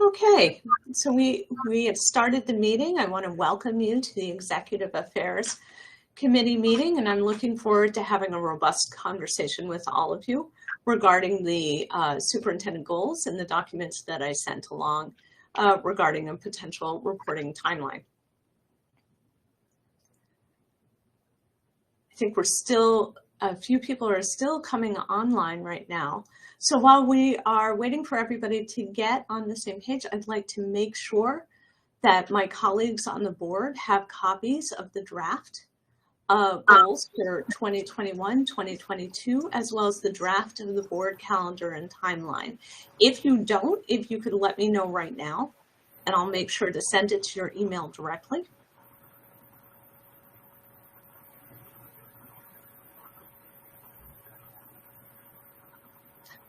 Okay, so we have started the meeting. I want to welcome you to the Executive Affairs Committee meeting, and I'm looking forward to having a robust conversation with all of you regarding the superintendent goals and the documents that I sent along regarding a potential reporting timeline. I think a few people are still coming online right now. So while we are waiting for everybody to get on the same page, I'd like to make sure that my colleagues on the board have copies of the draft goals for 2021, 2022, as well as the draft of the board calendar and timeline. If you don't, if you could let me know right now, and I'll make sure to send it to your email directly.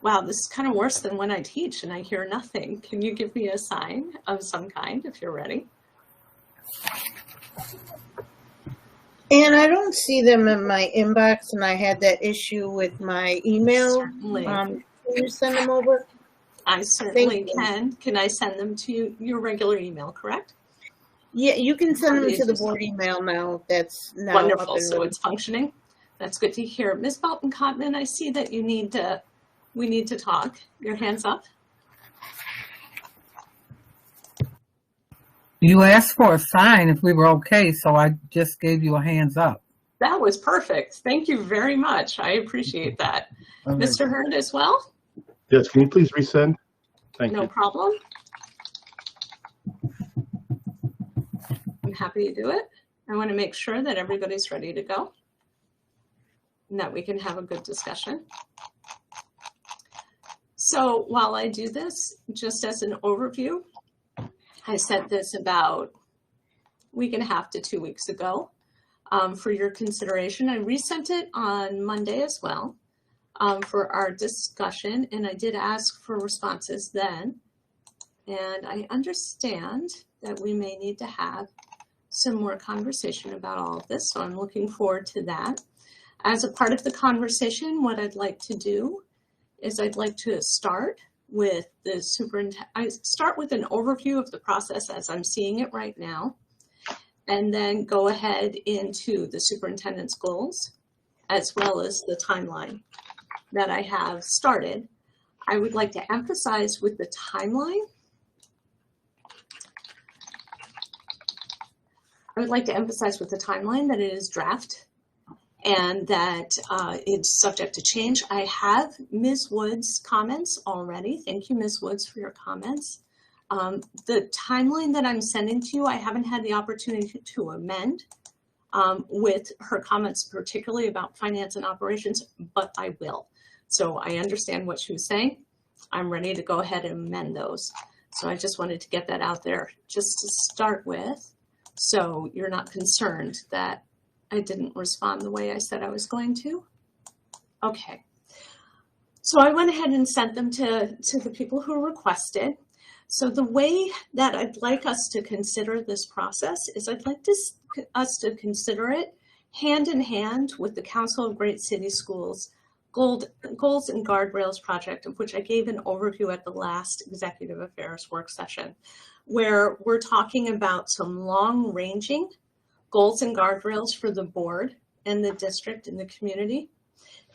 Wow, this is kind of worse than when I teach and I hear nothing. Can you give me a sign of some kind if you're ready? And I don't see them in my inbox, and I had that issue with my email. Certainly. Can you send them over? I certainly can. Can I send them to your regular email, correct? Yeah, you can send them to the board email now. That's now wonderful. Up and so it's functioning. That's good to hear. Ms. Belton-Cotman, I see that you need to. We need to talk. Your hand's up. You asked for a sign if we were okay, so I just gave you a hands up. That was perfect. Thank you very much. I appreciate that. Okay. Mr. Hurd as well? Yes, can you please resend? Thank you. No problem. I'm happy to do it. I want to make sure that everybody's ready to go and that we can have a good discussion. So while I do this, just as an overview, I sent this about a week and a half to 2 weeks ago for your consideration. I resent it on Monday as well for our discussion, and I did ask for responses then. And I understand that we may need to have some more conversation about all of this, so I'm looking forward to that. As a part of the conversation, what I'd like to do is I'd like to start with the superintendent. I start with an overview of the process as I'm seeing it right now, and then go ahead into the superintendent's goals, as well as the timeline that I have started. I would like to emphasize with the timeline, that it is draft and that it's subject to change. I have Ms. Wood's comments already. Thank you, Ms. Woods, for your comments. The timeline that I'm sending to you, I haven't had the opportunity to amend with her comments, particularly about finance and operations, but I will. So I understand what she was saying. I'm ready to go ahead and amend those. So I just wanted to get that out there just to start with, so you're not concerned that I didn't respond the way I said I was going to. Okay, so I went ahead and sent them to the people who requested. So the way that I'd like us to consider this process is I'd like us to consider it hand in hand with the Council of Great City Schools Goals and Guardrails project, of which I gave an overview at the last Executive Affairs work session, where we're talking about some long-ranging goals and guardrails for the board and the district and the community,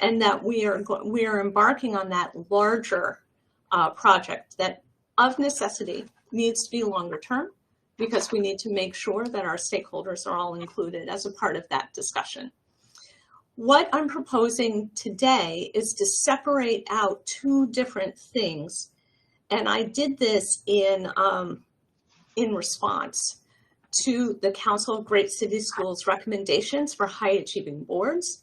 and that we are embarking on that larger project that of necessity needs to be longer term, because we need to make sure that our stakeholders are all included as a part of that discussion. What I'm proposing today is to separate out two different things, and I did this in response to the Council of Great City Schools recommendations for high achieving boards,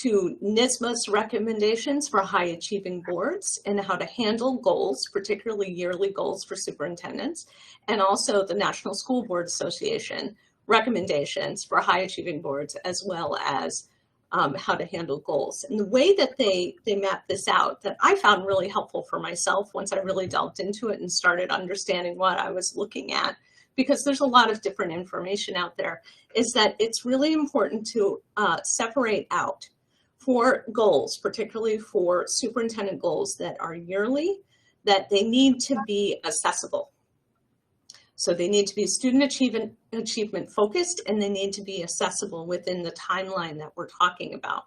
to NYSSMA's recommendations for high achieving boards and how to handle goals, particularly yearly goals for superintendents, and also the National School Board Association recommendations for high achieving boards, as well as how to handle goals. And the way that they map this out, that I found really helpful for myself once I really delved into it and started understanding what I was looking at, because there's a lot of different information out there, is that it's really important to separate out for goals, particularly for superintendent goals that are yearly, that they need to be accessible. So they need to be student achievement focused, and they need to be accessible within the timeline that we're talking about.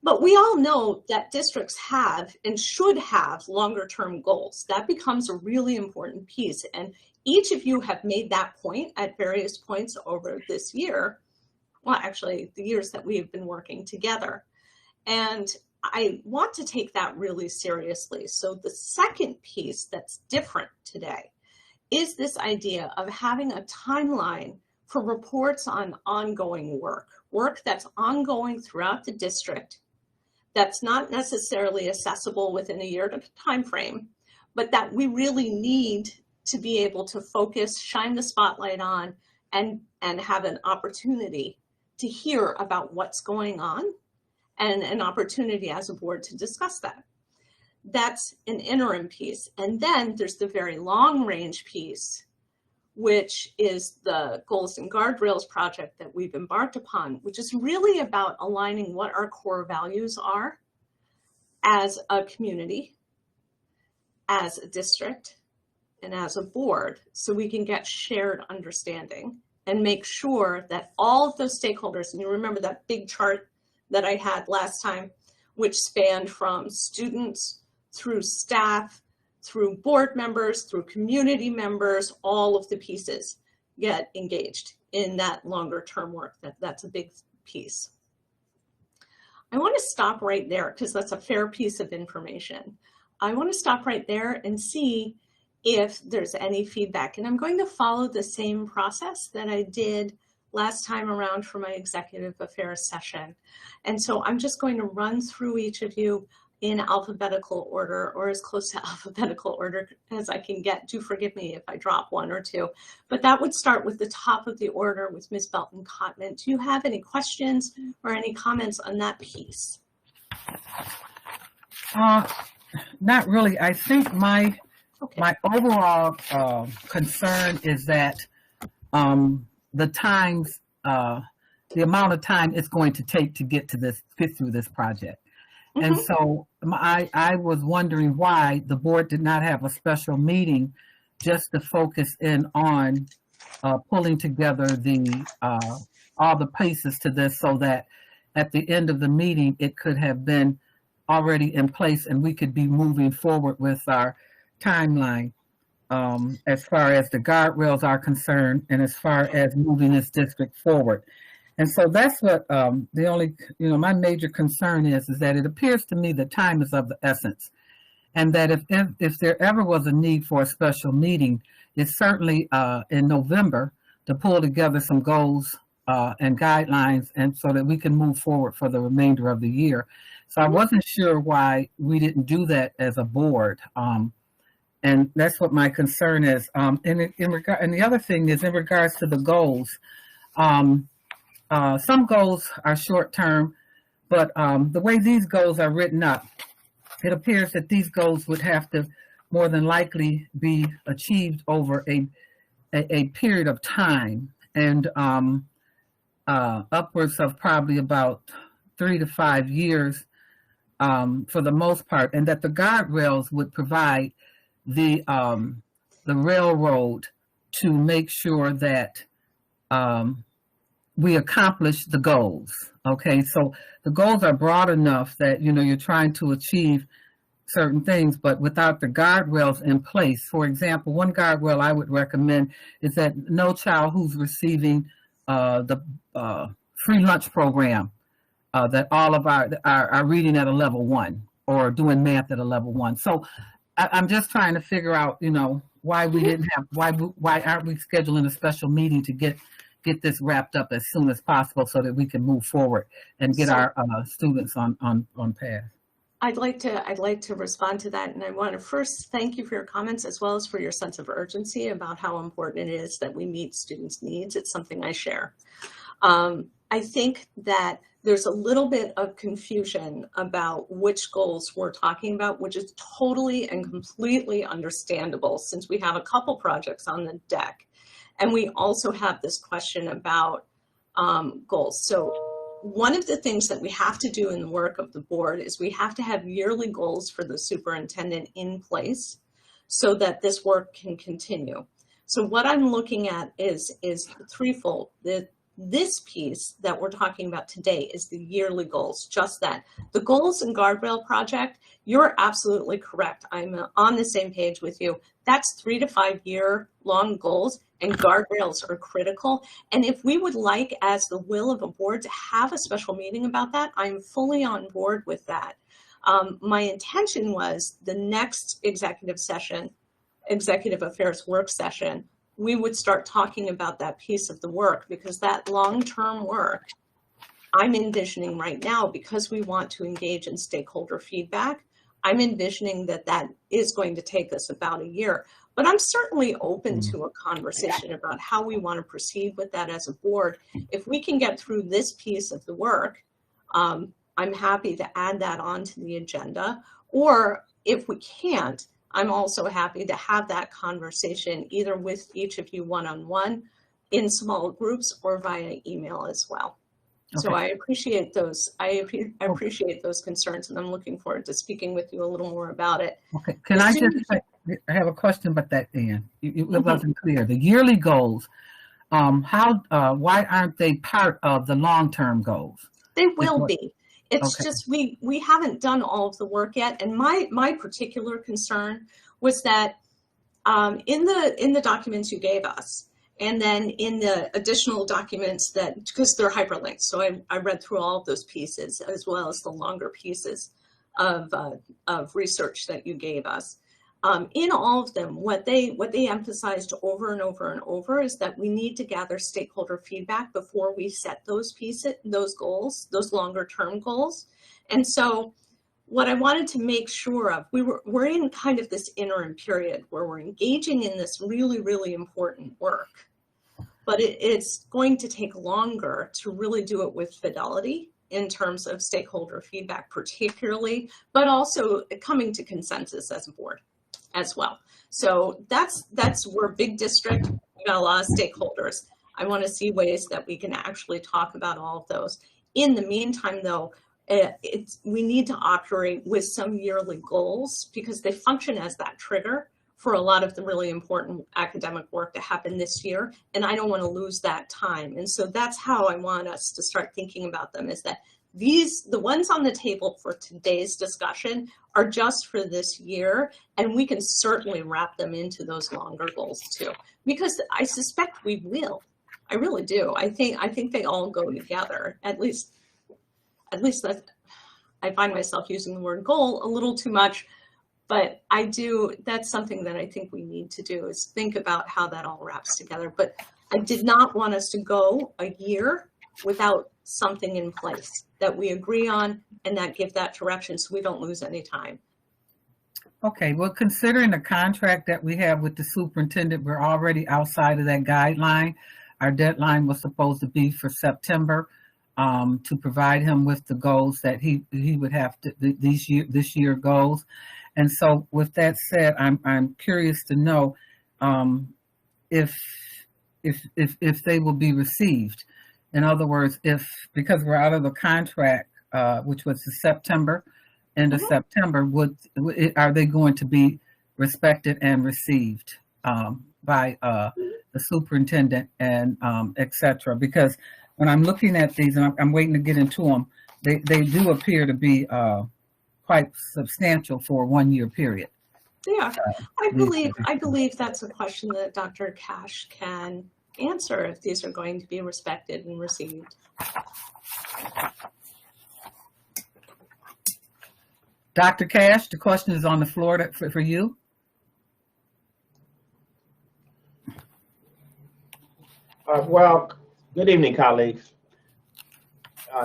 But we all know that districts have and should have longer term goals. That becomes a really important piece. And each of you have made that point at various points over this year. Well, actually, the years that we have been working together. And I want to take that really seriously. So the second piece that's different today is this idea of having a timeline for reports on ongoing work that's ongoing throughout the district, that's not necessarily accessible within a year time frame, but that we really need to be able to focus, shine the spotlight on, and have an opportunity to hear about what's going on and an opportunity as a board to discuss that. That's an interim piece. And then there's the very long range piece, which is the Goals and Guardrails project that we've embarked upon, which is really about aligning what our core values are as a community, as a district, and as a board, so we can get shared understanding and make sure that all of those stakeholders, and you remember that big chart that I had last time, which spanned from students through staff, through board members, through community members, all of the pieces get engaged in that longer term work. That's a big piece. I want to stop right there because that's a fair piece of information. I want to stop right there and see if there's any feedback. And I'm going to follow the same process that I did last time around for my executive affairs session. And so I'm just going to run through each of you in alphabetical order, or as close to alphabetical order as I can get. Do forgive me if I drop one or two, but that would start with the top of the order with Ms. Belton-Cotman. Do you have any questions or any comments on that piece? Not really. I think my overall concern is that the amount of time it's going to take to get through this project. Mm-hmm. And so I was wondering why the board did not have a special meeting just to focus in on pulling together all the pieces to this, so that at the end of the meeting it could have been already in place and we could be moving forward with our timeline as far as the guardrails are concerned and as far as moving this district forward. And so that's what the only, my major concern is that it appears to me that time is of the essence, and that if there ever was a need for a special meeting, it's certainly in November to pull together some goals and guidelines, and so that we can move forward for the remainder of the year. So I wasn't sure why we didn't do that as a board. And that's what my concern is. And the other thing is in regards to the goals. Some goals are short-term, but the way these goals are written up, it appears that these goals would have to more than likely be achieved over a period of time, and upwards of probably about 3 to 5 years for the most part, and that the guardrails would provide the railroad to make sure that we accomplish the goals. Okay, so the goals are broad enough that you're trying to achieve certain things, but without the guardrails in place. For example, one guardrail I would recommend is that no child who's receiving the free lunch program, that all of our reading at a level 1 or doing math at a level 1. So I'm just trying to figure out, why we didn't have, why aren't we scheduling a special meeting to get this wrapped up as soon as possible so that we can move forward and get our students on path. I'd like to respond to that, and I want to first thank you for your comments as well as for your sense of urgency about how important it is that we meet students' needs. It's something I share. I think that there's a little bit of confusion about which goals we're talking about, which is totally and completely understandable since we have a couple projects on the deck. And we also have this question about goals. So one of the things that we have to do in the work of the board is we have to have yearly goals for the superintendent in place so that this work can continue. So what I'm looking at is threefold. This piece that we're talking about today is the yearly goals, just that. The goals and guardrail project, you're absolutely correct. I'm on the same page with you. That's 3 to 5 year long goals, and guardrails are critical. And if we would like, as the will of a board, to have a special meeting about that, I'm fully on board with that. My intention was the next executive session, executive affairs work session, we would start talking about that piece of the work, because that long-term work I'm envisioning right now, because we want to engage in stakeholder feedback, I'm envisioning that that is going to take us about a year. But I'm certainly open to a conversation about how we want to proceed with that as a board. If we can get through this piece of the work, I'm happy to add that onto the agenda. Or if we can't, I'm also happy to have that conversation either with each of you one-on-one, in small groups, or via email as well. Okay. So I appreciate those. I appreciate those concerns, and I'm looking forward to speaking with you a little more about it. Okay. Can I I have a question about that, Ann. It wasn't clear. The yearly goals, why aren't they part of the long-term goals? They will be. It's just we haven't done all of the work yet, and my particular concern was that in the documents you gave us, and then in the additional documents that, because they're hyperlinked, so I read through all of those pieces as well as the longer pieces of research that you gave us. In all of them, what they emphasized over and over and over is that we need to gather stakeholder feedback before we set those goals, those longer term goals. And so what I wanted to make sure of, we're in kind of this interim period where we're engaging in this really, really important work, but it's going to take longer to really do it with fidelity in terms of stakeholder feedback particularly, but also coming to consensus as a board as well. So that's we're a big district, we got a lot of stakeholders. I want to see ways that we can actually talk about all of those. In the meantime, though, we need to operate with some yearly goals, because they function as that trigger for a lot of the really important academic work to happen this year, and I don't want to lose that time. And so that's how I want us to start thinking about them, is that the ones on the table for today's discussion are just for this year, and we can certainly wrap them into those longer goals too, because I suspect we will. I really do. I think they all go together. At least that I find myself using the word goal a little too much, but that's something that I think we need to do, is think about how that all wraps together. But I did not want us to go a year without something in place that we agree on and that give that direction, so we don't lose any time. Okay, well, considering the contract that we have with the superintendent, we're already outside of that guideline. Our deadline was supposed to be for September to provide him with the goals that he would have to, this year goals. And so with that said, I'm curious to know if they will be received. In other words, because we're out of the contract, which was the September, end of September, are they going to be respected and received by the superintendent and et cetera? Because when I'm looking at these, and I'm waiting to get into them, they do appear to be quite substantial for a 1 year period. Yeah, I believe that's a question that Dr. Cash can answer, if these are going to be respected and received. Dr. Cash, the question is on the floor for you. Well, good evening, colleagues.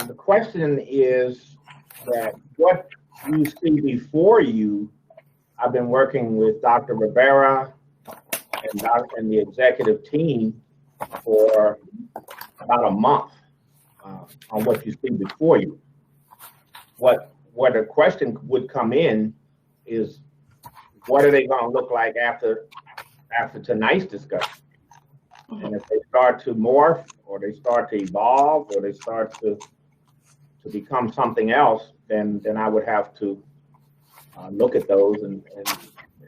The question is that what you see before you, I've been working with Dr. Rivera and the executive team for about a month on what you see before you. What a question would come in is, what are they going to look like after tonight's discussion? And if they start to morph, or they start to evolve, or they start to become something else, then I would have to look at those and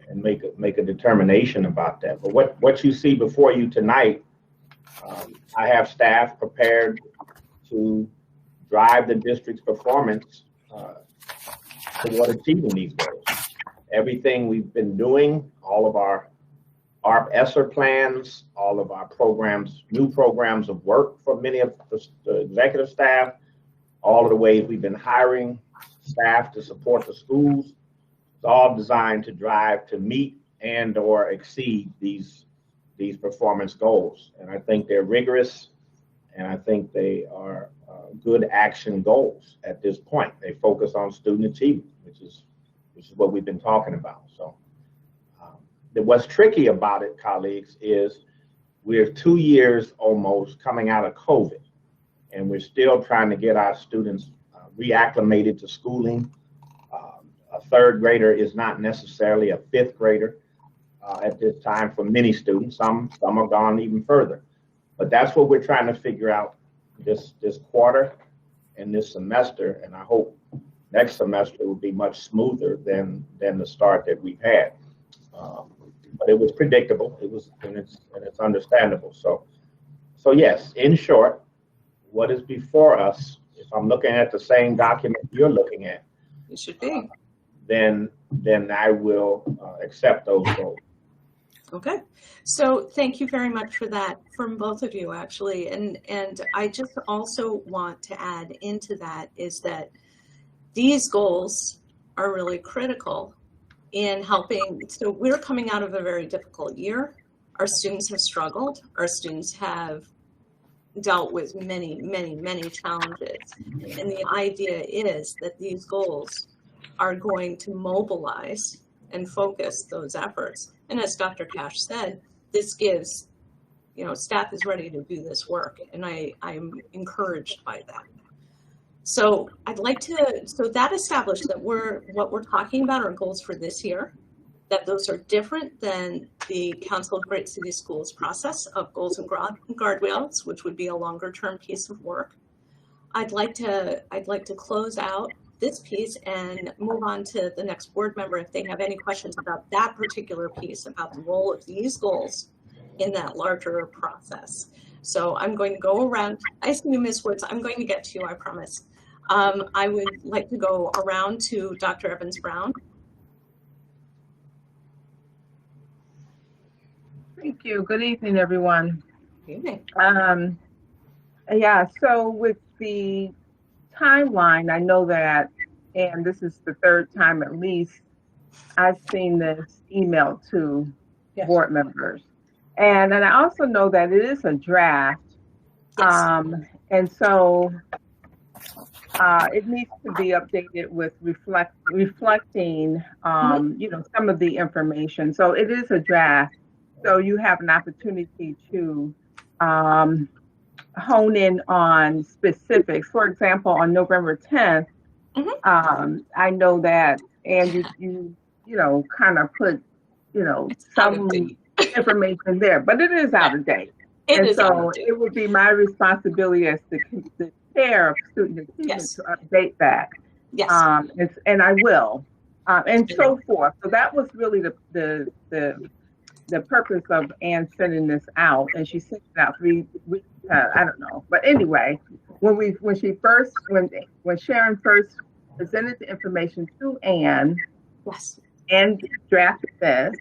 and make a determination about that. But what you see before you tonight, I have staff prepared to drive the district's performance toward achieving these goals. Everything we've been doing, all of our ARP ESSER plans, all of our programs, new programs of work for many of the executive staff, all of the ways we've been hiring staff to support the schools, it's all designed to drive to meet and or exceed these performance goals. And I think they're rigorous, and I think they are good action goals at this point. They focus on student achievement, which is what we've been talking about. So what's tricky about it, colleagues, is we're 2 years almost coming out of COVID, and we're still trying to get our students reacclimated to schooling. A third grader is not necessarily a fifth grader at this time for many students. Some are gone even further. But that's what we're trying to figure out this quarter and this semester, and I hope next semester will be much smoother than the start that we've had. But it was predictable. And it's understandable. So yes, in short, what is before us, if I'm looking at the same document you're looking at, It should be. then I will accept those goals. Okay, so thank you very much for that from both of you, actually. And I just also want to add into that is that these goals are really critical in helping. So we're coming out of a very difficult year. Our students have struggled. Our students have dealt with many, many, many challenges. And the idea is that these goals are going to mobilize and focus those efforts. And as Dr. Cash said, this gives, staff is ready to do this work, and I'm encouraged by that. So that established that what we're talking about are goals for this year, that those are different than the Council of Great City Schools process of goals and guardrails, which would be a longer term piece of work. I'd like to close out this piece and move on to the next board member if they have any questions about that particular piece, about the role of these goals in that larger process. So I'm going to go around. I see you, Ms. Woods. I'm going to get to you, I promise. I would like to go around to Dr. Evans-Brown. Thank you. Good evening, everyone. Good evening. Yeah, so with the timeline, I know that, and this is the third time at least, I've seen this email to board members. And I also know that it is a draft. Yes. And so it needs to be updated with reflecting, some of the information. So it is a draft. So you have an opportunity to hone in on specifics. For example, on November 10th, I know that, and you kind of put, some information there, but it is out of date. It would be my responsibility as the chair of student achievement to update that. Yes. And I will, and so forth. So that was really the purpose of Ann sending this out, and she sent it out 3 weeks. I don't know, but anyway, when Sharon first presented the information to Ann, yes, and drafted this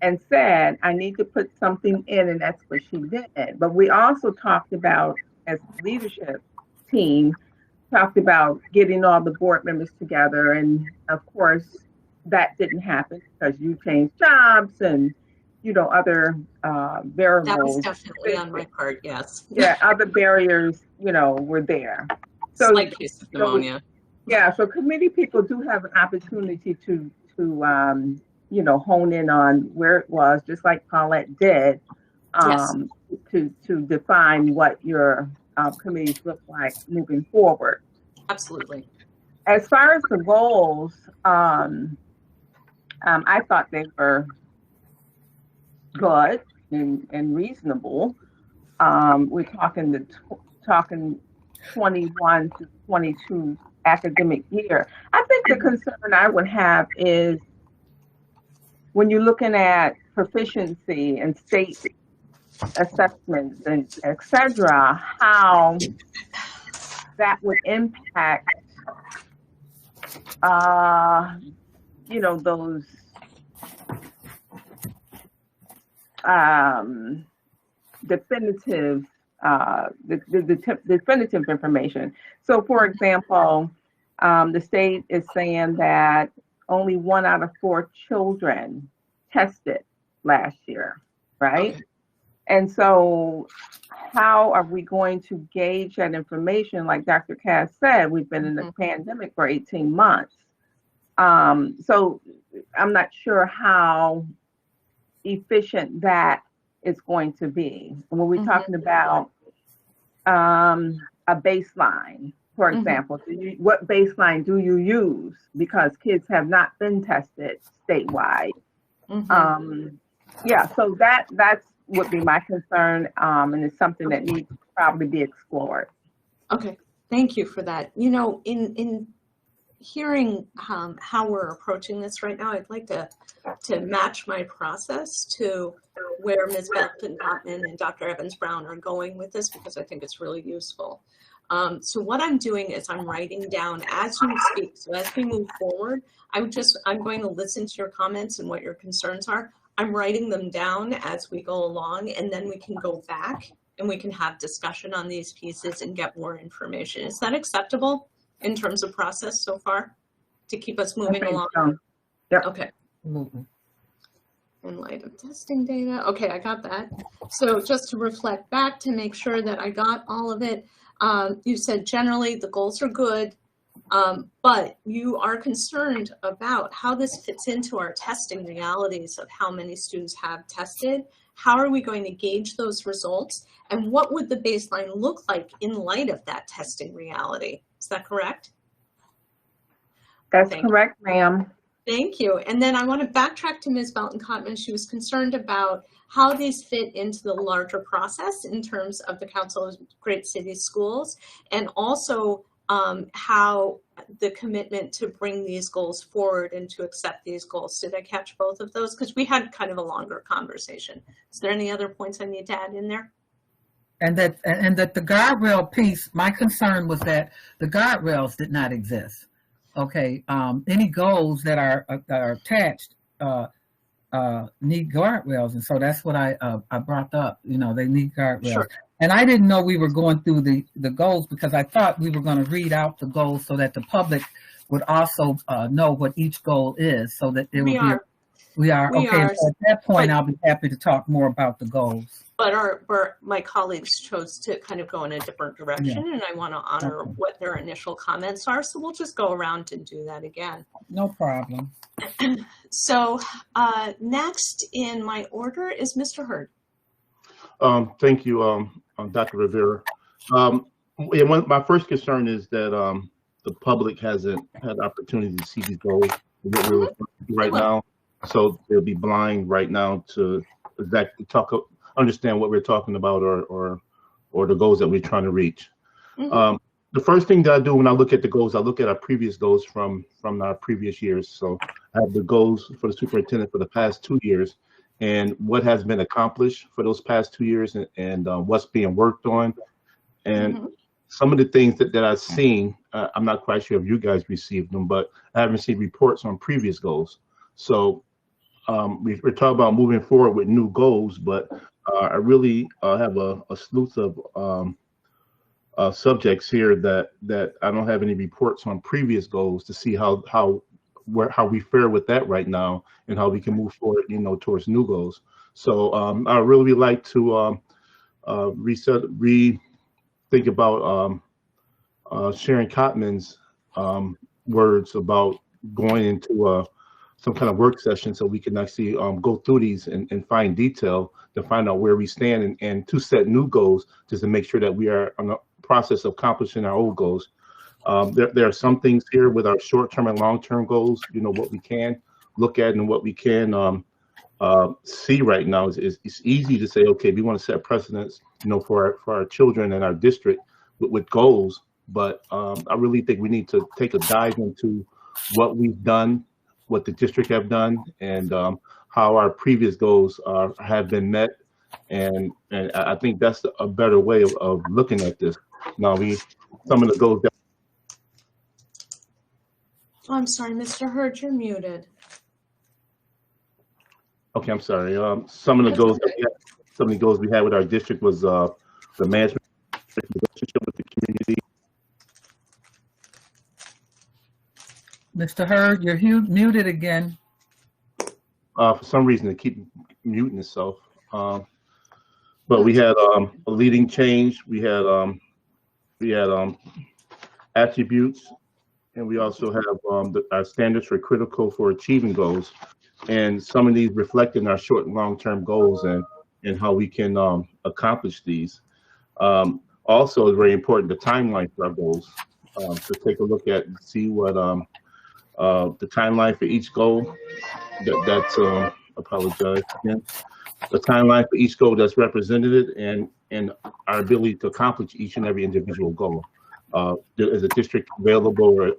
and said, I need to put something in, and that's what she did. But we also talked about, as a leadership team, talked about getting all the board members together, and of course that didn't happen because you changed jobs and other variables. That was definitely on my part, yes. Yeah, other barriers, were there. So, slight case of pneumonia. So committee people do have an opportunity to hone in on where it was, just like Paulette did, to define what your committees look like moving forward. Absolutely. As far as the goals, I thought they were good and reasonable. We're talking 21 to 22 academic year. I think the concern I would have is when you're looking at proficiency and state assessments and et cetera, how that would impact, those definitive, definitive information. So, for example, the state is saying that only 1 out of 4 children tested last year, right? Okay. And so how are we going to gauge that information? Like Dr. Cass said, we've been in the pandemic for 18 months. So I'm not sure how efficient that is going to be. When we're talking about a baseline, for example, what baseline do you use? Because kids have not been tested statewide. Yeah, so that's would be my concern, and it's something that needs to probably be explored. Okay, thank you for that. You know, in hearing how we're approaching this right now, I'd like to match my process to where Ms. Belton-Gottman and Dr. Evans-Brown are going with this, because I think it's really useful. So what I'm doing is I'm writing down as you speak. So as we move forward, I'm going to listen to your comments and what your concerns are. I'm writing them down as we go along, and then we can go back and we can have discussion on these pieces and get more information. Is that acceptable in terms of process so far to keep us moving along? So. Yep. Okay. In light of testing data. Okay, I got that. So just to reflect back to make sure that I got all of it, you said generally the goals are good, but you are concerned about how this fits into our testing realities of how many students have tested. How are we going to gauge those results? And what would the baseline look like in light of that testing reality? Is that correct? That's correct, ma'am. Thank you. And then I want to backtrack to Ms. Belton-Cottman. She was concerned about how these fit into the larger process in terms of the Council of Great Cities Schools, and also how the commitment to bring these goals forward and to accept these goals. Did I catch both of those? Because we had kind of a longer conversation. Is there any other points I need to add in there? And that the guardrail piece, my concern was that the guardrails did not exist. Okay, any goals that are attached need guardrails, and so that's what I brought up. You know, they need guardrails. Sure. And I didn't know we were going through the goals, because I thought we were going to read out the goals so that the public would also know what each goal is, so that it would we are okay. So at that point, I'll be happy to talk more about the goals. But my colleagues chose to kind of go in a different direction, and I want to honor what their initial comments are. So we'll just go around and do that again. No problem. So next in my order is Mr. Hurd. Thank you, Dr. Rivera. My first concern is that the public hasn't had the opportunity to see these goals what we're right now, so they'll be blind right now to exactly understand what we're talking about, or the goals that we're trying to reach. The first thing that I do when I look at the goals, I look at our previous goals from our previous years. So I have the goals for the superintendent for the past 2 years, and what has been accomplished for those past 2 years, and what's being worked on. And some of the things that I've seen, I'm not quite sure if you guys received them, but I haven't seen reports on previous goals. So we're talking about moving forward with new goals, but I really have a slew of subjects here that I don't have any reports on previous goals to see how we fare with that right now, and how we can move forward, towards new goals. So I really like to think about Sharon Cottman's words about going into some kind of work session, so we can actually go through these and find detail to find out where we stand, and to set new goals, just to make sure that we are on the process of accomplishing our old goals. There are some things here with our short-term and long-term goals, what we can look at and what we can see right now. It's easy to say, okay, we want to set precedents, for our children and our district with goals, but I really think we need to take a dive into what we've done, what the district have done, and how our previous goals have been met, and I think that's a better way of looking at this. Now some of the goals that. Oh, I'm sorry, Mr. Hurd, you're muted. Okay, I'm sorry. Some of the goals we had with our district was the management relationship with the community. Mr. Hurd, you're muted again. For some reason, it keep muting itself. But we had a leading change. We had attributes, and we also have our standards for critical for achieving goals. And some of these reflect in our short and long-term goals and how we can accomplish these. Also, it's very important the timeline for our goals. To take a look at, see what the timeline for each goal. That's apologize again. The timeline for each goal that's represented and our ability to accomplish each and every individual goal. Is the district available, or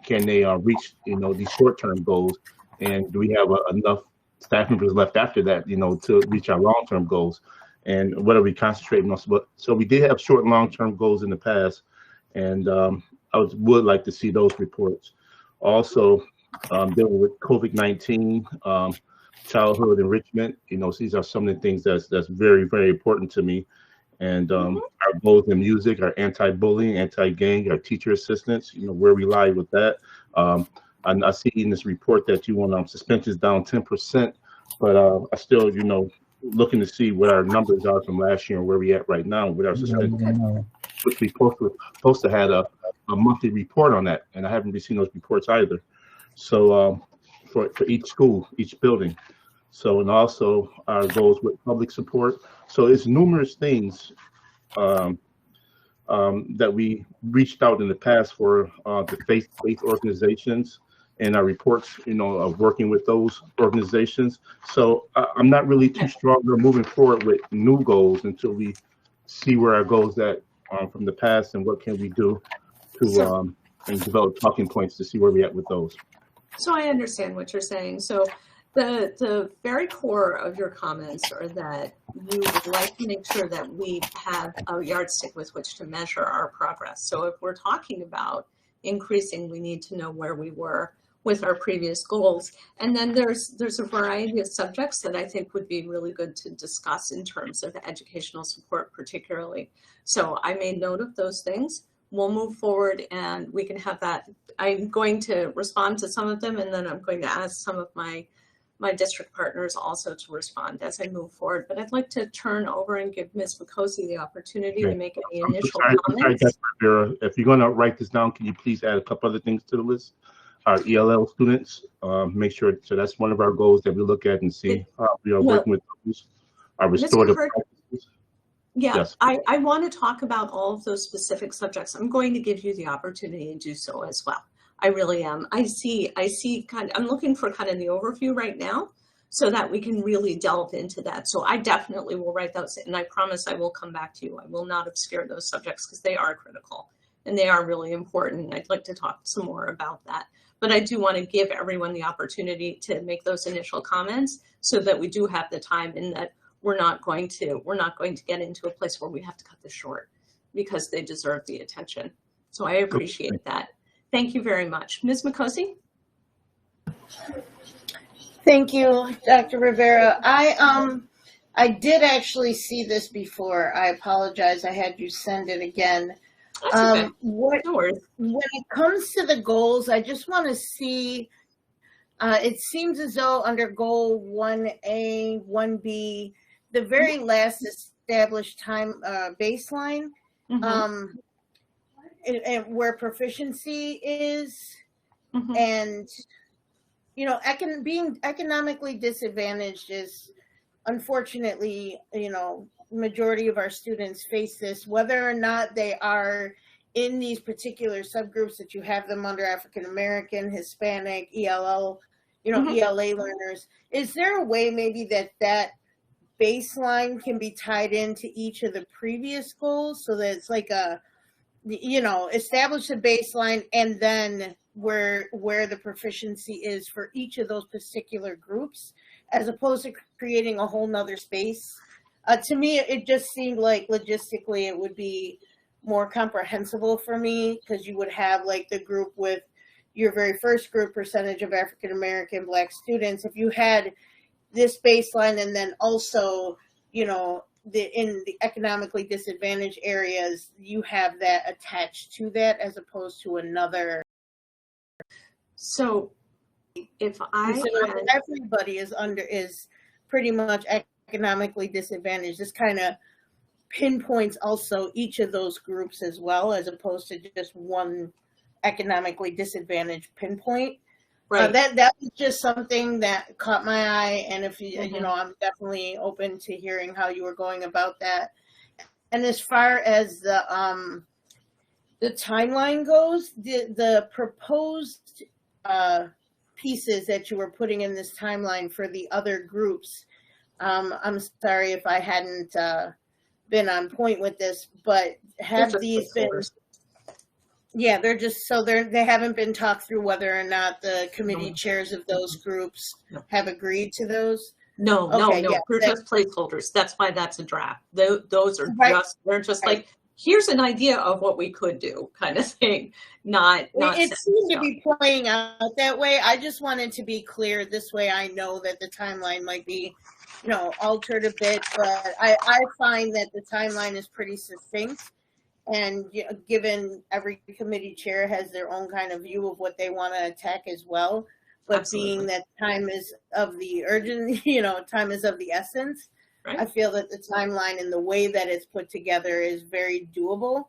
can they reach these short-term goals? And do we have enough staff members left after that, to reach our long-term goals? And what are we concentrating on? So we did have short and long-term goals in the past, and I would like to see those reports. Also, dealing with COVID-19, childhood enrichment, these are some of the things that's very, very important to me. And our goals in music, our anti-bullying, anti-gang, our teacher assistance, where we lie with that. I see in this report that you want suspensions down 10%, but I still, looking to see what our numbers are from last year and where we at right now with our suspensions, which we supposed to have a monthly report on that, and I haven't seen those reports either. So for each school, each building. So, and also our goals with public support. So it's numerous things that we reached out in the past for the faith organizations, and our reports, of working with those organizations. So I'm not really too strong on moving forward with new goals until we see where our goals at from the past and what can we do to and develop talking points to see where we at with those. So I understand what you're saying. So the very core of your comments are that you would like to make sure that we have a yardstick with which to measure our progress. So if we're talking about increasing, we need to know where we were with our previous goals. And then there's a variety of subjects that I think would be really good to discuss in terms of educational support particularly. So I made note of those things. We'll move forward and we can have that. I'm going to respond to some of them, and then I'm going to ask some of my district partners also to respond as I move forward. But I'd like to turn over and give Ms. Makosi the opportunity to make any initial comments. Dr. Rivera, if you're going to write this down, can you please add a couple other things to the list? Our ELL students, make sure, so that's one of our goals that we look at and see how we are working with those. Our restorative practices. Yeah, Yes. I want to talk about all of those specific subjects. I'm going to give you the opportunity to do so as well. I really am. I'm looking for kind of the overview right now so that we can really delve into that. So I definitely will write those, and I promise I will come back to you. I will not obscure those subjects because they are critical and they are really important. I'd like to talk some more about that. But I do want to give everyone the opportunity to make those initial comments so that we do have the time, and that we're not going to get into a place where we have to cut this short because they deserve the attention. So I appreciate that. Thank you very much. Ms. Makosi? Thank you, Dr. Rivera. I did actually see this before. I apologize. I had you send it again. That's okay. When it comes to the goals, I just want to see, it seems as though under goal 1A, 1B, the very last established time baseline, and where proficiency is, and being economically disadvantaged is, unfortunately, majority of our students face this, whether or not they are in these particular subgroups that you have them under African American, Hispanic, ELL, ELA learners. Is there a way maybe that baseline can be tied into each of the previous goals so that it's like establish a baseline and then where the proficiency is for each of those particular groups, as opposed to creating a whole nother space. To me, it just seemed like logistically it would be more comprehensible for me, because you would have like the group with your very first group percentage of African American Black students. If you had this baseline and then also, you know, in the economically disadvantaged areas, you have that attached to that as opposed to another. So if I So had, everybody is pretty much economically disadvantaged. This kind of pinpoints also each of those groups as well, as opposed to just one economically disadvantaged pinpoint. right, That was just something that caught my eye, and if you Mhm. you know, I'm definitely open to hearing how you were going about that. And as far as the timeline goes, the proposed pieces that you were putting in this timeline for the other groups, I'm sorry if I hadn't been on point with this, but have just these been? placeholders. Yeah, they're just, so they haven't been talked through whether or not the committee No. chairs of those groups No. have agreed to those. No, Okay, no, yeah, we're that- just placeholders. That's why that's a draft. Those are Right. just, they're just Right. like, here's an idea of what we could do kind of thing, not It set seemed to in be playing out that way. I just wanted to be clear. This way I know that the timeline might be, you know, altered a bit, but I find that the timeline is pretty succinct. And you know, given every committee chair has their own kind of view of what they want to attack as well, but Absolutely. being that time is of the urgent, you know, time is of the essence, Right. I feel that the timeline and the way that it's put together is very doable.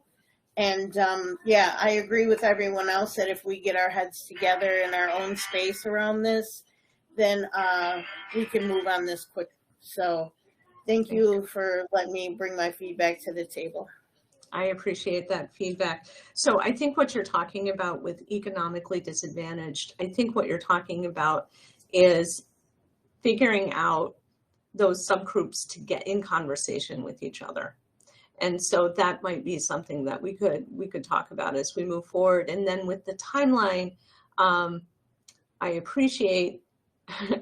And yeah, I agree with everyone else that if we get our heads together in our own space around this, then we can move on this quick. So thank you for letting me bring my feedback to the table. I appreciate that feedback. So I think what you're talking about with economically disadvantaged, I think what you're talking about is figuring out those subgroups to get in conversation with each other. And so that might be something that we could talk about as we move forward. And then with the timeline, I appreciate,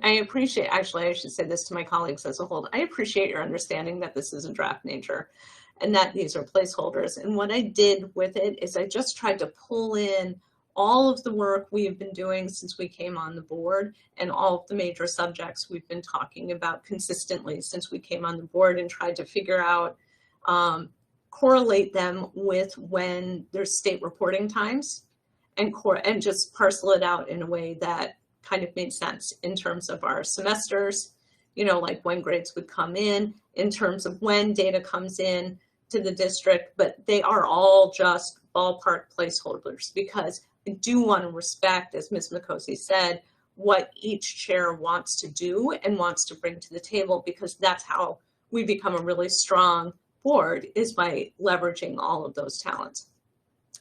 actually I should say this to my colleagues as a whole, I appreciate your understanding that this is a draft nature and that these are placeholders. And what I did with it is I just tried to pull in all of the work we have been doing since we came on the board and all of the major subjects we've been talking about consistently since we came on the board, and tried to figure out, correlate them with when there's state reporting times, and just parcel it out in a way that kind of made sense in terms of our semesters, you know, like when grades would come in terms of when data comes in to the district, but they are all just ballpark placeholders, because I do want to respect, as Ms. Mikosi said, what each chair wants to do and wants to bring to the table, because that's how we become a really strong board, is by leveraging all of those talents.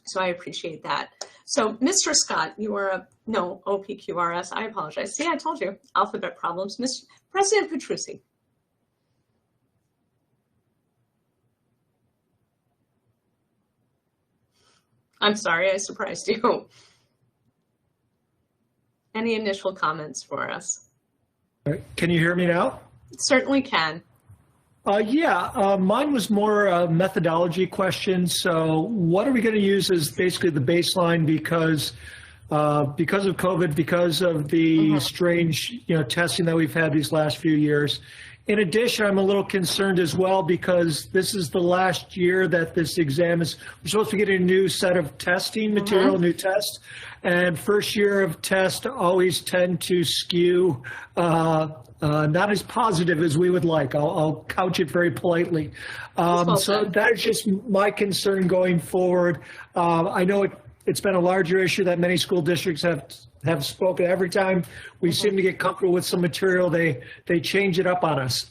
So I appreciate that. So Mr. Scott, you are no, OPQRS, I apologize. See, I told you, alphabet problems. Mr. President Petrucci. I'm sorry, I surprised you. Any initial comments for us? Can you hear me now? Certainly can. Mine was more a methodology question. So what are we going to use as basically the baseline, because of COVID, because of the strange, testing that we've had these last few years. In addition, I'm a little concerned as well, because this is the last year that this exam is, we're supposed to get a new set of testing material, new tests, and first year of test always tend to skew not as positive as we would like. I'll couch it very politely. So that is just my concern going forward. I know it's been a larger issue that many school districts have spoken. Every time we seem to get comfortable with some material, they change it up on us.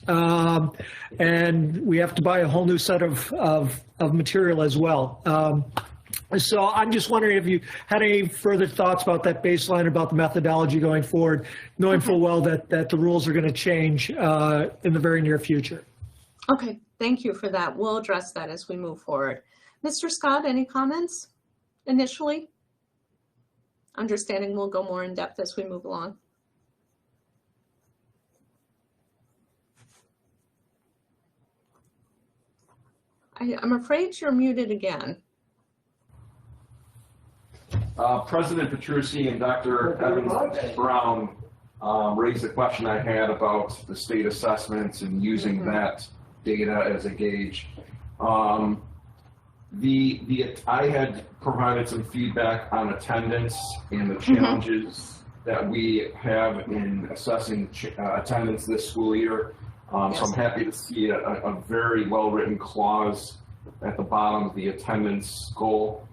And we have to buy a whole new set of material as well. So I'm just wondering if you had any further thoughts about that baseline, about the methodology going forward, knowing full well that the rules are going to change in the very near future. Okay, thank you for that. We'll address that as we move forward. Mr. Scott, any comments initially? Understanding we'll go more in depth as we move along. I'm afraid you're muted again. President Petrucci and Dr. Evans Brown raised the question I had about the state assessments and using that data as a gauge. I had provided some feedback on attendance and the challenges that we have in assessing attendance this school year. So I'm happy to see a very well-written clause at the bottom of the attendance goal.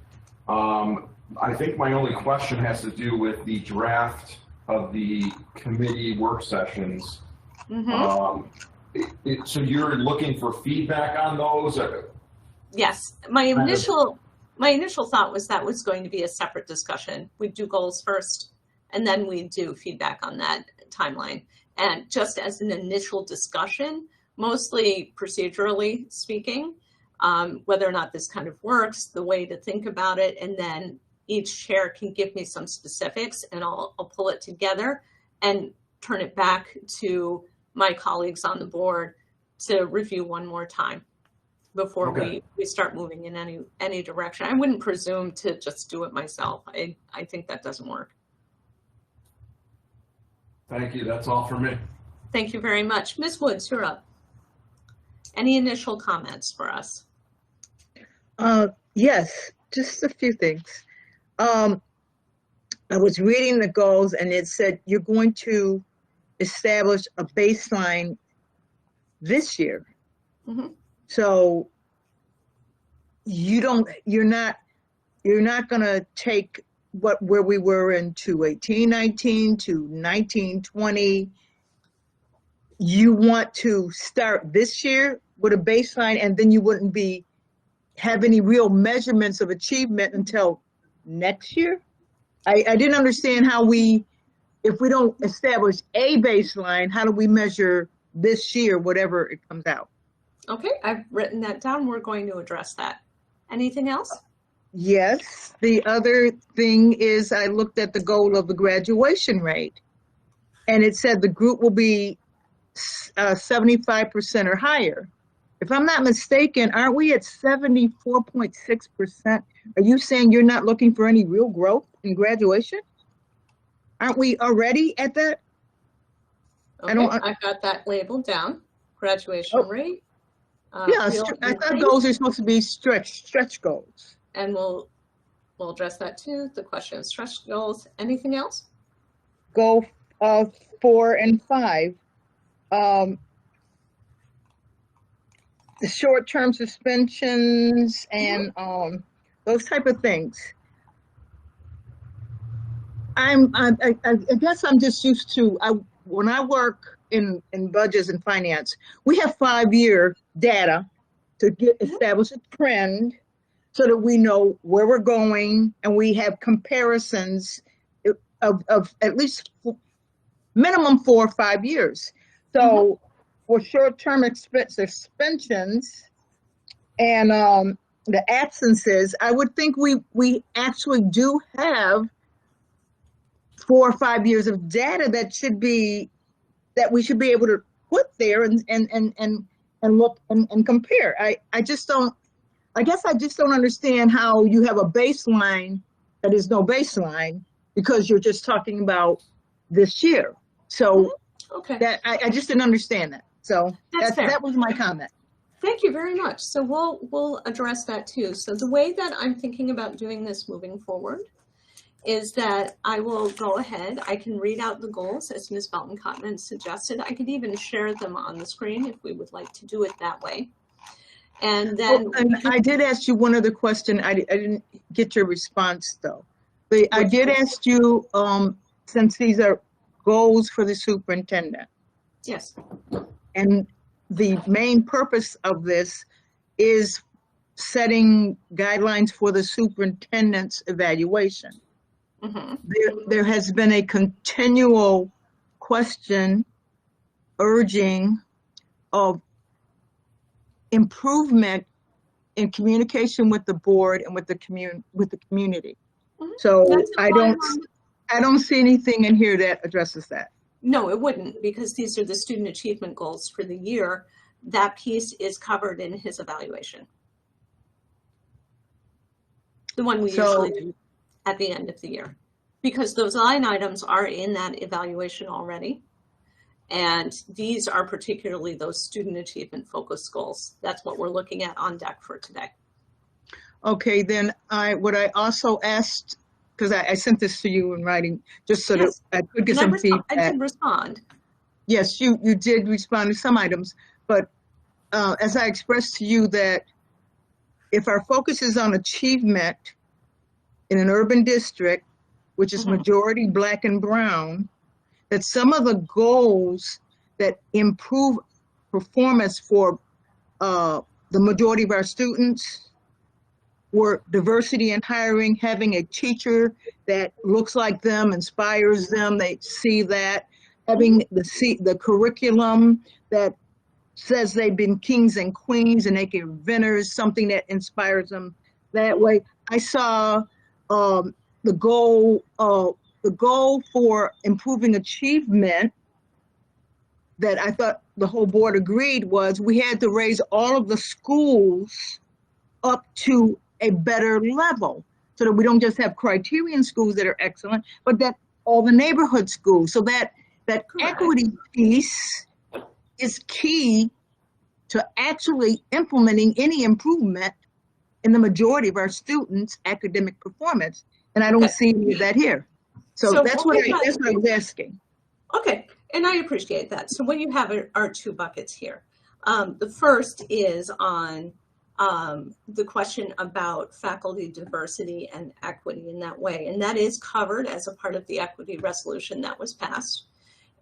I think my only question has to do with the draft of the committee work sessions. So you're looking for feedback on those? Yes, my initial thought was that was going to be a separate discussion. We'd do goals first, and then we'd do feedback on that timeline. And just as an initial discussion, mostly procedurally speaking, whether or not this kind of works, the way to think about it, and then each chair can give me some specifics and I'll pull it together and turn it back to my colleagues on the board to review one more time before we start moving in any direction. I wouldn't presume to just do it myself. I think that doesn't work. Thank you. That's all for me. Thank you very much. Ms. Woods, you're up. Any initial comments for us? Yes, just a few things. I was reading the goals and it said you're going to establish a baseline this year. So you're not going to take where we were in 2018-19 to 19-20. You want to start this year with a baseline, and then you wouldn't have any real measurements of achievement until next year. I didn't understand how if we don't establish a baseline, how do we measure this year, whatever it comes out? Okay, I've written that down. We're going to address that. Anything else? Yes, the other thing is I looked at the goal of the graduation rate, and it said the group will be 75% or higher. If I'm not mistaken, aren't we at 74.6%? Are you saying you're not looking for any real growth in graduation? Aren't we already at that? Okay, I've got that labeled down. Graduation rate. Yeah, I thought goals are supposed to be stretch goals. And we'll address that too. The question of stretch goals. Anything else? Goal 4 and 5. The short-term suspensions and those type of things. I guess I'm just used to, when I work in budgets and finance, we have 5-year data to establish a trend so that we know where we're going, and we have comparisons of at least minimum 4 or 5 years. So for short-term suspensions and the absences, I would think we actually do have 4 or 5 years of data that we should be able to put there and look and compare. I guess I just don't understand how you have a baseline that is no baseline because you're just talking about this year. So that I just didn't understand that. So that was my comment. Thank you very much. So we'll address that too. So the way that I'm thinking about doing this moving forward is that I will go ahead. I can read out the goals as Ms. Belton-Cotman suggested. I could even share them on the screen if we would like to do it that way. And then I did ask you one other question. I didn't get your response though. I did ask you, since these are goals for the superintendent. Yes. And the main purpose of this is setting guidelines for the superintendent's evaluation. There has been a continual question, urging of improvement in communication with the board and with the community. So I don't see anything in here that addresses that. No, it wouldn't, because these are the student achievement goals for the year. That piece is covered in his evaluation. the one we So- usually do at the end of the year. Because those line items are in that evaluation already. And these are particularly those student achievement focused goals. That's what we're looking at on deck for today. Okay, then what I also asked, because I sent this to you in writing, just so Yes. that I could get And some I feedback. did respond. Yes, you did respond to some items, but as I expressed to you that if our focus is on achievement in an urban district, which is Mhm. majority Black and brown, that some of the goals that improve performance for the majority of our students were diversity in hiring, having a teacher that looks like them, inspires them, they see that, having the curriculum that says they've been kings and queens and they can inventors, something that inspires them that way. I saw the goal for improving achievement that I thought the whole board agreed was we had to raise all of the schools up to a better level so that we don't just have criterion schools that are excellent, but that all the neighborhood schools, so that Correct. equity piece is key to actually implementing any improvement in the majority of our students' academic performance. And I don't Okay. see any of that here. So So that's what what we've got- I was asking. Okay, and I appreciate that. So what you have are two buckets here. The first is on the question about faculty diversity and equity in that way. And that is covered as a part of the equity resolution that was passed.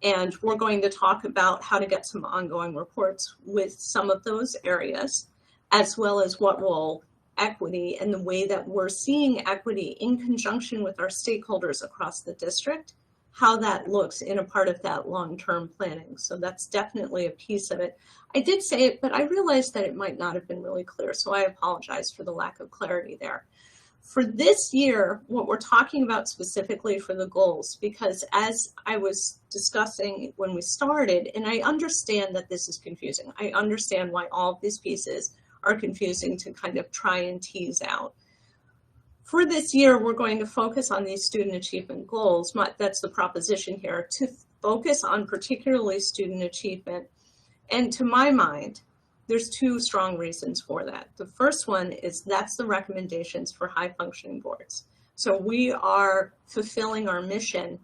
And we're going to talk about how to get some ongoing reports with some of those areas, as well as what role equity and the way that we're seeing equity in conjunction with our stakeholders across the district, how that looks in a part of that long-term planning. So that's definitely a piece of it. I did say it, but I realized that it might not have been really clear, so I apologize for the lack of clarity there. For this year, what we're talking about specifically for the goals, because as I was discussing when we started, and I understand that this is confusing. I understand why all of these pieces are confusing to kind of try and tease out. For this year, we're going to focus on these student achievement goals. That's the proposition here, to focus on particularly student achievement. And to my mind, there's two strong reasons for that. The first one is that's the recommendations for high functioning boards. So we are fulfilling our mission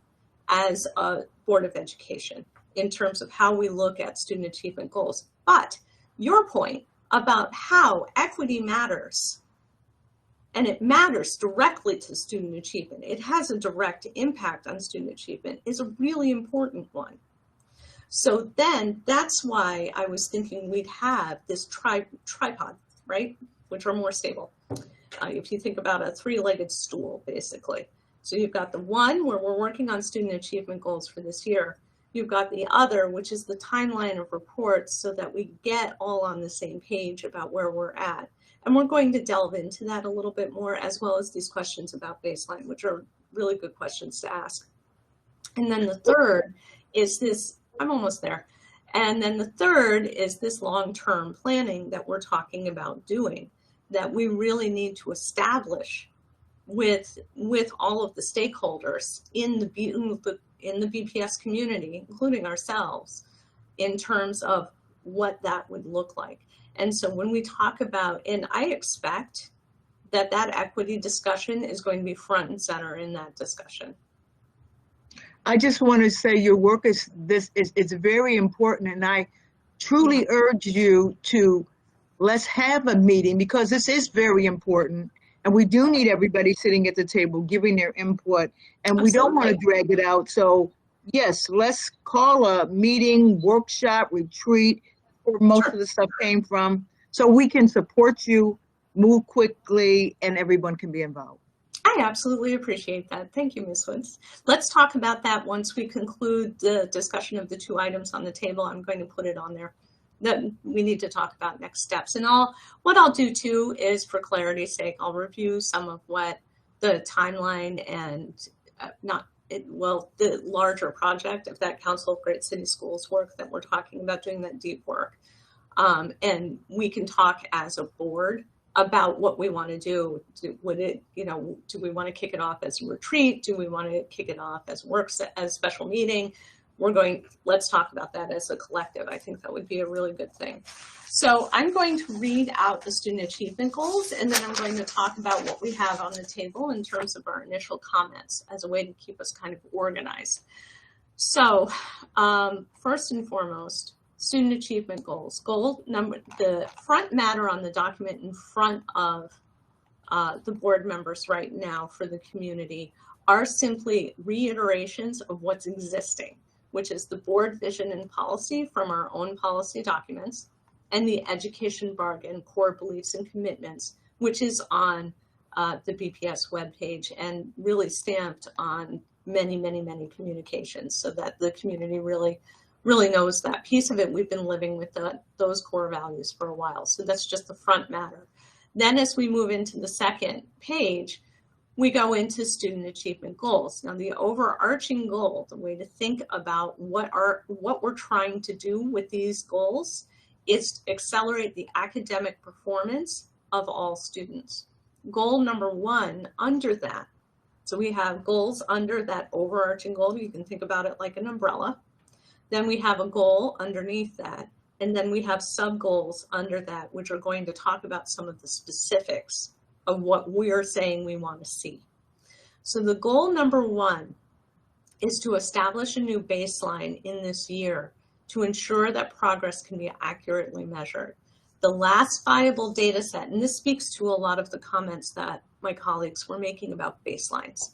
as a Board of Education in terms of how we look at student achievement goals. But your point about how equity matters, and it matters directly to student achievement, it has a direct impact on student achievement, is a really important one. So then that's why I was thinking we'd have this tripod, right? Which are more stable. If you think about a three-legged stool, basically. So you've got the one where we're working on student achievement goals for this year. You've got the other, which is the timeline of reports so that we get all on the same page about where we're at. And we're going to delve into that a little bit more, as well as these questions about baseline, which are really good questions to ask. And then the third is this, I'm almost there. And then the third is this long-term planning that we're talking about doing, that we really need to establish with all of the stakeholders in the BPS community, including ourselves, in terms of what that would look like. And so when we talk about, and I expect that equity discussion is going to be front and center in that discussion. I just want to say your work is very important, and I truly urge you to let's have a meeting, because this is very important, and we do need everybody sitting at the table giving their input, and we don't want to drag it out. So yes, let's call a meeting, workshop, retreat, where most of the stuff came from, so we can support you, move quickly, and everyone can be involved. I absolutely appreciate that. Thank you, Ms. Woods. Let's talk about that once we conclude the discussion of the two items on the table. I'm going to put it on there that we need to talk about next steps. And what I'll do too is, for clarity's sake, I'll review some of what the timeline and the larger project of that Council of Great City Schools work that we're talking about, doing that deep work. And we can talk as a board about what we want to do. Would it, you know, do we want to kick it off as a retreat? Do we want to kick it off as as special meeting? Let's talk about that as a collective. I think that would be a really good thing. So I'm going to read out the student achievement goals, and then I'm going to talk about what we have on the table in terms of our initial comments as a way to keep us kind of organized. So first and foremost, student achievement goals. The front matter on the document in front of the board members right now for the community are simply reiterations of what's existing, which is the board vision and policy from our own policy documents, and the education bargain core beliefs and commitments, which is on the BPS webpage and really stamped on many, many, many communications so that the community really knows that piece of it. We've been living with those core values for a while. So that's just the front matter. Then as we move into the second page, we go into student achievement goals. Now the overarching goal, the way to think about what we're trying to do with these goals is to accelerate the academic performance of all students. Goal number one under that. So we have goals under that overarching goal. You can think about it like an umbrella. Then we have a goal underneath that. And then we have sub goals under that, which are going to talk about some of the specifics of what we're saying we want to see. So the goal number one is to establish a new baseline in this year to ensure that progress can be accurately measured. The last viable data set, and this speaks to a lot of the comments that my colleagues were making about baselines.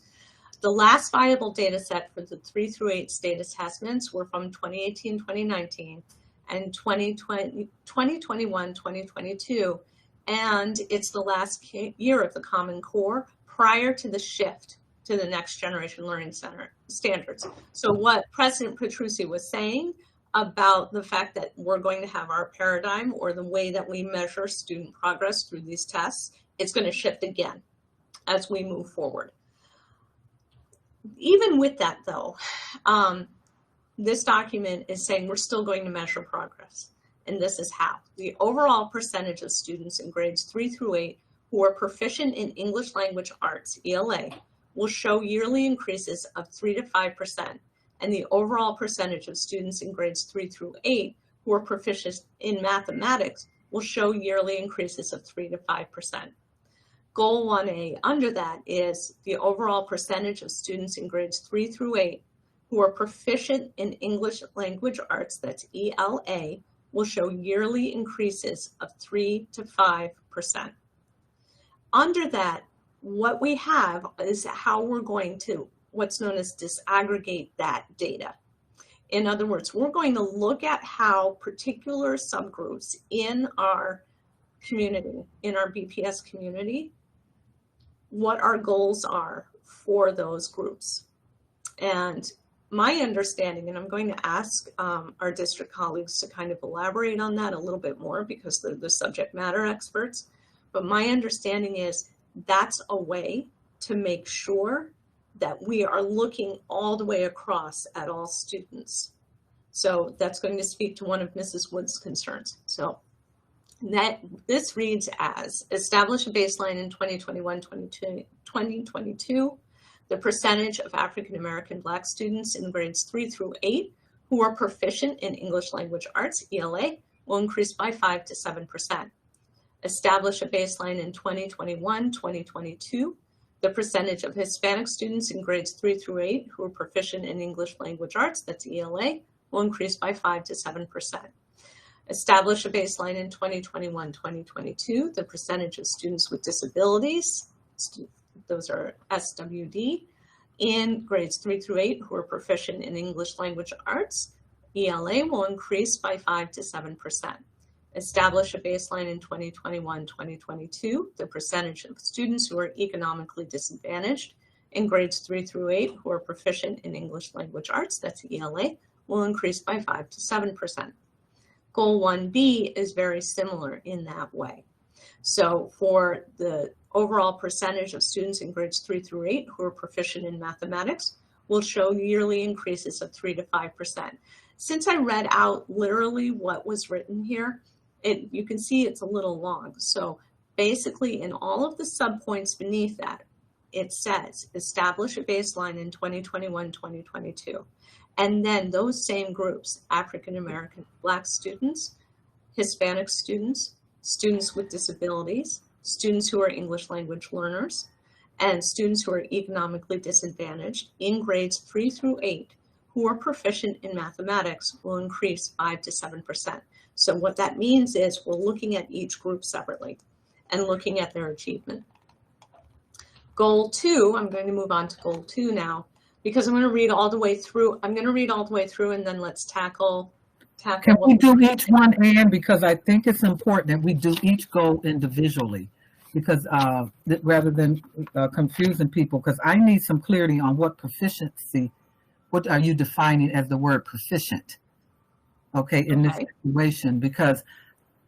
The last viable data set for the 3 through 8 state assessments were from 2018, 2019, and 2020, 2021, 2022. And it's the last year of the Common Core prior to the shift to the Next Generation Learning Center standards. So what President Petrucci was saying about the fact that we're going to have our paradigm or the way that we measure student progress through these tests, it's going to shift again as we move forward. Even with that though, this document is saying we're still going to measure progress. And this is how. The overall percentage of students in grades 3 through 8 who are proficient in English language arts, ELA, will show yearly increases of 3 to 5%. And the overall percentage of students in grades 3 through 8 who are proficient in mathematics will show yearly increases of 3 to 5%. Goal 1A under that is the overall percentage of students in grades 3 through 8 who are proficient in English language arts, that's ELA, will show yearly increases of 3 to 5%. Under that, what we have is how we're going to what's known as disaggregate that data. In other words, we're going to look at how particular subgroups in our community, in our BPS community, what our goals are for those groups. And my understanding, and I'm going to ask our district colleagues to kind of elaborate on that a little bit more because they're the subject matter experts, but my understanding is that's a way to make sure that we are looking all the way across at all students. So that's going to speak to one of Mrs. Wood's concerns. So this reads as, establish a baseline in 2021-2022, the percentage of African-American Black students in grades 3 through 8 who are proficient in English language arts, ELA, will increase by 5 to 7%. Establish a baseline in 2021-2022, the percentage of Hispanic students in grades 3 through 8 who are proficient in English language arts, that's ELA, will increase by 5 to 7%. Establish a baseline in 2021-2022, the percentage of students with disabilities, those are SWD, in grades 3 through 8 who are proficient in English language arts, ELA, will increase by 5 to 7%. Establish a baseline in 2021-2022, the percentage of students who are economically disadvantaged in grades 3 through 8 who are proficient in English language arts, that's ELA, will increase by 5 to 7%. Goal 1B is very similar in that way. So for the overall percentage of students in grades 3 through 8 who are proficient in mathematics, will show yearly increases of 3 to 5%. Since I read out literally what was written here, you can see it's a little long. So basically in all of the subpoints beneath that, it says establish a baseline in 2021, 2022. And then those same groups, African American, Black students, Hispanic students, students with disabilities, students who are English language learners, and students who are economically disadvantaged in grades 3 through 8 who are proficient in mathematics will increase 5 to 7%. So what that means is we're looking at each group separately and looking at their achievement. Goal 2, I'm going to move on to goal 2 now, because I'm going to read all the way through. I'm going to read all the way through and then let's tackle. Can we do each one, Ann? Because I think it's important that we do each goal individually, because rather than confusing people, because I need some clarity on what proficiency, what are you defining as the word proficient? Okay, in this situation, because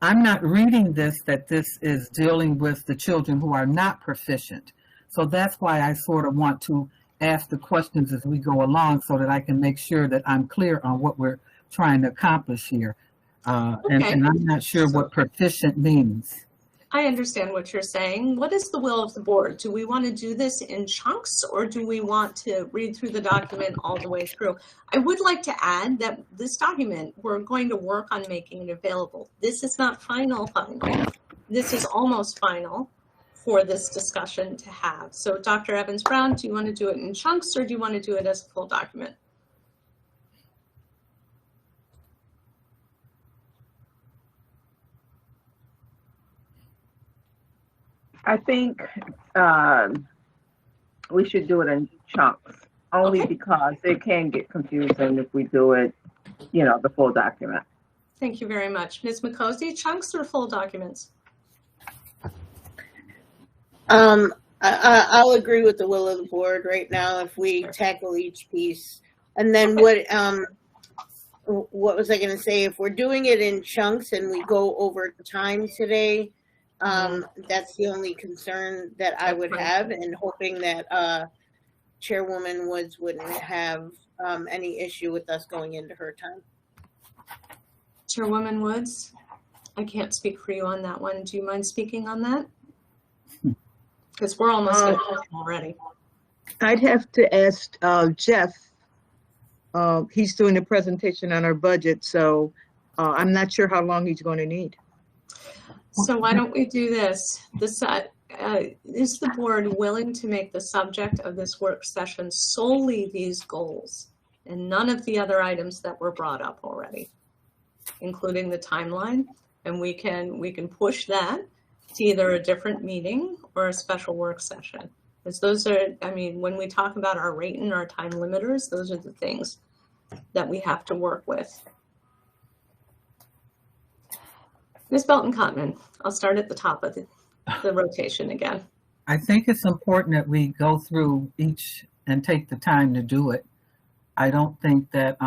I'm not reading this, that this is dealing with the children who are not proficient. So that's why I sort of want to ask the questions as we go along so that I can make sure that I'm clear on what we're trying to accomplish here. And I'm not sure what proficient means. I understand what you're saying. What is the will of the board? Do we want to do this in chunks or do we want to read through the document all the way through? I would like to add that this document, we're going to work on making it available. This is not final. This is almost final for this discussion to have. So Dr. Evans-Brown, do you want to do it in chunks or do you want to do it as a full document? I think we should do it in chunks, only because it can get confusing if we do it, you know, the full document. Thank you very much. Ms. Mikosi, chunks or full documents? I'll agree with the will of the board right now if we tackle each piece. And then what was I going to say? If we're doing it in chunks and we go over time today, that's the only concern that I would have, and hoping that Chairwoman Woods wouldn't have any issue with us going into her time. Chairwoman Woods, I can't speak for you on that one. Do you mind speaking on that? Because we're almost at time already. I'd have to ask Jeff. He's doing a presentation on our budget, so I'm not sure how long he's going to need. So why don't we do this? Is the board willing to make the subject of this work session solely these goals and none of the other items that were brought up already, including the timeline? And we can push that to either a different meeting or a special work session. Because those are, I mean, when we talk about our rate and our time limiters, those are the things that we have to work with. Ms. Belton-Cottman, I'll start at the top of the rotation again. I think it's important that we go through each and take the time to do it. I don't think that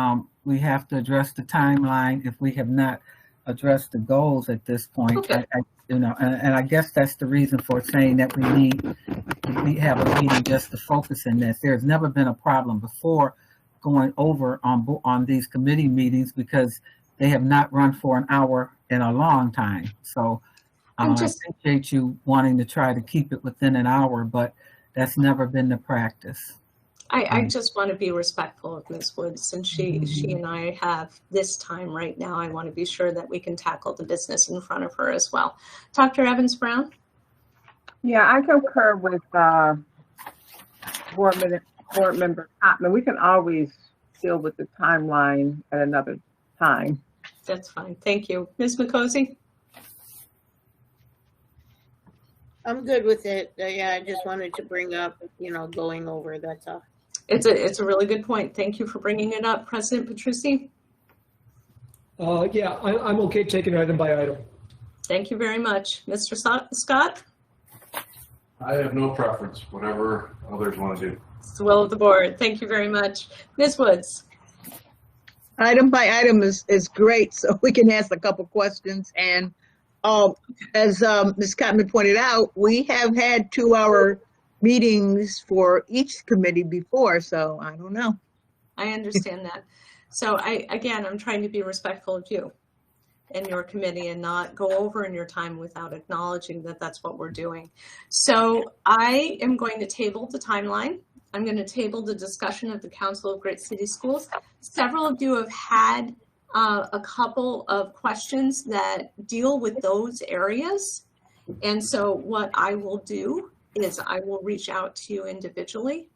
we have to address the timeline if we have not addressed the goals at this point. Okay. You know, and I guess that's the reason for saying that we have a meeting just to focus in this. There's never been a problem before going over on these committee meetings because they have not run for an hour in a long time. So I appreciate you wanting to try to keep it within an hour, but that's never been the practice. I just want to be respectful of Ms. Woods, since she and I have this time right now. I want to be sure that we can tackle the business in front of her as well. Dr. Evans-Brown? Yeah, I concur with board member Cottman. We can always deal with the timeline at another time. That's fine. Thank you. Ms. Mikosi? I'm good with it. Yeah, I just wanted to bring up, going over, that's all. It's a really good point. Thank you for bringing it up. President Petrucci? Yeah, I'm okay taking item by item. Thank you very much. Mr. Scott? I have no preference, whatever others want to do. It's the will of the board. Thank you very much. Ms. Woods? Item by item is great, so we can ask a couple questions. And as Ms. Cottman pointed out, we have had 2-hour meetings for each committee before, so I don't know. I understand that. So I'm trying to be respectful of you. and your committee and not go over in your time without acknowledging that that's what we're doing. So I am going to table the timeline. I'm going to table the discussion of the Council of Great City Schools. Several of you have had a couple of questions that deal with those areas. And so what I will do is I will reach out to you individually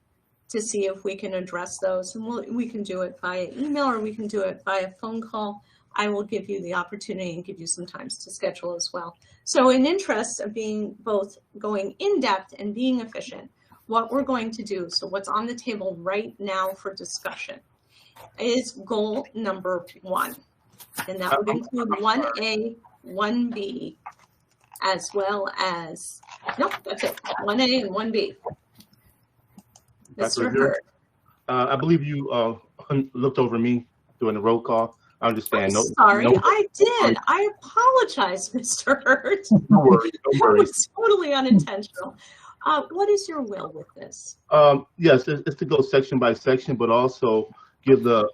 to see if we can address those. And we can do it via email or we can do it via phone call. I will give you the opportunity and give you some times to schedule as well. So in interest of being both going in depth and being efficient, what we're going to do, so what's on the table right now for discussion is goal number 1. And that would include 1A, 1B, as well as, nope, that's it, 1A and 1B. Mr. Hurd. I believe you looked over me during the roll call. I understand. I'm sorry, I did. I apologize, Mr. Hurd. No worries, no That worries. was totally unintentional. What is your will with this? Yes, it's to go section by section, but also give the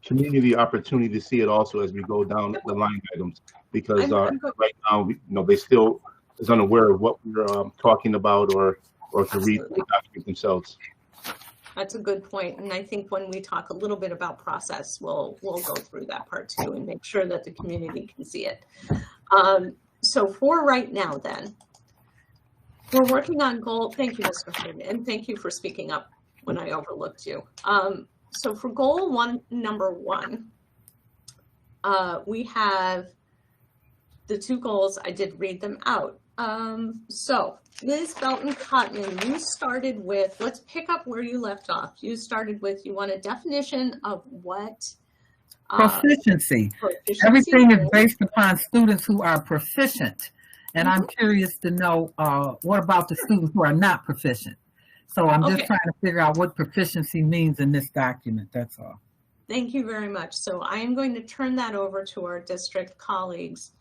community opportunity to see it also as we go down the line items, because I'm good. right now, they still is unaware of what we're talking about or to read the document themselves. That's a good point. And I think when we talk a little bit about process, we'll go through that part too and make sure that the community can see it. So for right now then, we're working on goal. Thank you, Mr. Hurd, and thank you for speaking up when I overlooked you. So for goal number 1, we have the 2 goals. I did read them out. So Ms. Belton-Cotman, you started with, let's pick up where you left off. You started with, you want a definition of what? Proficiency. Proficiency Everything is based upon students who are proficient. And I'm curious to know, what about the students who are not proficient? So I'm just trying to figure out what proficiency means in this document, that's all. Thank you very much. So I am going to turn that over to our district colleagues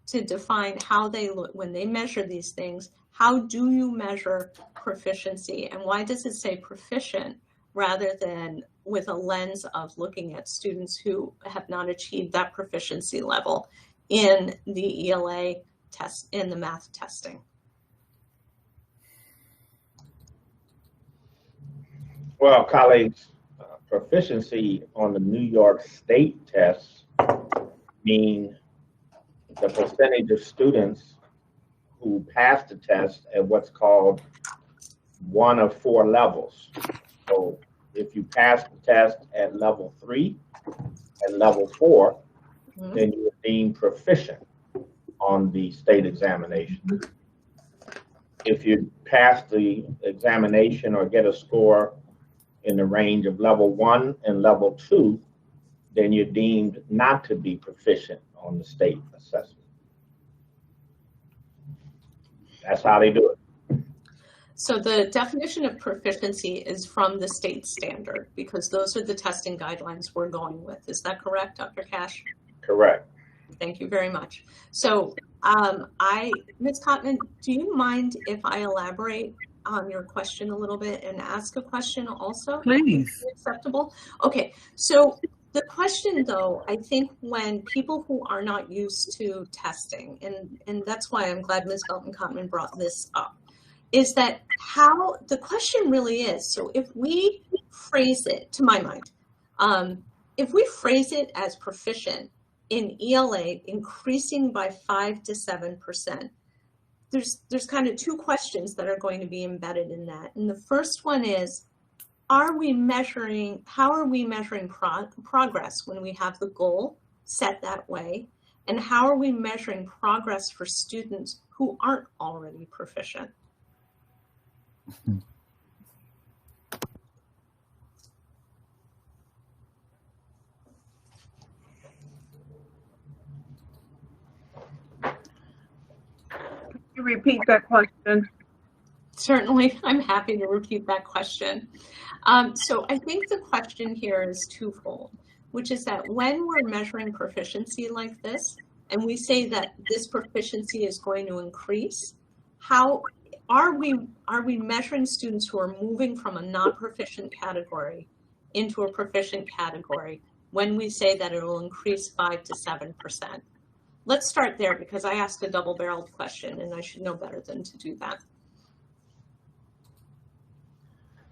to define how they look when they measure these things. How do you measure proficiency, and why does it say proficient rather than with a lens of looking at students who have not achieved that proficiency level in the ELA test, in the math testing? Well, colleagues, proficiency on the New York State tests mean the percentage of students who pass the test at what's called 1 of 4 levels. So if you pass the test at level 3 and level 4, then you're deemed proficient on the state examination. If you pass the examination or get a score in the range of level 1 and level 2, then you're deemed not to be proficient on the state assessment. That's how they do it. So the definition of proficiency is from the state standard, because those are the testing guidelines we're going with. Is that correct, Dr. Cash? Correct. Thank you very much. So Ms. Cotman, do you mind if I elaborate on your question a little bit and ask a question also? Please. Acceptable? Okay, so the question though, I think when people who are not used to testing, and that's why I'm glad Ms. Belton-Cotman brought this up, is that how the question really is, so if we phrase it, to my mind, if we phrase it as proficient in ELA increasing by 5 to 7%, there's kind of 2 questions that are going to be embedded in that. And the first one is, how are we measuring progress when we have the goal set that way? And how are we measuring progress for students who aren't already proficient? Can you repeat that question? Certainly, I'm happy to repeat that question. So I think the question here is twofold, which is that when we're measuring proficiency like this, and we say that this proficiency is going to increase, how are we measuring students who are moving from a non-proficient category into a proficient category when we say that it will increase 5 to 7%? let's start there because I asked a double-barreled question and I should know better than to do that.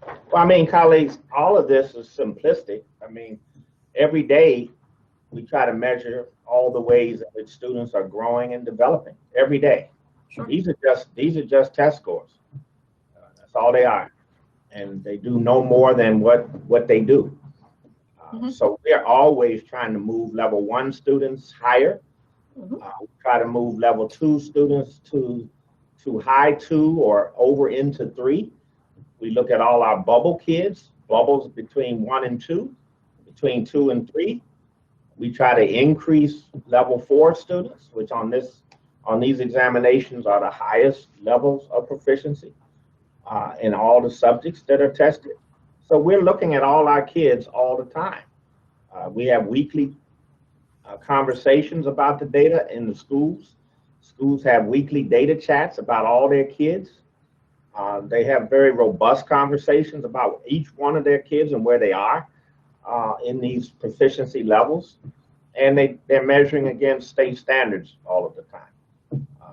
Well, I mean, colleagues, all of this is simplistic. I mean, every day we try to measure all the ways in which students are growing and developing every day. Sure. These are just test scores. That's all they are, and they do no more than what they do. So we are always trying to move level 1 students higher. We try to move level 2 students to high 2 or over into 3. We look at all our bubble kids, bubbles between 1 and 2, between 2 and 3. We try to increase level 4 students, which on these examinations are the highest levels of proficiency in all the subjects that are tested. So we're looking at all our kids all the time. We have weekly conversations about the data in the schools. Schools have weekly data chats about all their kids. They have very robust conversations about each one of their kids and where they are in these proficiency levels. And they're measuring against state standards all of the time.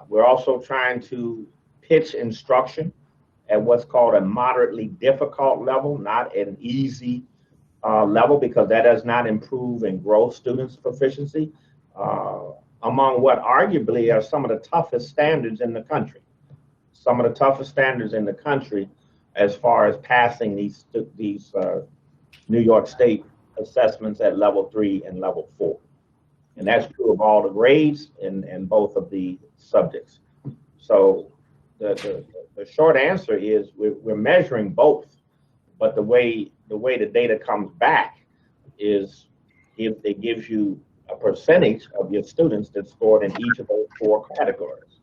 We're also trying to pitch instruction at what's called a moderately difficult level, not an easy level, because that does not improve and grow students' proficiency among what arguably are some of the toughest standards in the country. Some of the toughest standards in the country as far as passing these New York State assessments at level 3 and level 4. And that's true of all the grades in both of the subjects. So the short answer is we're measuring both, but the way the data comes back is it gives you a percentage of your students that scored in each of those 4 categories.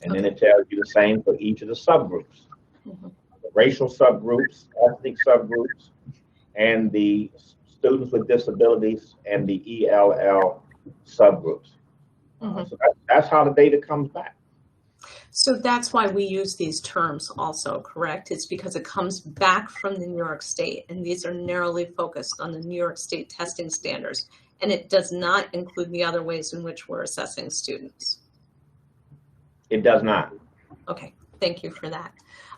And then it tells you the same for each of the subgroups. The racial subgroups, ethnic subgroups, and the students with disabilities and the ELL subgroups. So that's how the data comes back. So that's why we use these terms also, correct? It's because it comes back from the New York State, and these are narrowly focused on the New York State testing standards, and it does not include the other ways in which we're assessing students. It does not. Okay, thank you for that.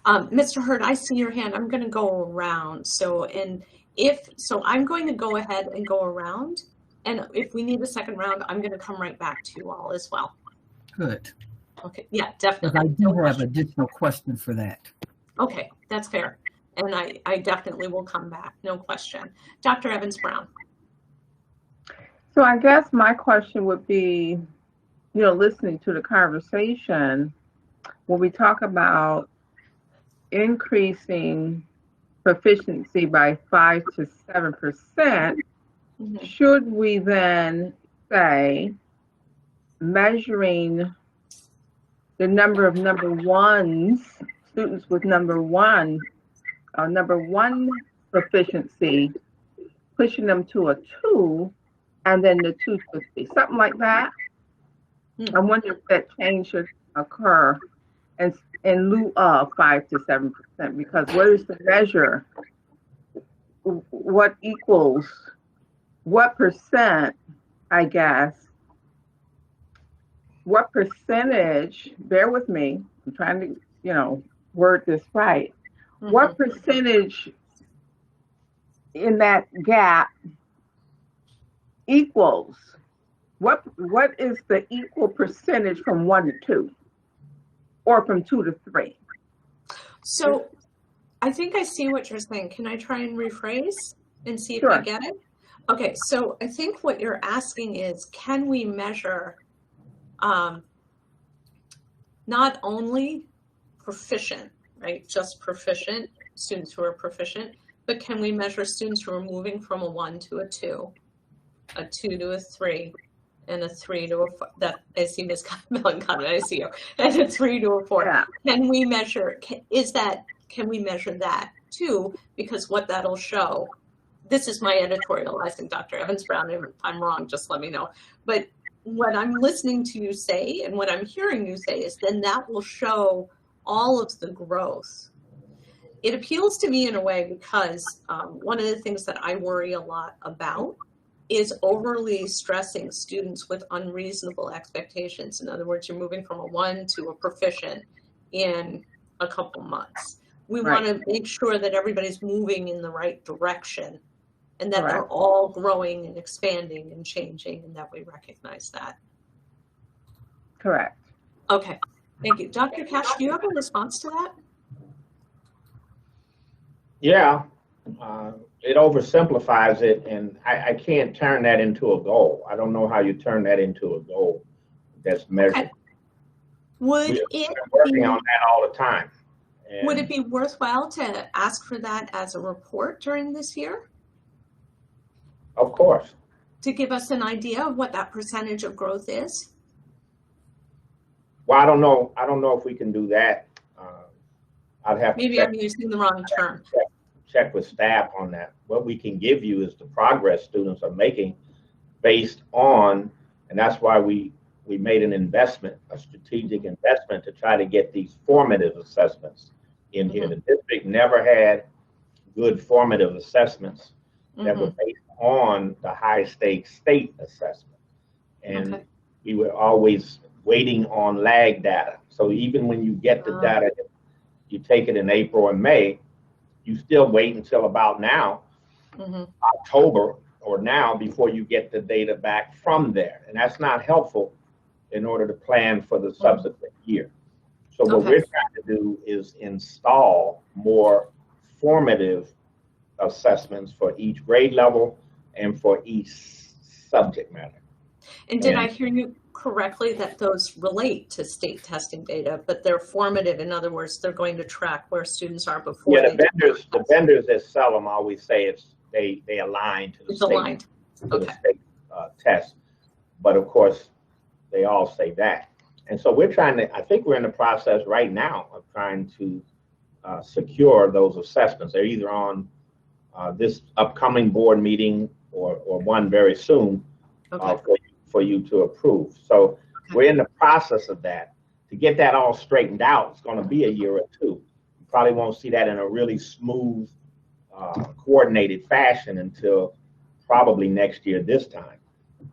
Mr. Hurd, I see your hand. I'm going to go around. So I'm going to go ahead and go around, and if we need a second round, I'm going to come right back to you all as well. Good. Okay, yeah, definitely. Because I do have additional questions for that. Okay, that's fair. And I definitely will come back, no question. Dr. Evans-Brown. So I guess my question would be, listening to the conversation, when we talk about increasing proficiency by 5 to 7%, should we then say measuring the number of students with number one proficiency, pushing them to a 2, and then the 2 to 3, something like that? I wonder if that change should occur in lieu of 5 to 7%, because what is the measure? What equals what percent, I guess? What percentage, bear with me, I'm trying to, word this right. What percentage in that gap equals, what is the equal percentage from 1 to 2 or from 2 to 3? So I think I see what you're saying. Can I try and rephrase and see if Sure. I get it? Okay, so I think what you're asking is, can we measure not only proficient, right, just proficient, students who are proficient, but can we measure students who are moving from a 1 to a 2 to a 3, and a 3 to a 4? That I see Ms. Melancotta, I see you, and a 3 to a 4. Yeah. Can we measure, can we measure that too? Because what that'll show, this is my editorializing, Dr. Evans-Brown, if I'm wrong, just let me know. But what I'm listening to you say and what I'm hearing you say is then that will show all of the growth. It appeals to me in a way because one of the things that I worry a lot about is overly stressing students with unreasonable expectations. In other words, you're moving from a 1 to a proficient in a couple months. We Right. want to make sure that everybody's moving in the right direction and that they're Correct. all growing and expanding and changing, and that we recognize that. Correct. Okay, thank you. Dr. Cash, do you have a response to that? Yeah, it oversimplifies it, and I can't turn that into a goal. I don't know how you turn that into a goal that's measured. Okay. Would We're it working be, on that all the time. would And it be worthwhile to ask for that as a report during this year of course, to give us an idea of what that percentage of growth is? well, I don't know. I don't know if we can do that. I'd have to Maybe I'm using the wrong term. check with staff on that. What we can give you is the progress students are making based on, and that's why we made an investment, a strategic investment to try to get these formative assessments in here. The district never had good formative assessments that were based on the high stakes state assessment. And Okay. we were always waiting on lag data. So even when you get the data, you take it in April and May, you still wait until about now, October or now, before you get the data back from there. And that's not helpful in order to plan for the subsequent year. So what we're trying to do is install more formative assessments for each grade level and for each subject matter. And did I hear you correctly that those relate to state testing data, but they're formative? In other words, they're going to track where students are before. Yeah, the vendors that sell them always say they align to the It's state, aligned. to the Okay. state test. But of course, they all say that. And so we're trying to, I think we're in the process right now of trying to secure those assessments. They're either on this upcoming board meeting or one very soon for you to approve. So we're in the process of that. To get that all straightened out, it's going to be a year or two. You probably won't see that in a really smooth, coordinated fashion until probably next year this time.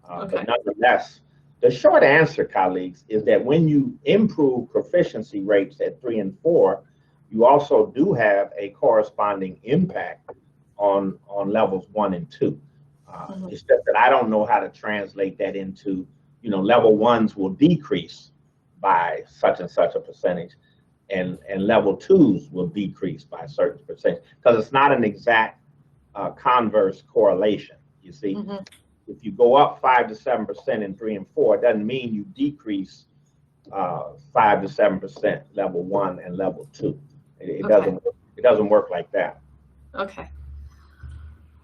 But nonetheless, the short answer, colleagues, is that when you improve proficiency rates at 3 and 4, you also do have a corresponding impact on levels 1 and 2. It's just that I don't know how to translate that into, level 1s will decrease by such and such a percentage, and level 2s will decrease by a certain percentage, because it's not an exact converse correlation. You see, if you go up 5 to 7% in 3 and 4, it doesn't mean you decrease 5 to 7% level 1 and level 2. It doesn't work like that.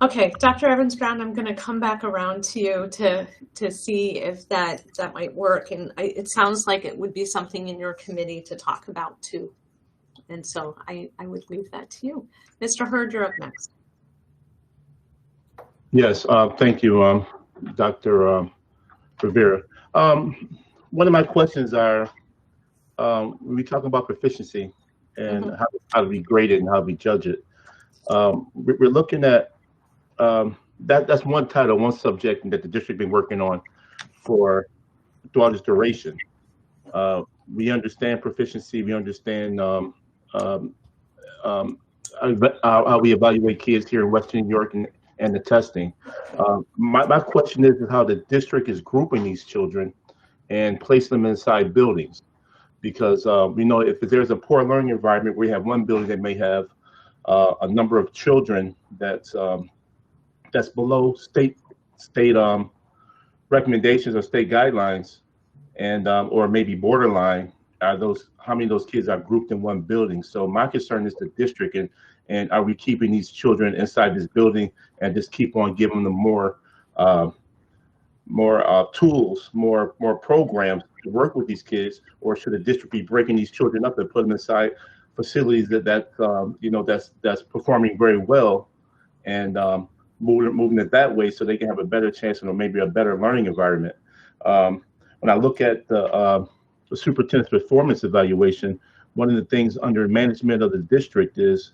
Okay, Dr. Evans-Brown, I'm going to come back around to you to see if that might work. And it sounds like it would be something in your committee to talk about too. And so I would leave that to you. Mr. Hurd, you're up next. Yes, thank you, Dr. Rivera. One of my questions are, when we talk about proficiency and how to be graded and how to be judged it, we're looking at that's one title, one subject that the district been working on for throughout its duration. We understand proficiency. We understand how we evaluate kids here in Western New York and the testing. My question is how the district is grouping these children and place them inside buildings, because we know if there's a poor learning environment, we have one building that may have a number of children that's below state recommendations or state guidelines, and or maybe borderline. How many of those kids are grouped in one building? So my concern is the district, and are we keeping these children inside this building and just keep on giving them more tools, more programs to work with these kids, or should the district be breaking these children up and put them inside facilities that's performing very well, and moving it that way so they can have a better chance or maybe a better learning environment. When I look at the superintendent's performance evaluation, one of the things under management of the district is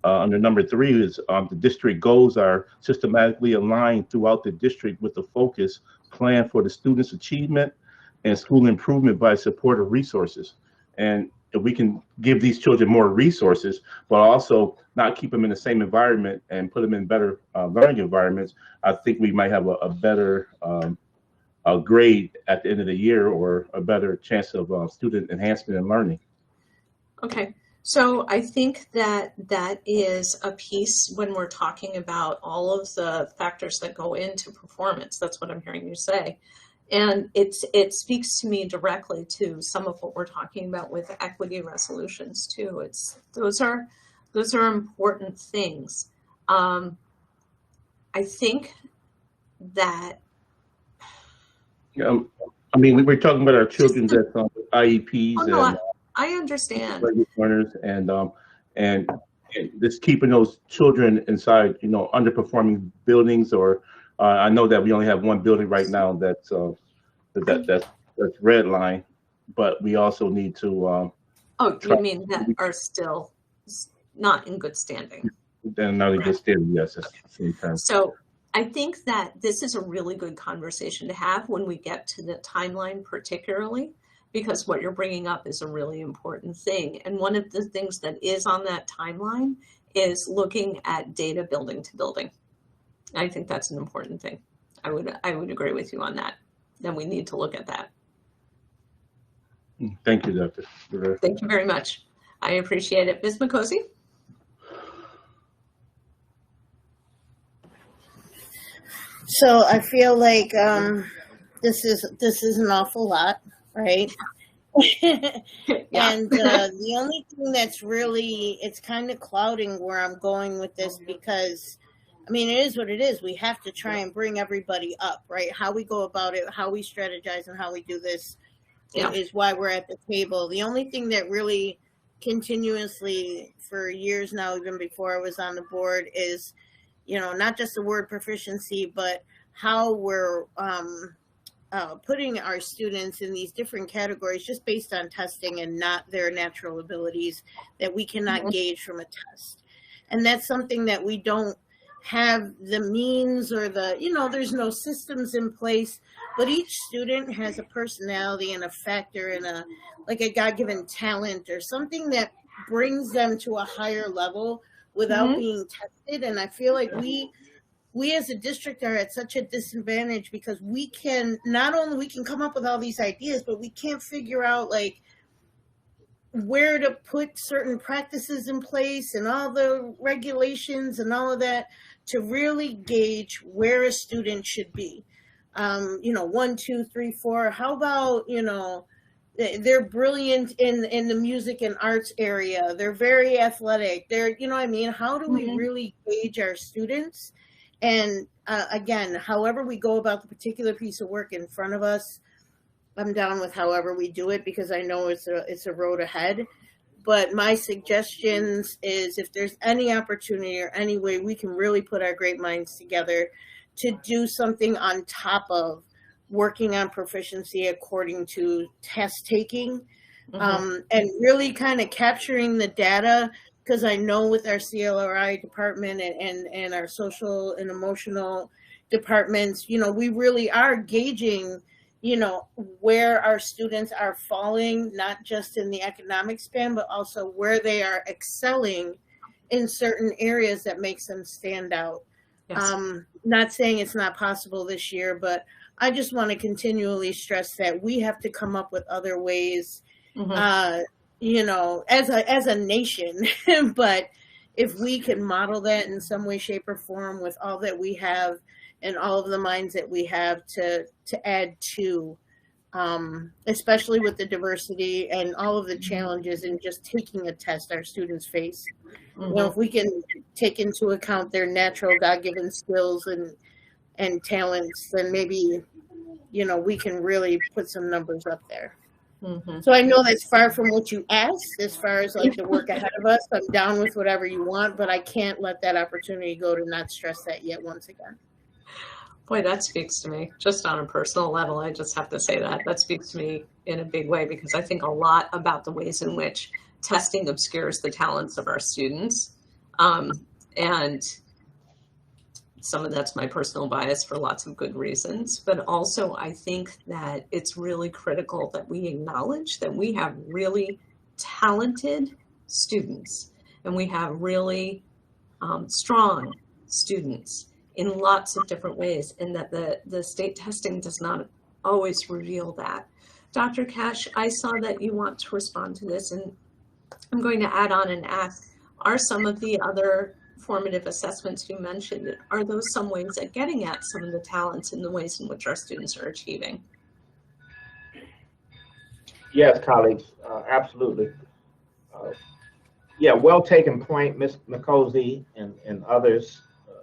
under number 3 is the district goals are systematically aligned throughout the district with the focus plan for the students' achievement and school improvement by supportive resources. And if we can give these children more resources, but also not keep them in the same environment and put them in better learning environments, I think we might have a better grade at the end of the year, or a better chance of student enhancement and learning. Okay, so I think that that is a piece when we're talking about all of the factors that go into performance. That's what I'm hearing you say. And it speaks to me directly to some of what we're talking about with equity resolutions too. Those are important things. I think that. I mean, we're talking about our children that's on IEPs. Oh, no, and I understand. Learners and just keeping those children inside, underperforming buildings, or I know that we only have one building right now that's red line, but we also need to. Oh, you mean that are still not in good standing? Then not in good standing, yes, that's the same term. So I think that this is a really good conversation to have when we get to the timeline, particularly because what you're bringing up is a really important thing. And one of the things that is on that timeline is looking at data building to building. I think that's an important thing. I would agree with you on that. Then we need to look at that. Thank you, Dr. Rivera. Thank you very much. I appreciate it. Ms. Makosi? So I feel like this is an awful lot, right? Yeah. And the only thing that's really, it's kind of clouding where I'm going with this, because I mean, it is what it is. We have to try and bring everybody up, right? How we go about it, how we strategize, and how we do this is why we're at the table. The only thing that really continuously for years now, even before I was on the board, is, not just the word proficiency, but how we're putting our students in these different categories just based on testing and not their natural abilities that we cannot gauge from a test. And that's something that we don't have the means or there's no systems in place, but each student has a personality and a factor and a God-given talent or something that brings them to a higher level without being tested. And I feel like we as a district are at such a disadvantage because we can come up with all these ideas, but we can't figure out where to put certain practices in place and all the regulations and all of that to really gauge where a student should be. 1, 2, 3, 4. How about, they're brilliant in the music and arts area. They're very athletic. How do we really gauge our students? And again, however we go about the particular piece of work in front of us, I'm down with however we do it because I know it's a road ahead. But my suggestions is if there's any opportunity or any way we can really put our great minds together to do something on top of working on proficiency according to test taking, and really kind of capturing the data, because I know with our CLRI department and our social and emotional departments, we really are gauging where our students are falling, not just in the academic span, but also where they are excelling in certain areas that makes them stand out. Yes. Not saying it's not possible this year, but I just want to continually stress that we have to come up with other ways, as a nation, but if we can model that in some way, shape, or form with all that we have and all of the minds that we have to add to, especially with the diversity and all of the challenges in just taking a test our students face. If we can take into account their natural God-given skills and talents, then maybe, we can really put some numbers up there. So I know that's far from what you asked as far as the work ahead of us. I'm down with whatever you want, but I can't let that opportunity go to not stress that yet once again. Boy, that speaks to me just on a personal level. I just have to say that speaks to me in a big way, because I think a lot about the ways in which testing obscures the talents of our students. And some of that's my personal bias for lots of good reasons, but also I think that it's really critical that we acknowledge that we have really talented students and we have really strong students in lots of different ways, and that the state testing does not always reveal that. Dr. Cash, I saw that you want to respond to this, and I'm going to add on and ask, are some of the other formative assessments you mentioned, are those some ways at getting at some of the talents and the ways in which our students are achieving? Yes, colleagues, absolutely. Yeah, well taken point, Ms. Nicosi and others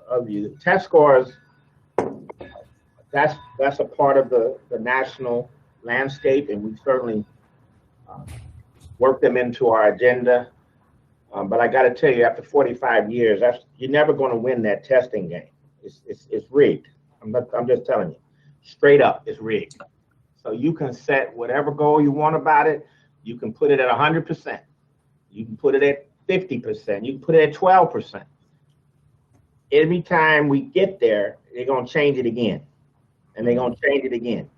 of you. Test scores, that's a part of the national landscape, and we certainly work them into our agenda. But I got to tell you, after 45 years, you're never going to win that testing game. It's rigged. I'm just telling you, straight up, it's rigged. So you can set whatever goal you want about it. You can put it at 100%. You can put it at 50%. You can put it at 12%. Every time we get there, they're going to change it again. And they're going to change it again.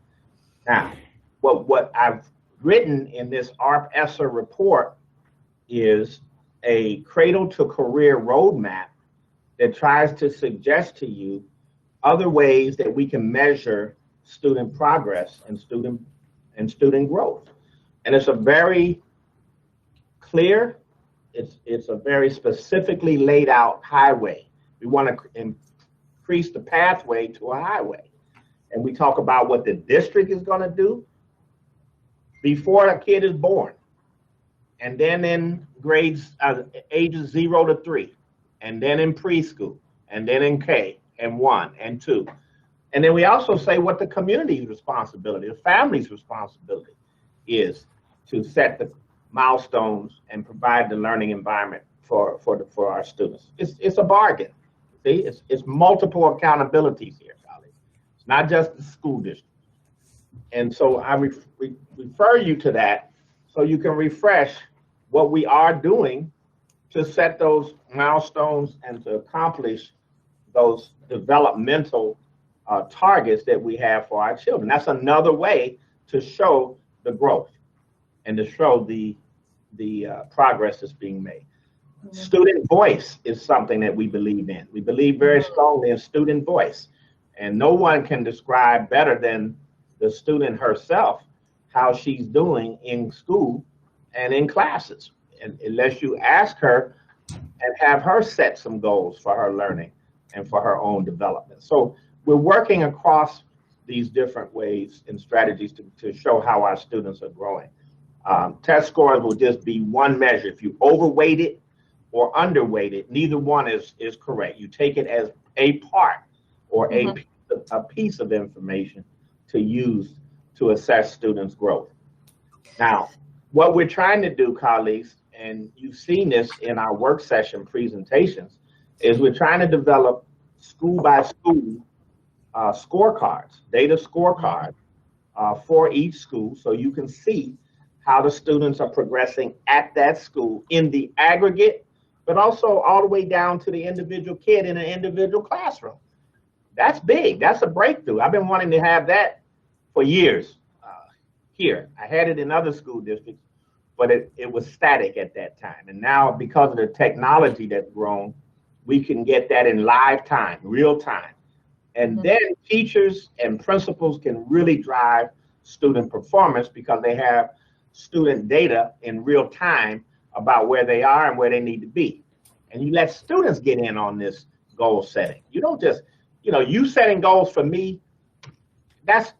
Now, what I've written in this ARP-ESSER report is a cradle to career roadmap that tries to suggest to you other ways that we can measure student progress and student growth. And it's a very clear, it's a very specifically laid out highway. We want to increase the pathway to a highway. And we talk about what the district is going to do before a kid is born. And then in grades ages 0 to 3, and then in preschool, and then in K, and 1 and 2. And then we also say what the community's responsibility, the family's responsibility is to set the milestones and provide the learning environment for our students. It's a bargain. See, it's multiple accountabilities here, colleagues. It's not just the school district. And so I refer you to that so you can refresh what we are doing to set those milestones and to accomplish those developmental targets that we have for our children. That's another way to show the growth and to show the progress that's being made. Mm-hmm. Student voice is something that we believe in. We believe very strongly in student voice. And no one can describe better than the student herself how she's doing in school and in classes, and unless you ask her and have her set some goals for her learning and for her own development. So we're working across these different ways and strategies to show how our students are growing. Test scores will just be one measure. If you overweight it or underweight it, neither one is correct. You take it as a part or a piece of information to use to assess students' growth. Now, what we're trying to do, colleagues, and you've seen this in our work session presentations, is we're trying to develop school by school scorecards, data scorecards for each school, so you can see how the students are progressing at that school in the aggregate, but also all the way down to the individual kid in an individual classroom. That's big. That's a breakthrough. I've been wanting to have that for years here. I had it in other school districts, but it was static at that time. And now, because of the technology that's grown, we can get that in live time, real time. And then teachers and principals can really drive student performance because they have student data in real time about where they are and where they need to be. And you let students get in on this goal setting. You don't just, you setting goals for me, that's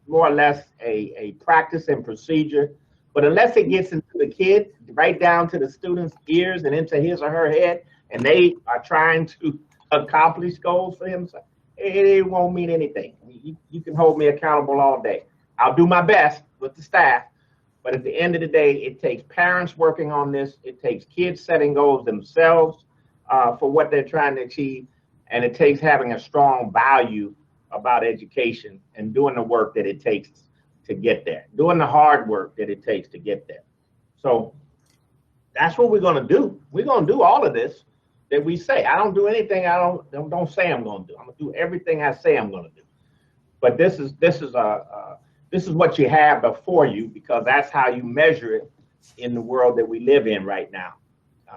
more or less a practice and procedure. But unless it gets into the kid, right down to the student's ears and into his or her head, and they are trying to accomplish goals for himself, it won't mean anything. You can hold me accountable all day. I'll do my best with the staff, but at the end of the day, it takes parents working on this. It takes kids setting goals themselves for what they're trying to achieve, and it takes having a strong value about education and doing the work that it takes to get there, doing the hard work that it takes to get there. So that's what we're going to do. We're going to do all of this, that we say. I don't do anything I don't say I'm going to do. I'm going to do everything I say I'm going to do. But this is what you have before you, because that's how you measure it in the world that we live in right now.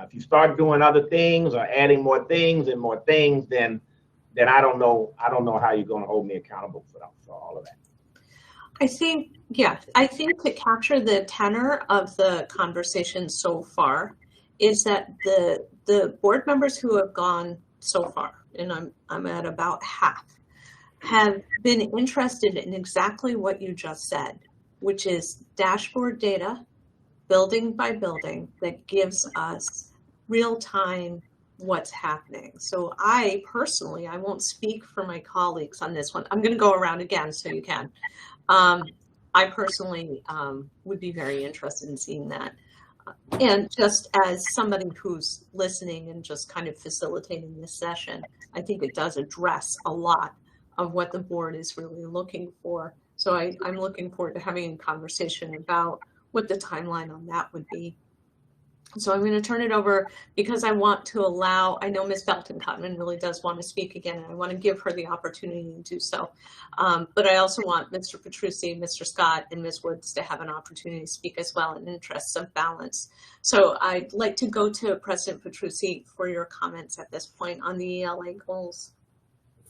If you start doing other things or adding more things and more things, then I don't know how you're going to hold me accountable for all of that. I think to capture the tenor of the conversation so far is that the board members who have gone so far, and I'm at about half, have been interested in exactly what you just said, which is dashboard data, building by building, that gives us real-time what's happening. So I personally, I won't speak for my colleagues on this one. I'm going to go around again so you can. I personally would be very interested in seeing that. And just as somebody who's listening and just kind of facilitating this session, I think it does address a lot of what the board is really looking for. So I'm looking forward to having a conversation about what the timeline on that would be. So I'm going to turn it over because I want to allow, I know Ms. Felton-Cotman really does want to speak again, and I want to give her the opportunity to do so. But I also want Mr. Petrucci, Mr. Scott, and Ms. Woods to have an opportunity to speak as well in interests of balance. So I'd like to go to President Petrucci for your comments at this point on the ELA goals.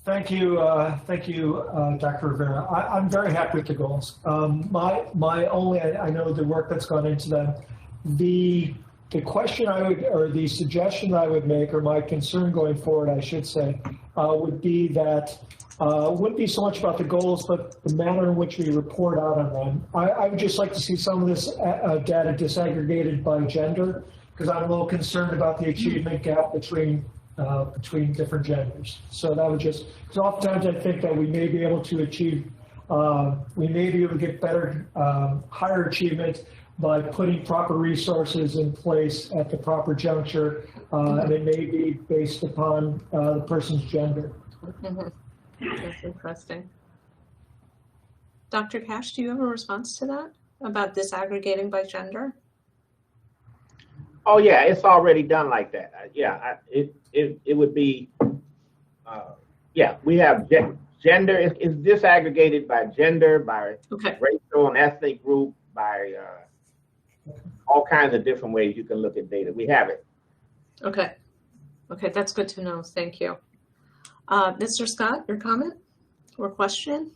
Thank you, Dr. Rivera. I'm very happy with the goals. My only, I know the work that's gone into them. The question I would, or the suggestion I would make, or my concern going forward, I should say, would be that wouldn't be so much about the goals, but the manner in which we report out on them. I would just like to see some of this data disaggregated by gender, because I'm a little concerned about the achievement gap between different genders. So that would just, because oftentimes I think that we may be able to achieve, we may be able to get better, higher achievement by putting proper resources in place at the proper juncture, and it may be based upon the person's gender. Mm-hmm. That's interesting. Dr. Cash, do you have a response to that about disaggregating by gender? Oh yeah, it's already done like that. It would be, yeah, we have gender is disaggregated by gender, by racial and ethnic group, by all kinds of different ways you can look at data. We have it. Okay, that's good to know. Thank you. Mr. Scott, your comment or question?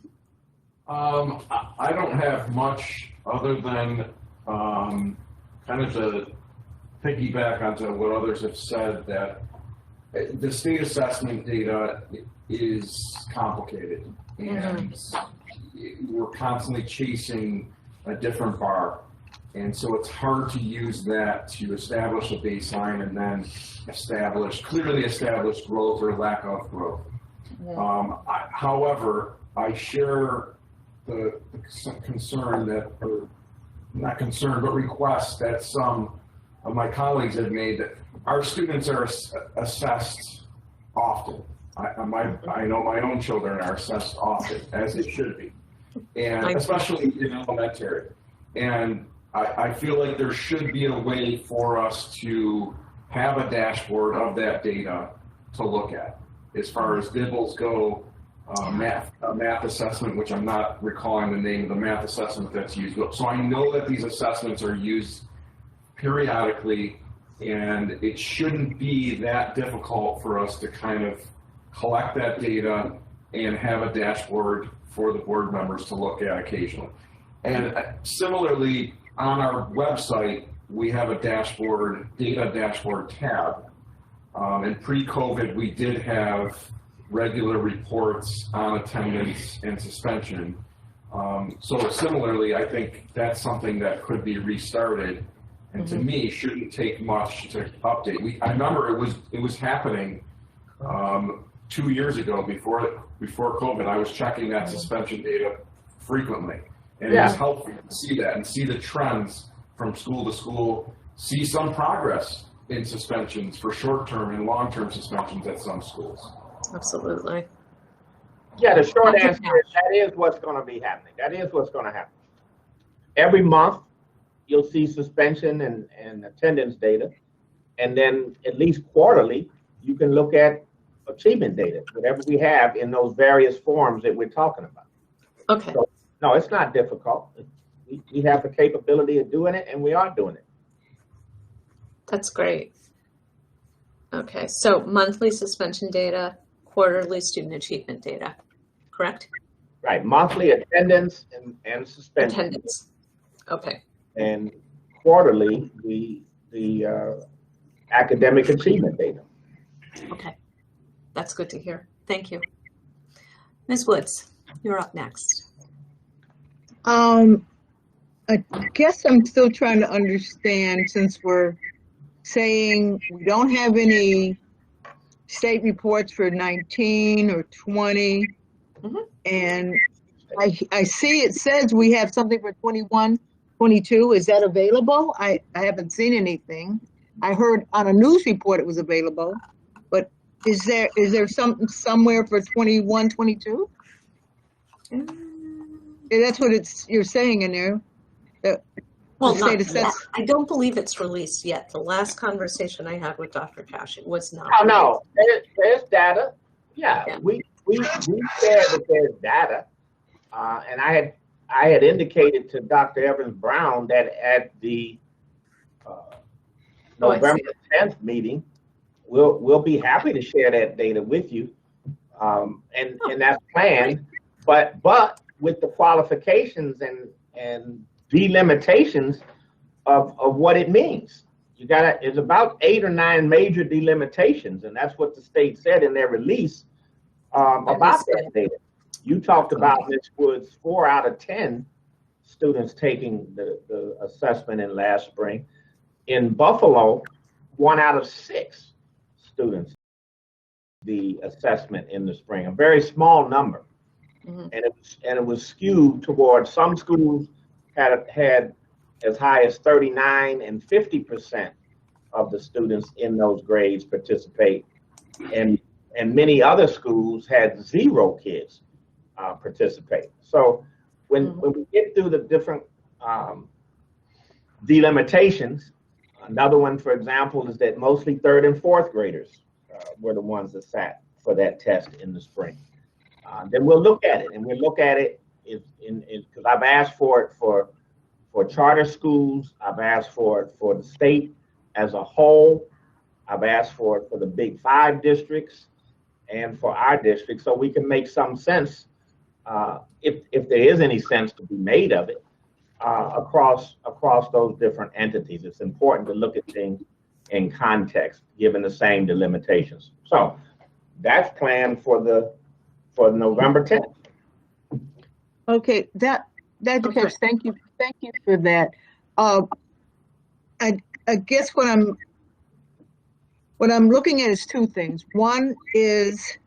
I don't have much other than kind of to piggyback onto what others have said, that the state assessment data is complicated, and we're constantly chasing a different bar. And so it's hard to use that to establish a baseline and then clearly establish growth or lack of growth. However, I share the concern that, or not concern, but request that some of my colleagues have made, that our students are assessed often. I know my own children are assessed often, as it should be, and especially in elementary. And I feel like there should be a way for us to have a dashboard of that data to look at. As far as DIBELS go, math assessment, which I'm not recalling the name of the math assessment that's used. So I know that these assessments are used periodically, and it shouldn't be that difficult for us to kind of collect that data and have a dashboard for the board members to look at occasionally. And similarly, on our website, we have a data dashboard tab. And pre-COVID, we did have regular reports on attendance and suspension. So similarly, I think that's something that could be restarted, and to me, shouldn't take much to update. I remember it was happening 2 years ago before COVID. I was checking that suspension data frequently. And it was helpful to see that and see the trends from school to school, see some progress in suspensions for short-term and long-term suspensions at some schools. Absolutely. Yeah, the short answer is that is what's going to be happening. That is what's going to happen. Every month, you'll see suspension and attendance data. And then at least quarterly, you can look at achievement data, whatever we have in those various forms that we're talking about. Okay. So, no, it's not difficult. We have the capability of doing it, and we are doing it. That's great. Okay, so monthly suspension data, quarterly student achievement data, correct? Right, monthly attendance and suspension. Attendance. Okay. And quarterly, the academic achievement data. Okay. That's good to hear. Thank you. Ms. Woods, you're up next. I guess I'm still trying to understand, since we're saying we don't have any state reports for 19 or 20. Mhm. And I see it says we have something for 21, 22. Is that available? I haven't seen anything. I heard on a news report it was available, but is there something somewhere for 21, 22? Yeah, that's what you're saying in there. Well, The not state yet. assess- I don't believe it's released yet. The last conversation I had with Dr. Cash, it was not. Oh, no, there's data. Yeah, Yeah. we said that there's data. And I had indicated to Dr. Evans Brown that at the Oh, I see. November 10th meeting, we'll be happy to share that data with you. And that's planned, but with the qualifications and delimitations of what it means. It's about 8 or 9 major delimitations, and that's what the state said in their release about that data. You talked about, Ms. Woods, 4 out of 10 students taking the assessment in last spring. In Buffalo, 1 out of 6 students the assessment in the spring, a very small number. Mhm. And it was skewed towards some schools had as high as 39 and 50% of the students in those grades participate, and many other schools had 0 kids participate. So when we get through the different delimitations, another one, for example, is that mostly 3rd and 4th graders were the ones that sat for that test in the spring. Then we'll look at it, and we'll look at it because I've asked for it for charter schools. I've asked for it for the state as a whole. I've asked for it for the Big 5 districts and for our district, so we can make some sense, if there is any sense to be made of it, across those different entities. It's important to look at things in context, given the same delimitations. So that's planned for November 10th. Okay, Dr. Cash, thank you for that. I guess what I'm looking at is 2 things. One is,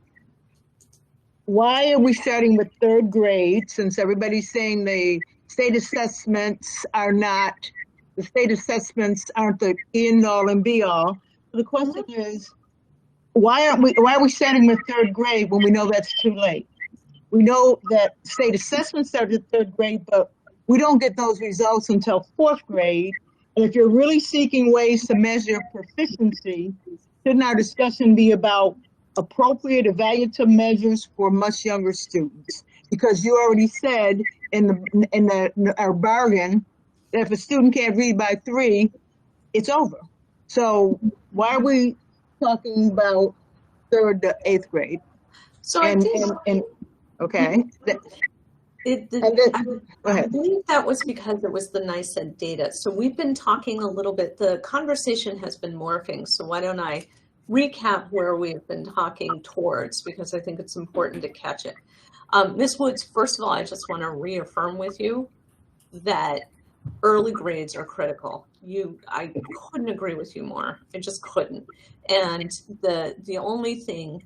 why are we starting with 3rd grade, since everybody's saying the state assessments aren't the end all and be all? The question is, why are we starting with 3rd grade when we know that's too late? We know that state assessments start at 3rd grade, but we don't get those results until 4th grade. And if you're really seeking ways to measure proficiency, shouldn't our discussion be about appropriate evaluative measures for much younger students? Because you already said in our bargain that if a student can't read by 3, it's over. So why are we talking about 3rd to 8th grade? So I think okay. I believe that was because it was the NICEAD data. So we've been talking a little bit, the conversation has been morphing. So why don't I recap where we've been talking towards, because I think it's important to catch it. Ms. Woods, first of all, I just want to reaffirm with you that early grades are critical. I couldn't agree with you more. I just couldn't. And the only thing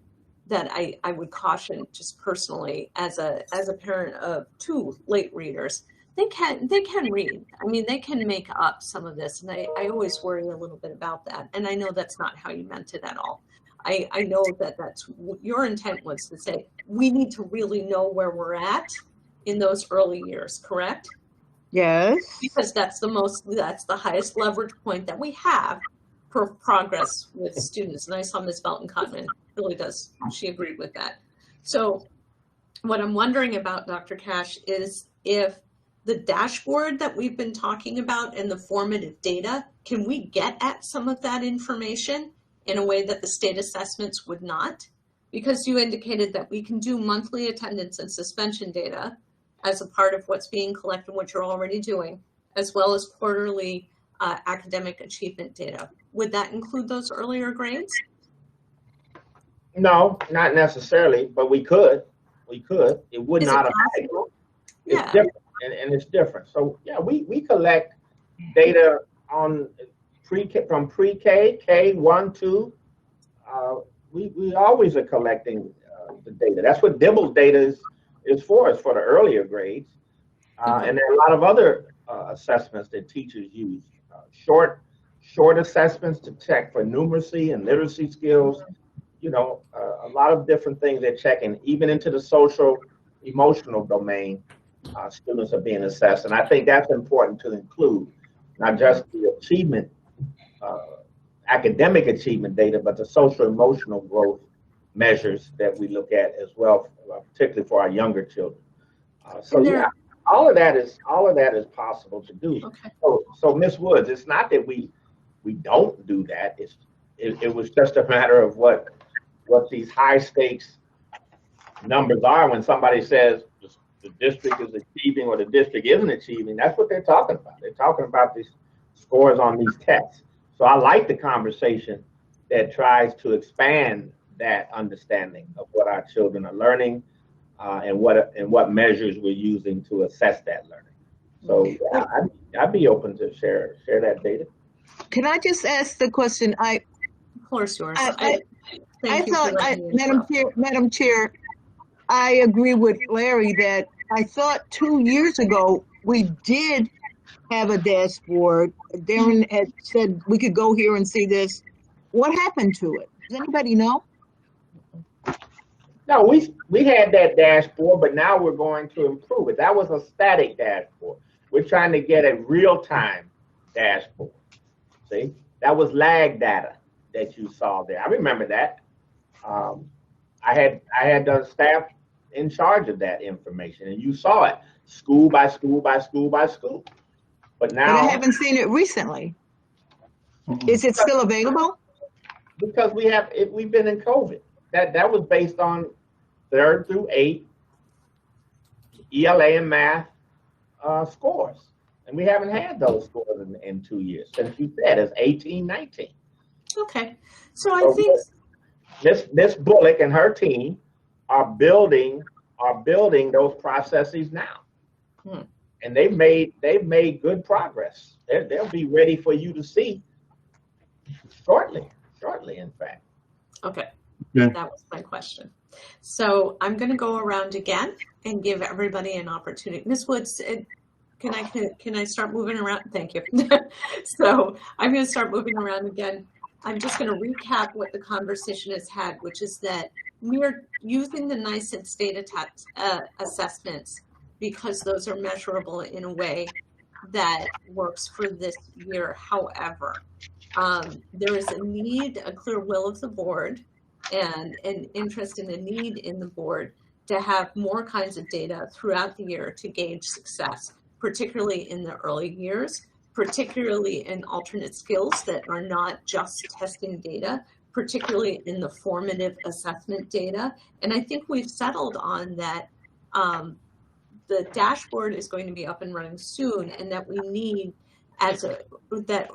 that I would caution, just personally, as a parent of 2 late readers, they can read. I mean, they can make up some of this, and I always worry a little bit about that. And I know that's not how you meant it at all. I know that's your intent was to say we need to really know where we're at in those early years, correct? Yes. Because that's the highest leverage point that we have progress with students. And I saw Ms. Belton Cotman really does, she agreed with that. So what I'm wondering about, Dr. Cash, is if the dashboard that we've been talking about and the formative data, can we get at some of that information in a way that the state assessments would not? Because you indicated that we can do monthly attendance and suspension data as a part of what's being collected, what you're already doing, as well as quarterly academic achievement data. Would that include those earlier grades? No, not necessarily, but we could. We could. It would Is it not affect. possible? It's Yeah. different, and it's different. So yeah, we collect data on from pre-K, K1, 2. We always are collecting the data. That's what Dibble's data is for. It's for the earlier grades, and there are a lot of other assessments that teachers use. Short assessments to check for numeracy and literacy skills. You know, a lot of different things they're checking, even into the social, emotional domain. Students are being assessed, and I think that's important to include, not just the achievement, academic achievement data, but the social emotional growth measures that we look at as well, particularly for our younger children. So yeah, all of that is possible to do. Okay. So Ms. Woods, it's not that we don't do that. It was just a matter of what these high stakes numbers are. When somebody says the district is achieving or the district isn't achieving, that's what they're talking about. They're talking about these scores on these tests. So I like the conversation that tries to expand that understanding of what our children are learning and what measures we're using to assess that learning. So yeah, I'd be open to share that data. Can I just ask the question? Of course, yours. Madam Chair, I agree with Larry that I thought 2 years ago we did have a dashboard. Darren had said we could go here and see this. What happened to it? Does anybody know? No, we had that dashboard, but now we're going to improve it. That was a static dashboard. We're trying to get a real-time dashboard. See, that was lag data that you saw there. I remember that. I had done staff in charge of that information, and you saw it school by school by school by school. But now, But I haven't seen it recently. Is it still available? because we've been in COVID. That was based on 3rd through 8th ELA and math scores, and we haven't had those scores in 2 years since you said it's 18-19. Okay, so I think Miss Bullock and her team are building those processes now, and they've made good progress. They'll be ready for you to see shortly. In fact. okay. Yeah. That was my question. So I'm going to go around again and give everybody an opportunity. Ms. Woods, can I start moving around? Thank you. So I'm going to start moving around again. I'm just going to recap what the conversation has had, which is that we are using the NICET state assessments because those are measurable in a way that works for this year. However, there is a clear will of the board and an interest in the need in the board to have more kinds of data throughout the year to gauge success, particularly in the early years, particularly in alternate skills that are not just testing data, particularly in the formative assessment data. And I think we've settled on that the dashboard is going to be up and running soon, and that we need that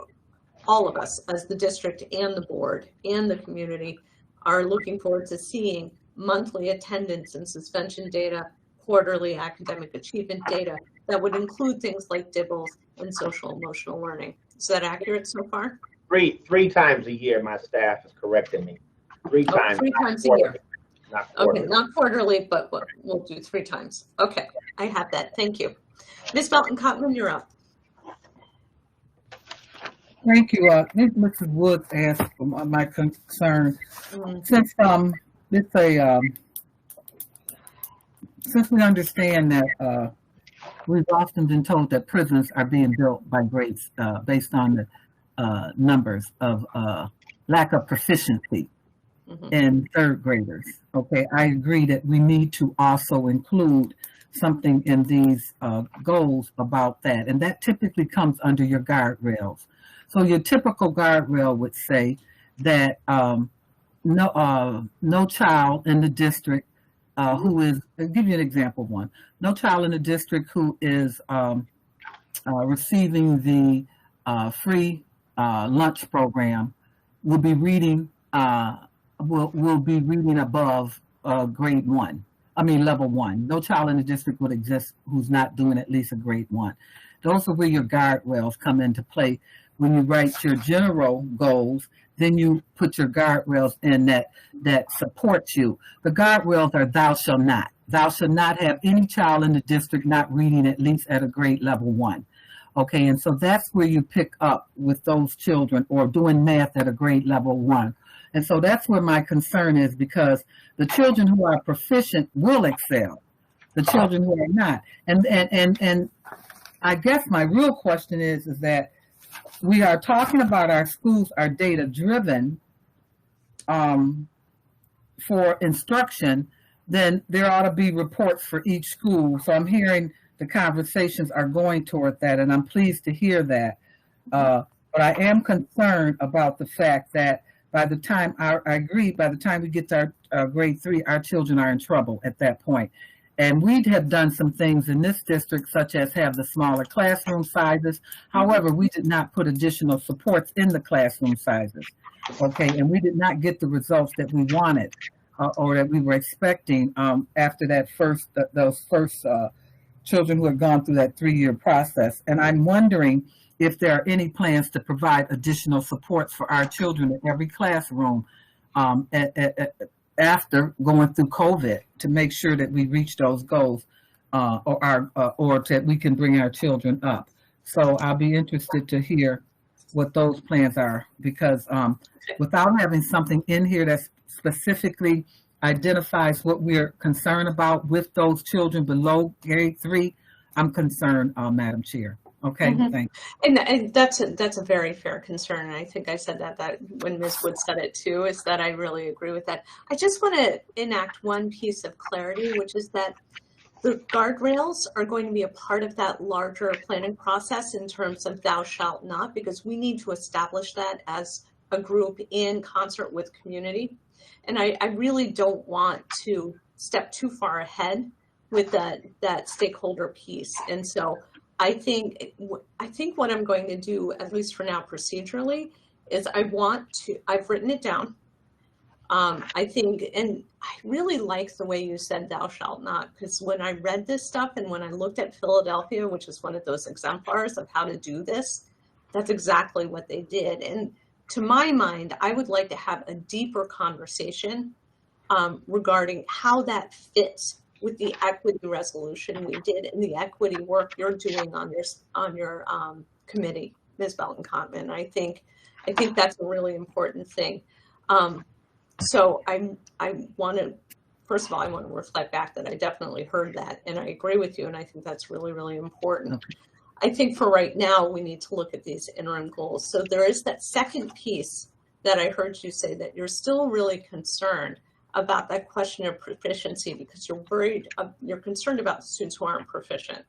all of us as the district and the board and the community are looking forward to seeing monthly attendance and suspension data, quarterly academic achievement data that would include things like DIBELS and social emotional learning. Is that accurate so far? Three times a year, my staff is correcting me. Three times a year. Not Okay, not quarterly, but we'll do 3 times. Okay, I have that. Thank you. Ms. Belton Cotman, you're up. Thank you. Mrs. Woods asked for my concern. Since we understand that we've often been told that prisons are being built by grades based on the numbers of lack of proficiency in third graders. Okay, I agree that we need to also include something in these goals about that, and that typically comes under your guardrails. So your typical guardrail would say that no child in the district who is, I'll give you an example one, no child in the district who is receiving the free lunch program will be reading will be reading above grade 1. I mean level 1. No child in the district would exist who's not doing at least a grade 1. Those are where your guardrails come into play. When you write your general goals, then you put your guardrails in that support you. The guardrails are thou shall not. Thou shall not have any child in the district not reading at least at a grade level 1. Okay, and so that's where you pick up with those children, or doing math at a grade level 1. And so that's where my concern is, because the children who are proficient will excel. The children who are not. And I guess my real question is that we are talking about our schools are data driven for instruction, then there ought to be reports for each school. So I'm hearing the conversations are going toward that, and I'm pleased to hear that. But I am concerned about the fact that by the time, I agree, by the time we get to our grade 3, our children are in trouble at that point. And we have done some things in this district, such as have the smaller classroom sizes. However, we did not put additional supports in the classroom sizes. Okay, and we did not get the results that we wanted or that we were expecting after that those first children who had gone through that 3-year process. And I'm wondering if there are any plans to provide additional supports for our children in every classroom after going through COVID, to make sure that we reach those goals or that we can bring our children up. So I'll be interested to hear what those plans are, because without having something in here that specifically identifies what we're concerned about with those children below grade 3, I'm concerned, Madam Chair. Okay, thanks. And that's a very fair concern. And I think I said that when Ms. Wood said it too, is that I really agree with that. I just want to enact one piece of clarity, which is that the guardrails are going to be a part of that larger planning process in terms of thou shalt not, because we need to establish that as a group in concert with community. And I really don't want to step too far ahead with that stakeholder piece. And so I think what I'm going to do, at least for now procedurally, is I've written it down. I think, and I really like the way you said thou shalt not, because when I read this stuff and when I looked at Philadelphia, which is one of those exemplars of how to do this, that's exactly what they did. And to my mind, I would like to have a deeper conversation regarding how that fits with the equity resolution we did and the equity work you're doing on your committee, Ms. Belton-Cottman. I think that's a really important thing. So I want to, first of all, I want to reflect back that I definitely heard that, and I agree with you, and I think that's really, really important. Okay. I think for right now, we need to look at these interim goals. So there is that second piece that I heard you say, that you're still really concerned about that question of proficiency, because you're concerned about students who aren't proficient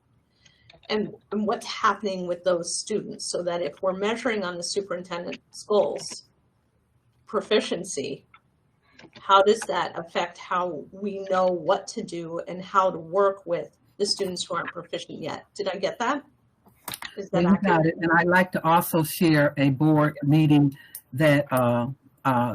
and what's happening with those students, so that if we're measuring on the superintendent's goals proficiency, how does that affect how we know what to do and how to work with the students who aren't proficient yet? Did I get that? Is that you got it. And I'd like to also share a board meeting that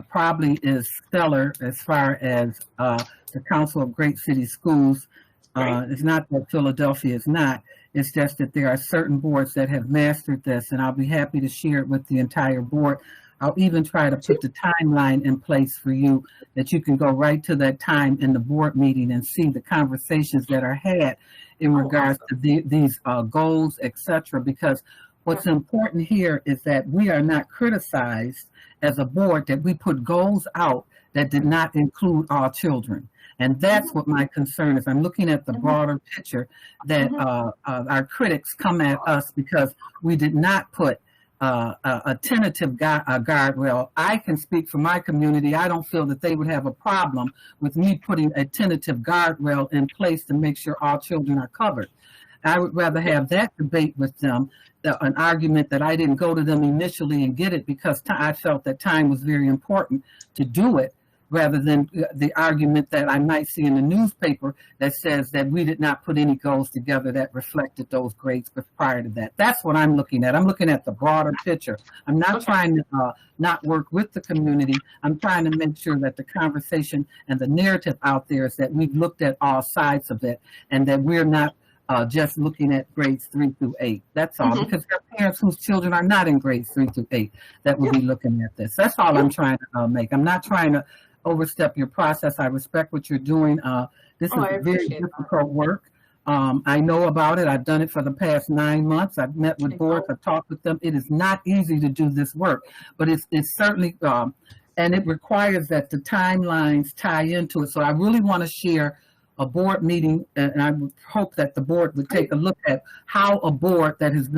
probably is stellar as far as the Council of Great City Schools. It's not that Philadelphia is not, it's just that there are certain boards that have mastered this, and I'll be happy to share it with the entire board. I'll even try to put the timeline in place for you, that you can go right to that time in the board meeting and see the conversations that are had in regards to these goals, etc. Because what's important here is that we are not criticized as a board that we put goals out that did not include all children. And that's what my concern is. I'm looking at the broader picture, that our critics come at us because we did not put a tentative guardrail. I can speak for my community. I don't feel that they would have a problem with me putting a tentative guardrail in place to make sure all children are covered. I would rather have that debate with them, an argument that I didn't go to them initially and get it because I felt that time was very important to do it, rather than the argument that I might see in the newspaper that says that we did not put any goals together that reflected those grades prior to that. That's what I'm looking at. I'm looking at the broader picture. I'm not trying to not work with the community. I'm trying to make sure that the conversation and the narrative out there is that we've looked at all sides of it and that we're not just looking at grades 3 through 8. That's all, because there are parents whose children are not in grades 3 through 8 that will be looking at this. That's all I'm trying to make. I'm not trying to overstep your process. I respect what you're doing. This is very difficult work. I know about it. I've done it for the past 9 months. I've met with boards. I've talked with them. It is not easy to do this work, but it's certainly, and it requires that the timelines tie into it. So I really want to share a board meeting, and I would hope that the board would take a look at how a board that was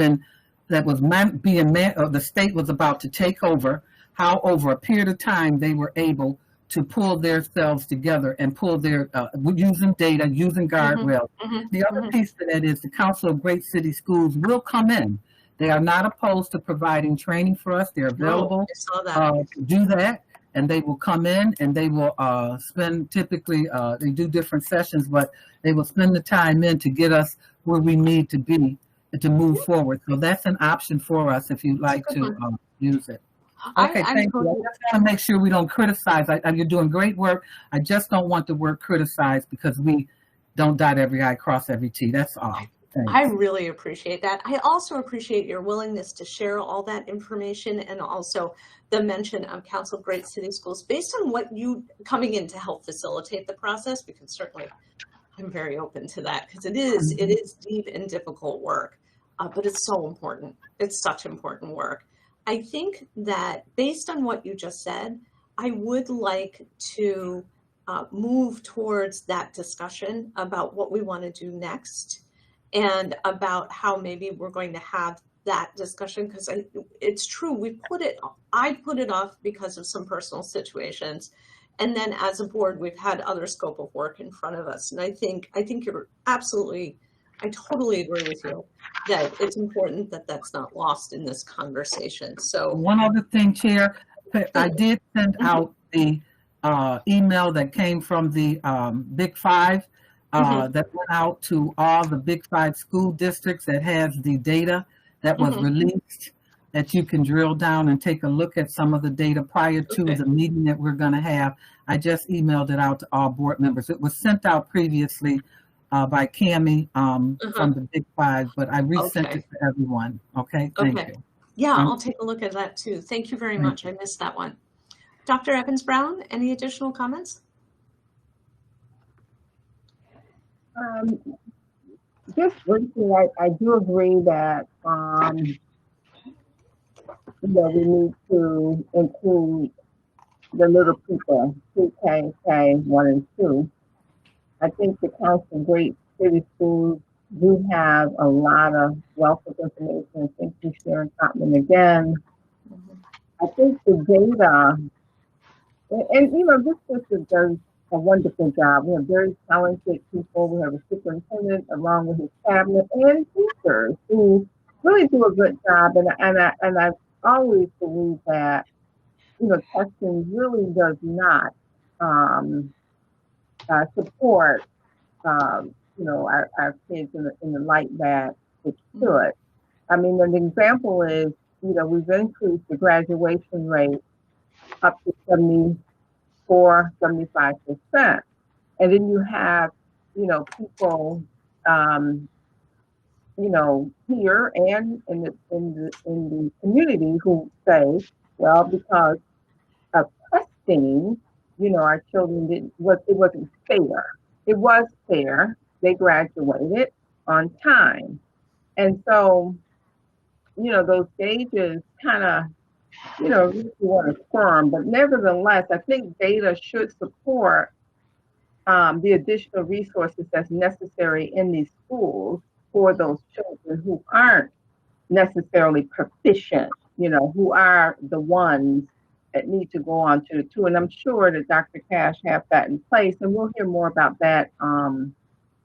the state was about to take over, how over a period of time they were able to pull themselves together and pull their, using data, using guardrails. The other piece to that is the Council of Great City Schools will come in. They are not opposed to providing training for us. They're available to do that. And they will come in and they will spend, typically, they do different sessions, but they will spend the time in to get us where we need to be to move forward. So that's an option for us if you'd like to use it. Okay, thank you. I just want to make sure we don't criticize. You're doing great work. I just don't want the word criticized because we don't dot every I, cross every T. That's all. Thanks. I really appreciate that. I also appreciate your willingness to share all that information and also the mention of Council of Great City Schools based on what you coming in to help facilitate the process, because certainly I'm very open to that because it is deep and difficult work, but it's so important. It's such important work. I think that based on what you just said, I would like to move towards that discussion about what we want to do next and about how maybe we're going to have that discussion, because it's true, I put it off because of some personal situations. And then as a board, we've had other scope of work in front of us. And I think you're absolutely, I totally agree with you that it's important that that's not lost in this conversation. So one other thing, Chair, I did send out the email that came from the Big Five that went out to all the Big Five school districts that has the data that was released, that you can drill down and take a look at some of the data prior to the meeting that we're going to have. I just emailed it out to all board members. It was sent out previously by Cammie from the Big Five, but I resent it to everyone. Okay, thank you. Yeah, I'll take a look at that too. Thank you very much. I missed that one. Dr. Evans-Brown, any additional comments? Just briefly, I do agree that we need to include the little people, pre-K, K, 1 and 2. I think the Council of Great City Schools do have a lot of wealth of information. Thank you, Sharon Cotman, again. I think the data, and this district does a wonderful job. We have very talented people. We have a superintendent along with his cabinet and teachers who really do a good job. And I've always believed that, testing really does not support, our kids in the light that it should. I mean, an example is, we've increased the graduation rate up to 75%. And then you have, people, here and in the community who say, well, because of testing, our children it wasn't fair. It was fair. They graduated on time. And so, those gauges kind of, you want to firm, but nevertheless, I think data should support the additional resources that's necessary in these schools for those children who aren't necessarily proficient, who are the ones that need to go on to the two. And I'm sure that Dr. Cash have that in place, and we'll hear more about that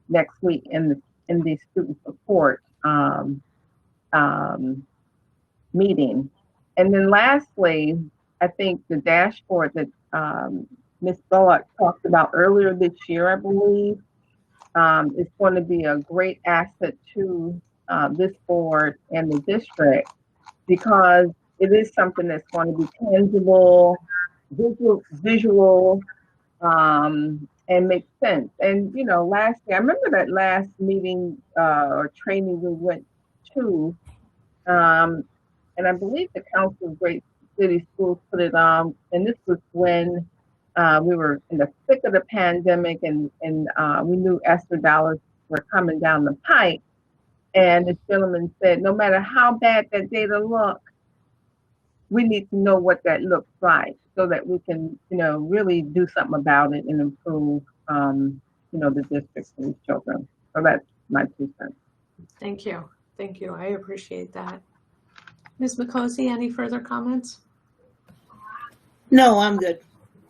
next week in the student support meeting. And then lastly, I think the dashboard that Ms. Bullock talked about earlier this year, I believe, is going to be a great asset to this board and the district, because it is something that's going to be tangible, visual, and make sense. And lastly, I remember that last meeting or training we went to, and I believe the Council of Great City Schools put it on, and this was when we were in the thick of the pandemic, and we knew ESSER dollars were coming down the pipe. And this gentleman said, no matter how bad that data look, we need to know what that looks like so that we can, really do something about it and improve, the district for these children. So that's my 2 cents. Thank you. Thank you. I appreciate that. Ms. McCosey, any further comments? No, I'm good.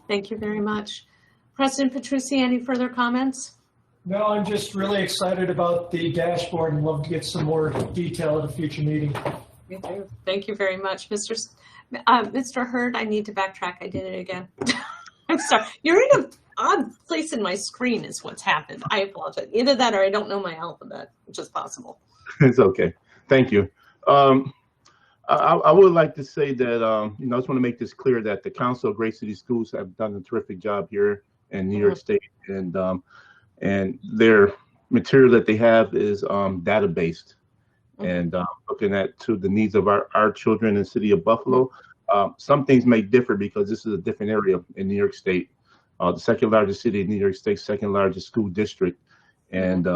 Thank you very much. President Petrucci, any further comments? No, I'm just really excited about the dashboard and love to get some more detail at a future meeting. Me too. Thank you very much, Mr. Hurd. I need to backtrack. I did it again. I'm sorry. You're in an odd place in my screen is what's happened. I apologize. Either that or I don't know my alphabet, which is possible. It's okay. Thank you. I would like to say that, I just want to make this clear that the Council of Great City Schools have done a terrific job here in New York State, and their material that they have is data-based, and looking at to the needs of our children in the city of Buffalo. Some things may differ because this is a different area in New York State, the second largest city in New York State, second largest school district, and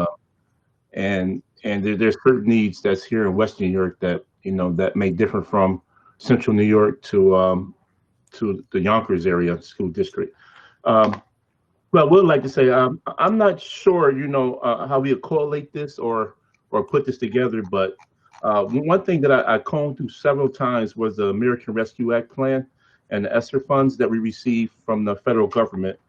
there's certain needs that's here in Western New York that that may differ from Central New York to the Yonkers area school district. Well, I would like to say I'm not sure how we correlate this or put this together, but one thing that I combed through several times was the American Rescue Act plan and the ESSER funds that we received from the federal government.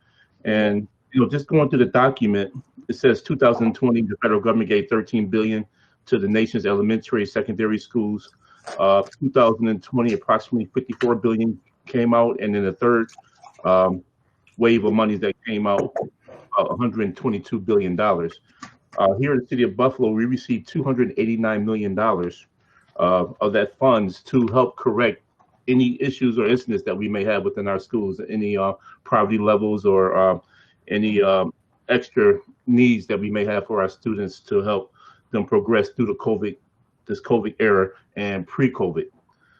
And just going through the document, it says 2020 the federal government gave $13 billion to the nation's elementary and secondary schools. 2020 approximately $54 billion came out, and then the third wave of money that came out, $122 billion. Here in the city of Buffalo, we received $289 million of that funds to help correct any issues or incidents that we may have within our schools, any poverty levels or any extra needs that we may have for our students to help them progress through this COVID era and pre-COVID.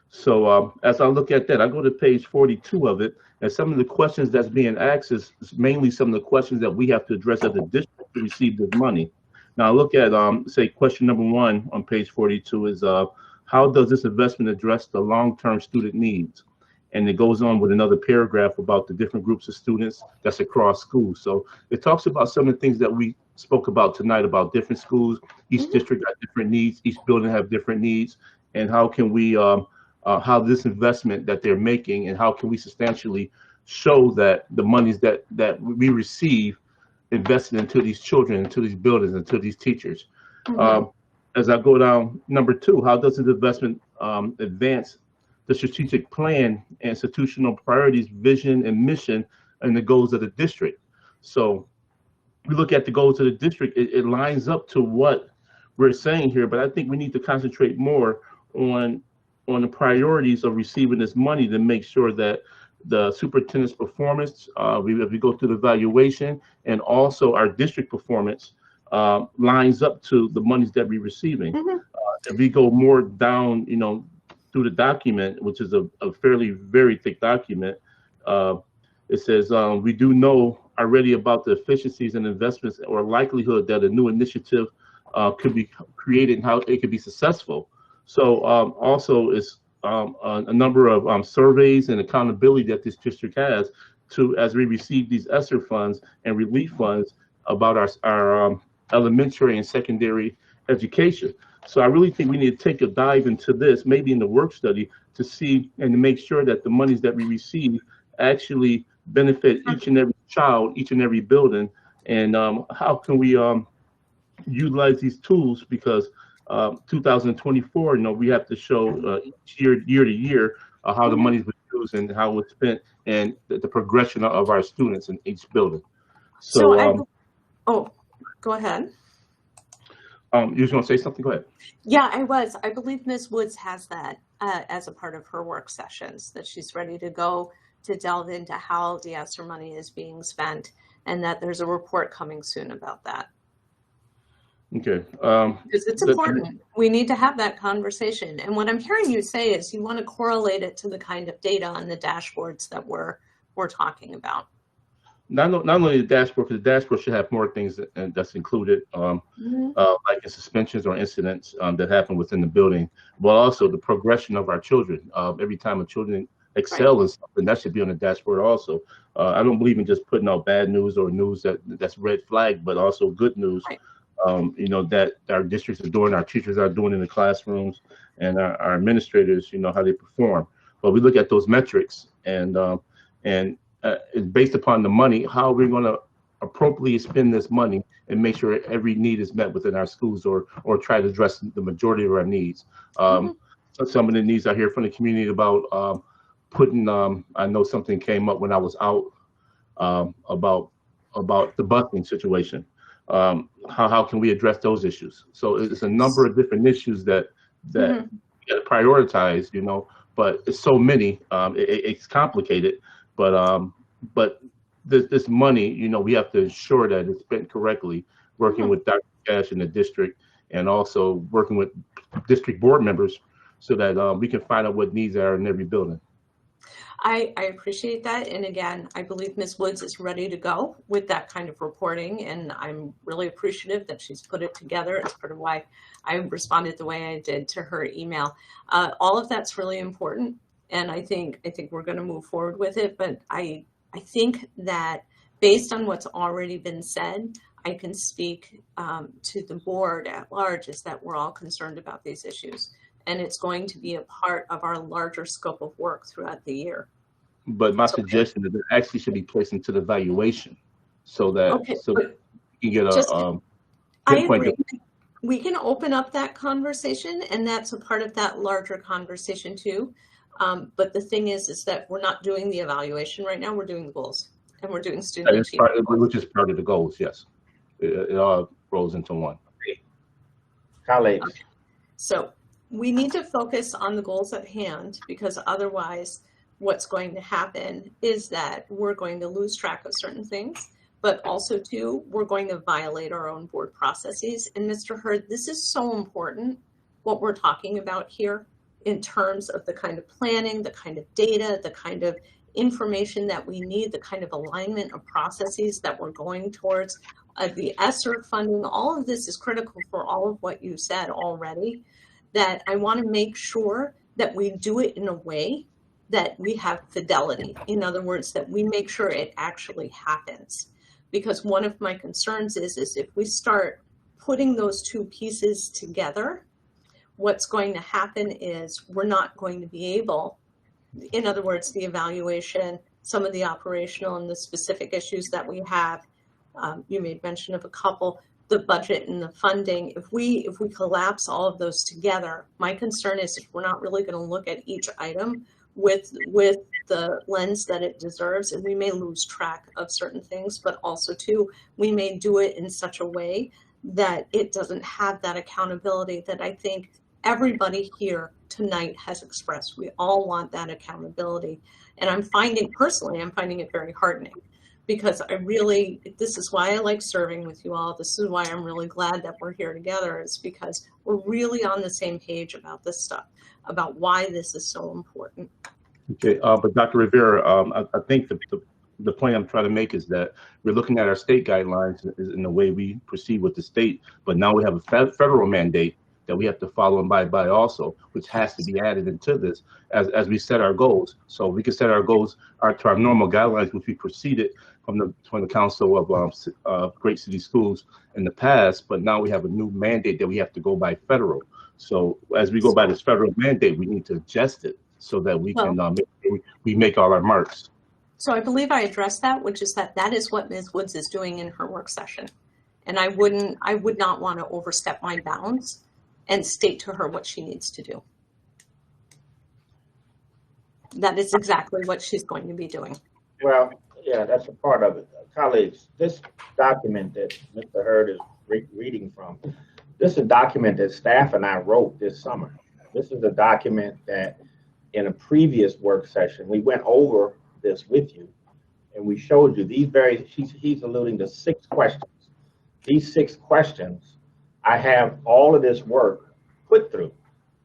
So as I look at that, I go to page 42 of it, and some of the questions that's being asked is mainly some of the questions that we have to address as a district to receive this money. Now I look at, say, question number 1 on page 42 is, how does this investment address the long-term student needs? And it goes on with another paragraph about the different groups of students that's across schools. So it talks about some of the things that we spoke about tonight about different schools. Each district got different needs. Each building have different needs. And how can we, how this investment that they're making, and how can we substantially show that the monies that we receive invested into these children, into these buildings, into these teachers. As I go down, number 2, how does this investment advance the strategic plan, institutional priorities, vision, and mission, and the goals of the district? So we look at the goals of the district, it lines up to what we're saying here, but I think we need to concentrate more on the priorities of receiving this money to make sure that the superintendent's performance, we go through the evaluation, and also our district performance lines up to the monies that we're receiving. If we go more down, through the document, which is a very thick document, it says, we do know already about the efficiencies and investments or likelihood that a new initiative could be created and how it could be successful. So also is a number of surveys and accountability that this district has to, as we receive these ESSER funds and relief funds, about our elementary and secondary education. So I really think we need to take a dive into this, maybe in the work study, to see and to make sure that the monies that we receive actually benefit each and every child, each and every building. And how can we utilize these tools? Because 2024, we have to show year to year how the money's been used and how it's spent, and the progression of our students in each building. So, go ahead. You just want to say something? Go ahead. Yeah, I believe Ms. Woods has that as a part of her work sessions, that she's ready to go to delve into how the ESSER money is being spent, and that there's a report coming soon about that. Okay. Because it's important. We need to have that conversation. And what I'm hearing you say is you want to correlate it to the kind of data on the dashboards that we're talking about. Not only the dashboard, because the dashboard should have more things that's included, like suspensions or incidents that happen within the building, but also the progression of our children. Every time a children excel in something, that should be on the dashboard also. I don't believe in just putting out bad news or news that's red flag, but also good news. Right. That our districts are doing, our teachers are doing in the classrooms, and our administrators, how they perform. But we look at those metrics, and it's based upon the money, how we're going to appropriately spend this money and make sure every need is met within our schools, or try to address the majority of our needs. So some of the needs I hear from the community about putting, I know something came up when I was out about the busing situation. How can we address those issues? So it's a number of different issues that we got to prioritize, but it's so many, it's complicated, but this money, we have to ensure that it's spent correctly, working with Dr. Cash in the district, and also working with district board members, so that we can find out what needs are in every building. I appreciate that. And again, I believe Ms. Woods is ready to go with that kind of reporting. And I'm really appreciative that she's put it together. It's part of why I responded the way I did to her email. All of that's really important. And I think we're going to move forward with it. But I think that based on what's already been said, I can speak to the board at large, is that we're all concerned about these issues. And it's going to be a part of our larger scope of work throughout the year. But my suggestion is it actually should be placed into the evaluation, so that you can get I agree. We can open up that conversation, and that's a part of that larger conversation too. But the thing is that we're not doing the evaluation right now. We're doing the goals, and we're doing student achievement, which is part of the goals. Yes, it all rolls into one. Colleagues. Okay. So we need to focus on the goals at hand, because otherwise what's going to happen is that we're going to lose track of certain things, but also too, we're going to violate our own board processes. And Mr. Hurd, this is so important, what we're talking about here, in terms of the kind of planning, the kind of data, the kind of information that we need, the kind of alignment of processes that we're going towards, the ESSER funding. All of this is critical for all of what you said already, that I want to make sure that we do it in a way that we have fidelity. In other words, that we make sure it actually happens. Because one of my concerns is if we start putting those two pieces together, what's going to happen is we're not going to be able, in other words, the evaluation, some of the operational and the specific issues that we have, you made mention of a couple, the budget and the funding. If we collapse all of those together, my concern is if we're not really going to look at each item with the lens that it deserves, and we may lose track of certain things, but also too, we may do it in such a way that it doesn't have that accountability that I think everybody here tonight has expressed. We all want that accountability. And I'm finding it very heartening, because this is why I like serving with you all. This is why I'm really glad that we're here together, is because we're really on the same page about this stuff, about why this is so important. Okay, but Dr. Rivera, I think the point I'm trying to make is that we're looking at our state guidelines in the way we proceed with the state, but now we have a federal mandate that we have to follow and abide by also, which has to be added into this as we set our goals. So we can set our goals to our normal guidelines, which we proceeded from the Council of Great City Schools in the past, but now we have a new mandate that we have to go by federal. So as we go by this federal mandate, we need to adjust it so that we can we make all our marks. So I believe I addressed that, which is that is what Ms. Woods is doing in her work session. And I would not want to overstep my bounds and state to her what she needs to do. That is exactly what she's going to be doing. Well, yeah, that's a part of it. Colleagues, this document that Mr. Hurd is reading from, this is a document that staff and I wrote this summer. This is a document that in a previous work session, we went over this with you and we showed you these he's alluding to 6 questions. These 6 questions, I have all of this work put through.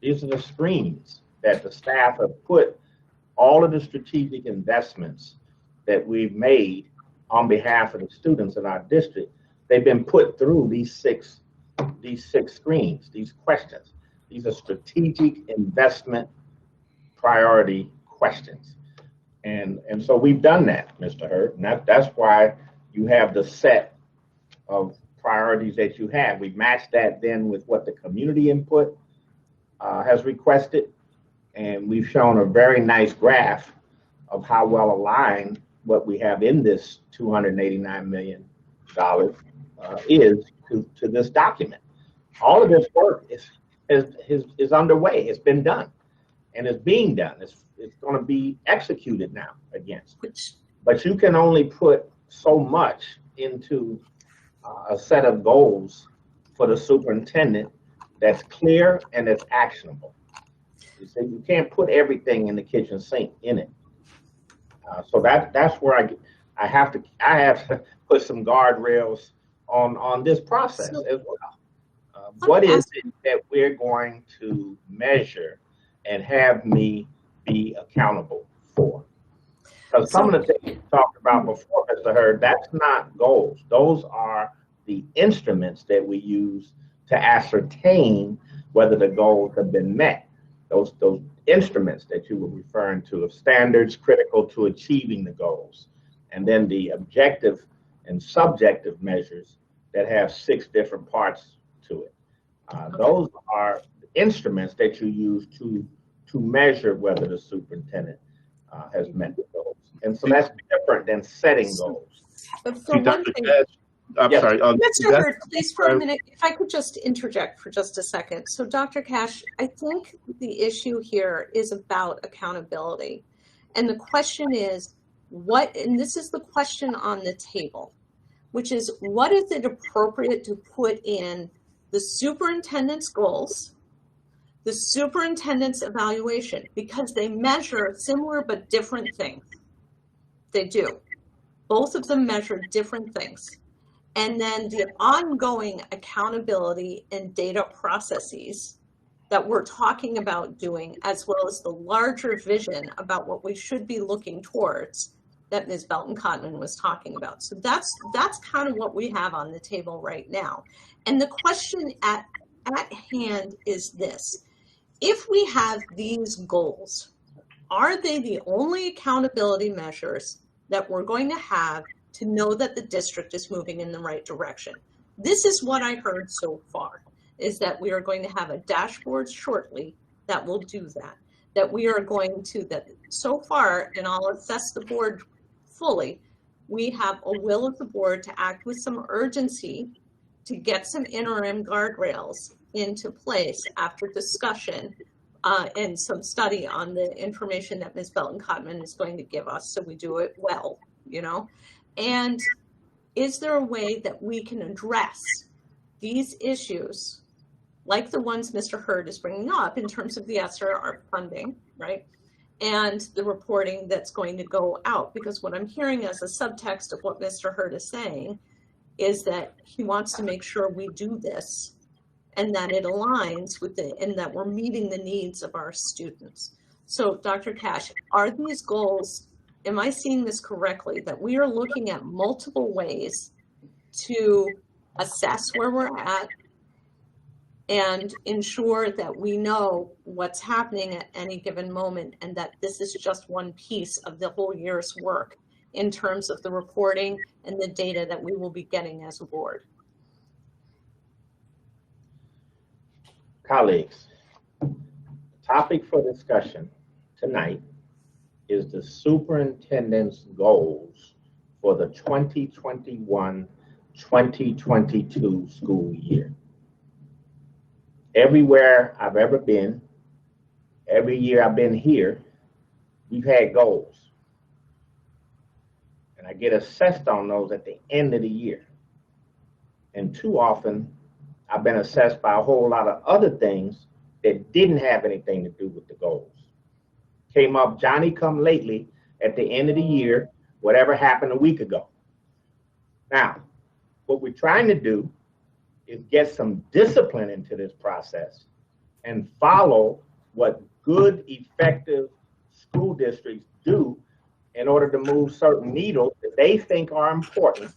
These are the screens that the staff have put all of the strategic investments that we've made on behalf of the students in our district. They've been put through these six screens, these questions. These are strategic investment priority questions. And so we've done that, Mr. Hurd, and that's why you have the set of priorities that you have. We matched that then with what the community input has requested, and we've shown a very nice graph of how well aligned what we have in this $289 million is to this document. All of this work is underway. It's been done, and it's being done. It's going to be executed now against. But you can only put so much into a set of goals for the superintendent that's clear and that's actionable. You see, you can't put everything in the kitchen sink in it. So that's where I have to put some guardrails on this process as well. What is it that we're going to measure and have me be accountable for? Because some of the things you talked about before, Mr. Hurd, that's not goals. Those are the instruments that we use to ascertain whether the goals have been met. Those instruments that you were referring to of standards critical to achieving the goals. And then the objective and subjective measures that have 6 different parts to it. Those are instruments that you use to measure whether the superintendent has met the goals. And so that's different than setting goals. But for one thing, I'm sorry. Mr. Hurd, please for a minute, if I could just interject for just a second. So Dr. Cash, I think the issue here is about accountability. And the question is, and this is the question on the table, which is, what is it appropriate to put in the superintendent's goals, the superintendent's evaluation, because they measure similar but different things. They do. Both of them measure different things. And then the ongoing accountability and data processes that we're talking about doing, as well as the larger vision about what we should be looking towards that Ms. Belton-Cotman was talking about. So that's kind of what we have on the table right now. And the question at hand is this: if we have these goals, are they the only accountability measures that we're going to have to know that the district is moving in the right direction? This is what I heard so far, is that we are going to have a dashboard shortly that will do that. That we are going to, that so far, and I'll assess the board fully, we have a will of the board to act with some urgency to get some interim guardrails into place after discussion and some study on the information that Ms. Belton-Cotman is going to give us, so we do it well, you know? And is there a way that we can address these issues, like the ones Mr. Hurd is bringing up in terms of the SRR funding, right? And the reporting that's going to go out, because what I'm hearing as a subtext of what Mr. Hurd is saying is that he wants to make sure we do this and that it aligns with and that we're meeting the needs of our students. So Dr. Cash, are these goals, am I seeing this correctly, that we are looking at multiple ways to assess where we're at, and ensure that we know what's happening at any given moment and that this is just one piece of the whole year's work in terms of the reporting and the data that we will be getting as a board. Colleagues, the topic for discussion tonight is the superintendent's goals for the 2021-2022 school year. Everywhere I've ever been, every year I've been here, we've had goals. And I get assessed on those at the end of the year. And too often, I've been assessed by a whole lot of other things that didn't have anything to do with the goals. Came up Johnny come lately at the end of the year, whatever happened a week ago. Now, what we're trying to do is get some discipline into this process and follow what good, effective school districts do in order to move certain needles that they think are important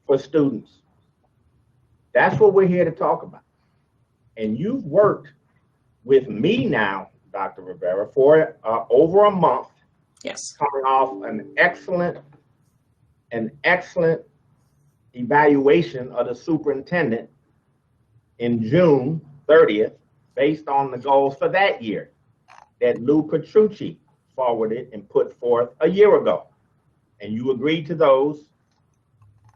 for students. That's what we're here to talk about. And you've worked with me now, Dr. Rivera, for over a month. Yes. Coming off an excellent evaluation of the superintendent in June 30th, based on the goals for that year that Lou Petrucci forwarded and put forth a year ago. And you agreed to those.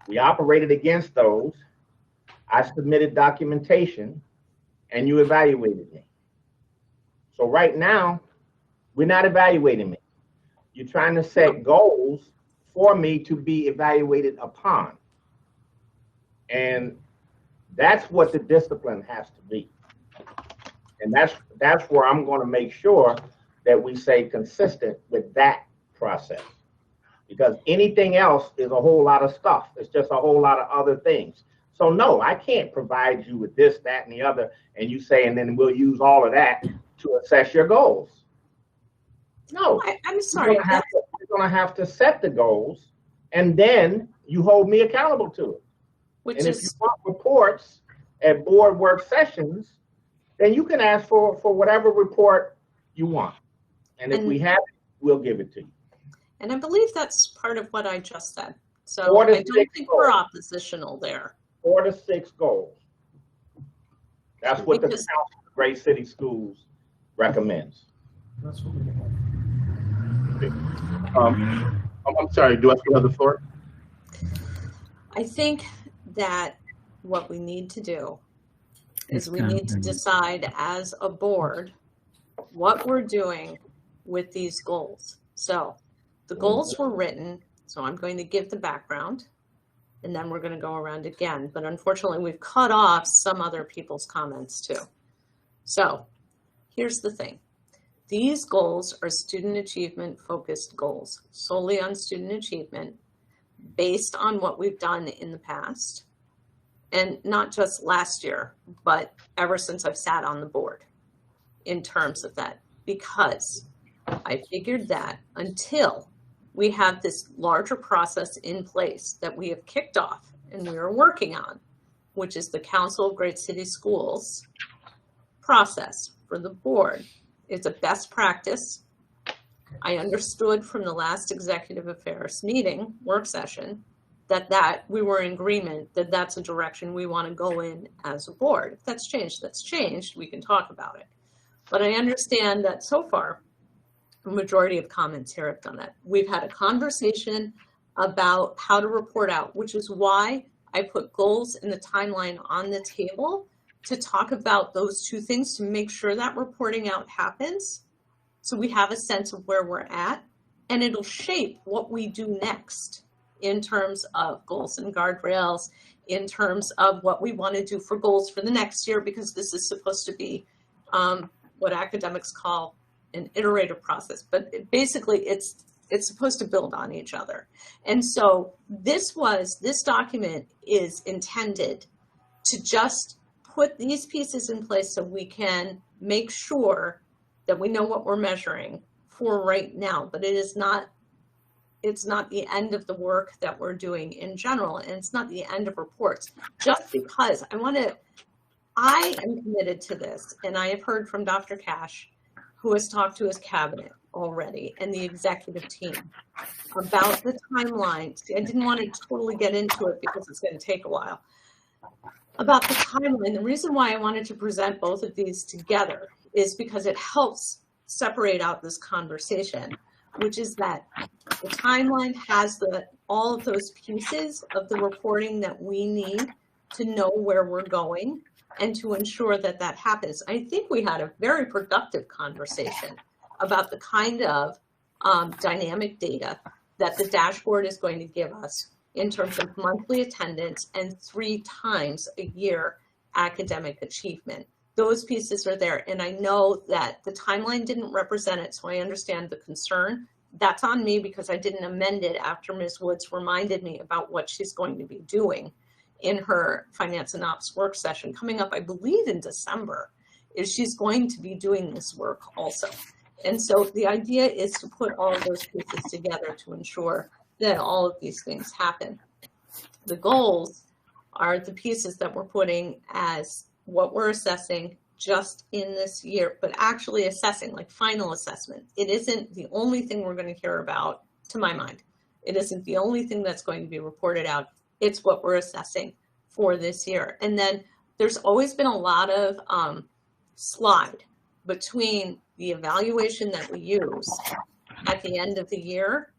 We operated against those. I submitted documentation and you evaluated me. So right now, we're not evaluating me. You're trying to set goals for me to be evaluated upon. And that's what the discipline has to be. And that's where I'm going to make sure that we stay consistent with that process. Because anything else is a whole lot of stuff. It's just a whole lot of other things. So no, I can't provide you with this, that, and the other, and you say, and then we'll use all of that to assess your goals. No, I'm sorry. You're going to have to set the goals, and then you hold me accountable to it. Which and is, if you want reports at board work sessions, then you can ask for whatever report you want. And if we have it, we'll give it to you. And I believe that's part of what I just said. So 4 to I don't 6 think we're goals. oppositional there. 4 to 6 goals. That's what the Because- Council of Great City Schools recommends. That's what we I'm sorry, do I still have the floor? I think that what we need to do is It's we time need to to- decide as a board what we're doing with these goals. So the goals were written, so I'm going to give the background and then we're going to go around again. But unfortunately, we've cut off some other people's comments too. So here's the thing. These goals are student achievement focused goals, solely on student achievement, based on what we've done in the past. And not just last year, but ever since I've sat on the board in terms of that, because I figured that until we have this larger process in place that we have kicked off and we are working on, which is the Council of Great City Schools process for the board. It's a best practice. I understood from the last executive affairs meeting, work session, that we were in agreement that that's a direction we want to go in as a board. If that's changed, we can talk about it. But I understand that so far, the majority of comments here have done that. We've had a conversation about how to report out, which is why I put goals in the timeline on the table to talk about those two things to make sure that reporting out happens. So we have a sense of where we're at, and it'll shape what we do next in terms of goals and guardrails, in terms of what we want to do for goals for the next year, because this is supposed to be what academics call an iterative process. But basically, it's supposed to build on each other. And so this document is intended to just put these pieces in place so we can make sure that we know what we're measuring for right now, but it's not the end of the work that we're doing in general, and it's not the end of reports. Just because I want I am committed to this, and I have heard from Dr. Cash, who has talked to his cabinet already and the executive team about the timeline. See, I didn't want to totally get into it because it's going to take a while. About the timeline, the reason why I wanted to present both of these together is because it helps separate out this conversation, which is that the timeline has all of those pieces of the reporting that we need to know where we're going and to ensure that that happens. I think we had a very productive conversation about the kind of dynamic data that the dashboard is going to give us in terms of monthly attendance and 3 times a year academic achievement. Those pieces are there. And I know that the timeline didn't represent it, so I understand the concern. That's on me because I didn't amend it after Ms. Woods reminded me about what she's going to be doing in her finance and ops work session coming up, I believe in December, is she's going to be doing this work also. And so the idea is to put all of those pieces together to ensure that all of these things happen. The goals are the pieces that we're putting as what we're assessing just in this year, but actually assessing, like final assessment. It isn't the only thing we're going to care about, to my mind. It isn't the only thing that's going to be reported out. It's what we're assessing for this year. And then there's always been a lot of slide between the evaluation that we use at the end of the year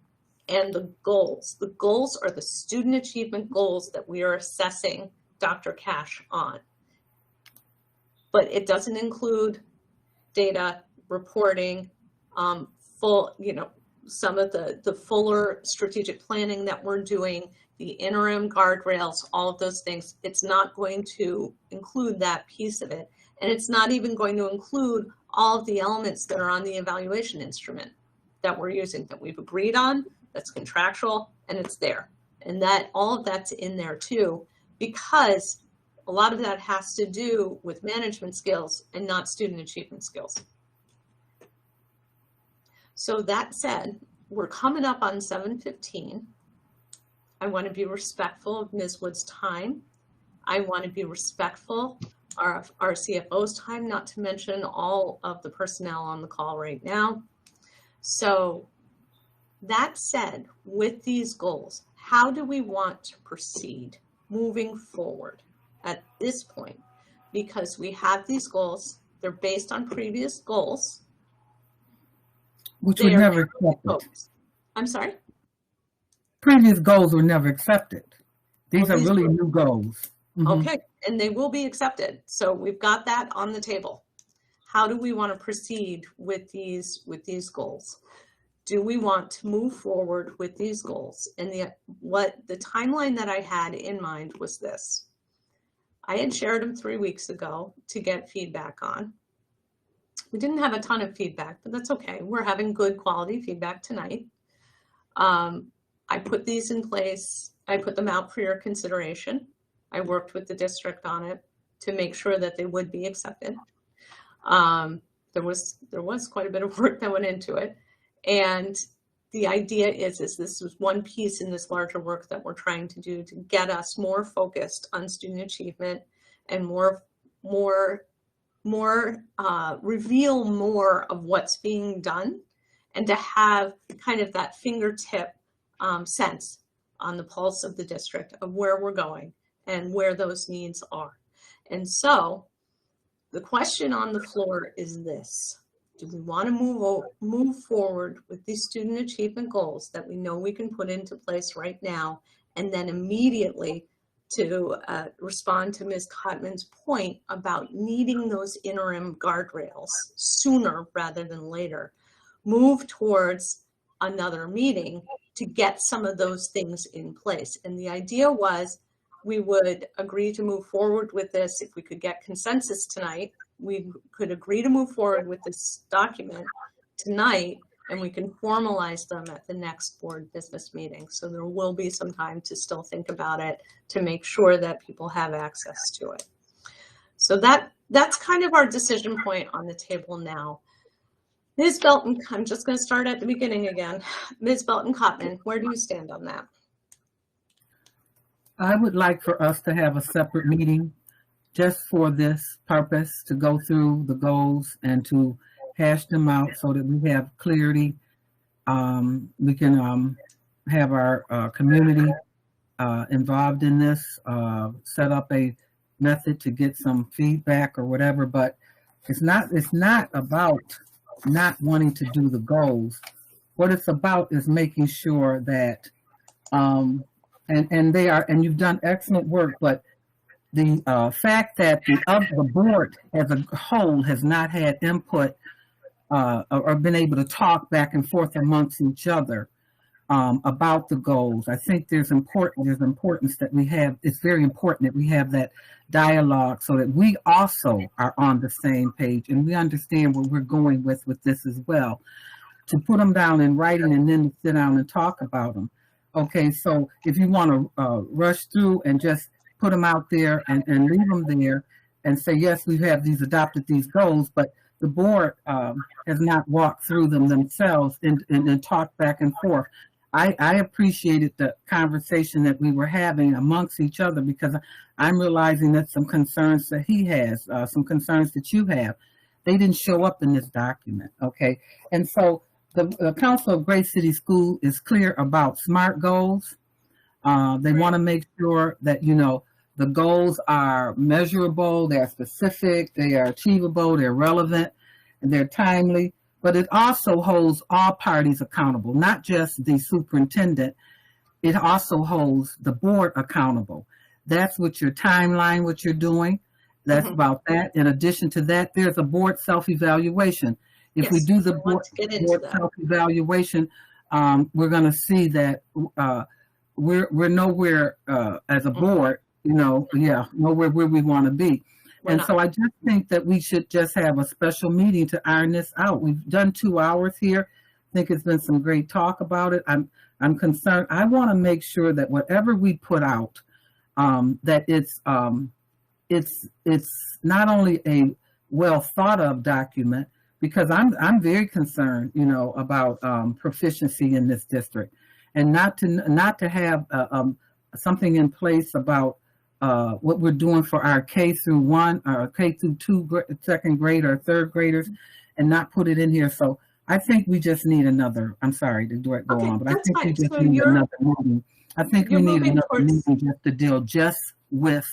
and the goals. The goals are the student achievement goals that we are assessing Dr. Cash on. But it doesn't include data, reporting, full, some of the fuller strategic planning that we're doing, the interim guardrails, all of those things. It's not going to include that piece of it. And it's not even going to include all of the elements that are on the evaluation instrument that we're using, that we've agreed on, that's contractual, and it's there. And that all of that's in there too, because a lot of that has to do with management skills and not student achievement skills. So that said, we're coming up on 7:15. I want to be respectful of Ms. Wood's time. I want to be respectful of our CFO's time, not to mention all of the personnel on the call right now. So that said, with these goals, how do we want to proceed moving forward at this point? Because we have these goals, they're based on previous goals. Which were never accepted. I'm sorry? Previous goals were never accepted. These are really new goals. Mm-hmm. Okay, and they will be accepted. So we've got that on the table. How do we want to proceed with these goals? Do we want to move forward with these goals? And the timeline that I had in mind was this. I had shared them 3 weeks ago to get feedback on. We didn't have a ton of feedback, but that's okay. We're having good quality feedback tonight. I put these in place. I put them out for your consideration. I worked with the district on it to make sure that they would be accepted. There was quite a bit of work that went into it. And the idea is this is one piece in this larger work that we're trying to do to get us more focused on student achievement and reveal more of what's being done, and to have kind of that fingertip sense on the pulse of the district of where we're going and where those needs are. And so the question on the floor is this: do we want to move forward with these student achievement goals that we know we can put into place right now, and then immediately to respond to Ms. Cotman's point about needing those interim guardrails sooner rather than later, move towards another meeting to get some of those things in place? And the idea was we would agree to move forward with this. If we could get consensus tonight, we could agree to move forward with this document tonight, and we can formalize them at the next board business meeting. So there will be some time to still think about it to make sure that people have access to it. So that's kind of our decision point on the table now. Ms. Belton, I'm just going to start at the beginning again. Ms. Belton-Cotman, where do you stand on that? I would like for us to have a separate meeting just for this purpose, to go through the goals and to hash them out so that we have clarity. We can have our community involved in this, set up a method to get some feedback or whatever, but it's not about not wanting to do the goals. What it's about is making sure that, and you've done excellent work, but the fact that the board as a whole has not had input or been able to talk back and forth amongst each other about the goals. I think there's importance that we have. It's very important that we have that dialogue so that we also are on the same page and we understand where we're going with this as well. To put them down in writing and then sit down and talk about them. Okay, so if you want to rush through and just put them out there and leave them there and say, yes, we have adopted these goals, but the board has not walked through them themselves and talked back and forth. I appreciated the conversation that we were having amongst each other because I'm realizing that some concerns that he has, some concerns that you have, they didn't show up in this document, okay? And so the Council of Great City School is clear about SMART goals. They want to make sure that, the goals are measurable, they're specific, they are achievable, they're relevant, and they're timely. But it also holds all parties accountable, not just the superintendent. It also holds the board accountable. That's what your timeline, what you're doing. That's about that. In addition to that, there's a board self-evaluation. If we do the board self-evaluation, we're going to see that we're nowhere as a board, nowhere where we want to be. And so I just think that we should just have a special meeting to iron this out. We've done 2 hours here. I think it's been some great talk about it. I'm concerned. I want to make sure that whatever we put out, that it's not only a well thought of document, because I'm very concerned, about proficiency in this district, and not to have something in place about what we're doing for our K through 1 or K through 2 second grade or third graders, and not put it in here. So I think we just need another. I'm sorry to go on, but I think we just need another meeting. I think we need another meeting just to deal just with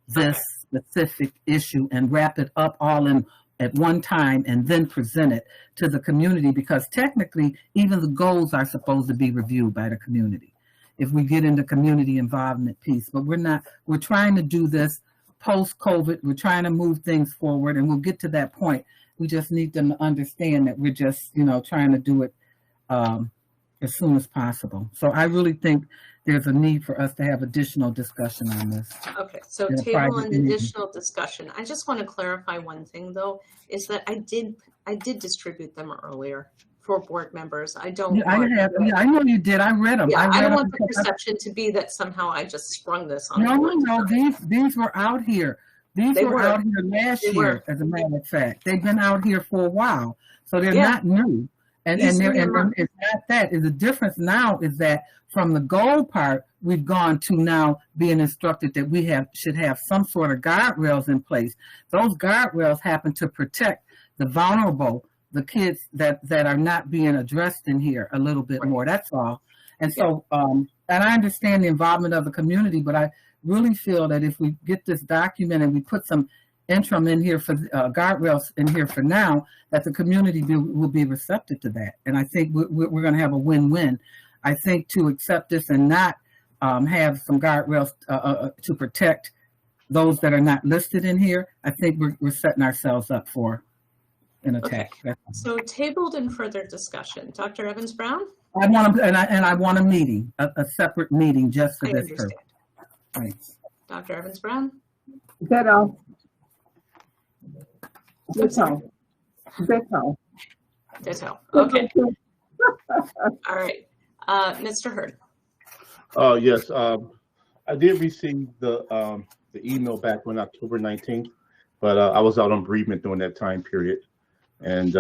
this specific issue and wrap it up all in at one time and then present it to the community, because technically even the goals are supposed to be reviewed by the community if we get into community involvement piece. But we're trying to do this post-COVID. We're trying to move things forward, and we'll get to that point. We just need them to understand that we're just, trying to do it as soon as possible. So I really think there's a need for us to have additional discussion on this. Okay, so table an additional discussion. I just want to clarify one thing, though, is that I did distribute them earlier for board members. I don't. Yeah, I know you did. I read them. Yeah, I don't want the perception to be that somehow I just sprung this on. No. These were out here. These were out here last year, as a matter of fact. They've been out here for a while, so they're not new. And it's not that. The difference now is that from the goal part, we've gone to now being instructed that we should have some sort of guardrails in place. Those guardrails happen to protect the vulnerable, the kids that are not being addressed in here a little bit more. That's all. And so, and I understand the involvement of the community, but I really feel that if we get this document and we put some interim in here for guardrails in here for now, that the community will be receptive to that. And I think we're going to have a win-win. I think to accept this and not have some guardrails to protect those that are not listed in here, I think we're setting ourselves up for an attack. Okay. So tabled and further discussion. Dr. Evans-Brown? I want a meeting, a separate meeting just for this purpose. Thanks. Dr. Evans-Brown? Ditto. Okay. All right. Mr. Hurd. Yes. I did receive the email back on October 19th, but I was out on bereavement during that time period, and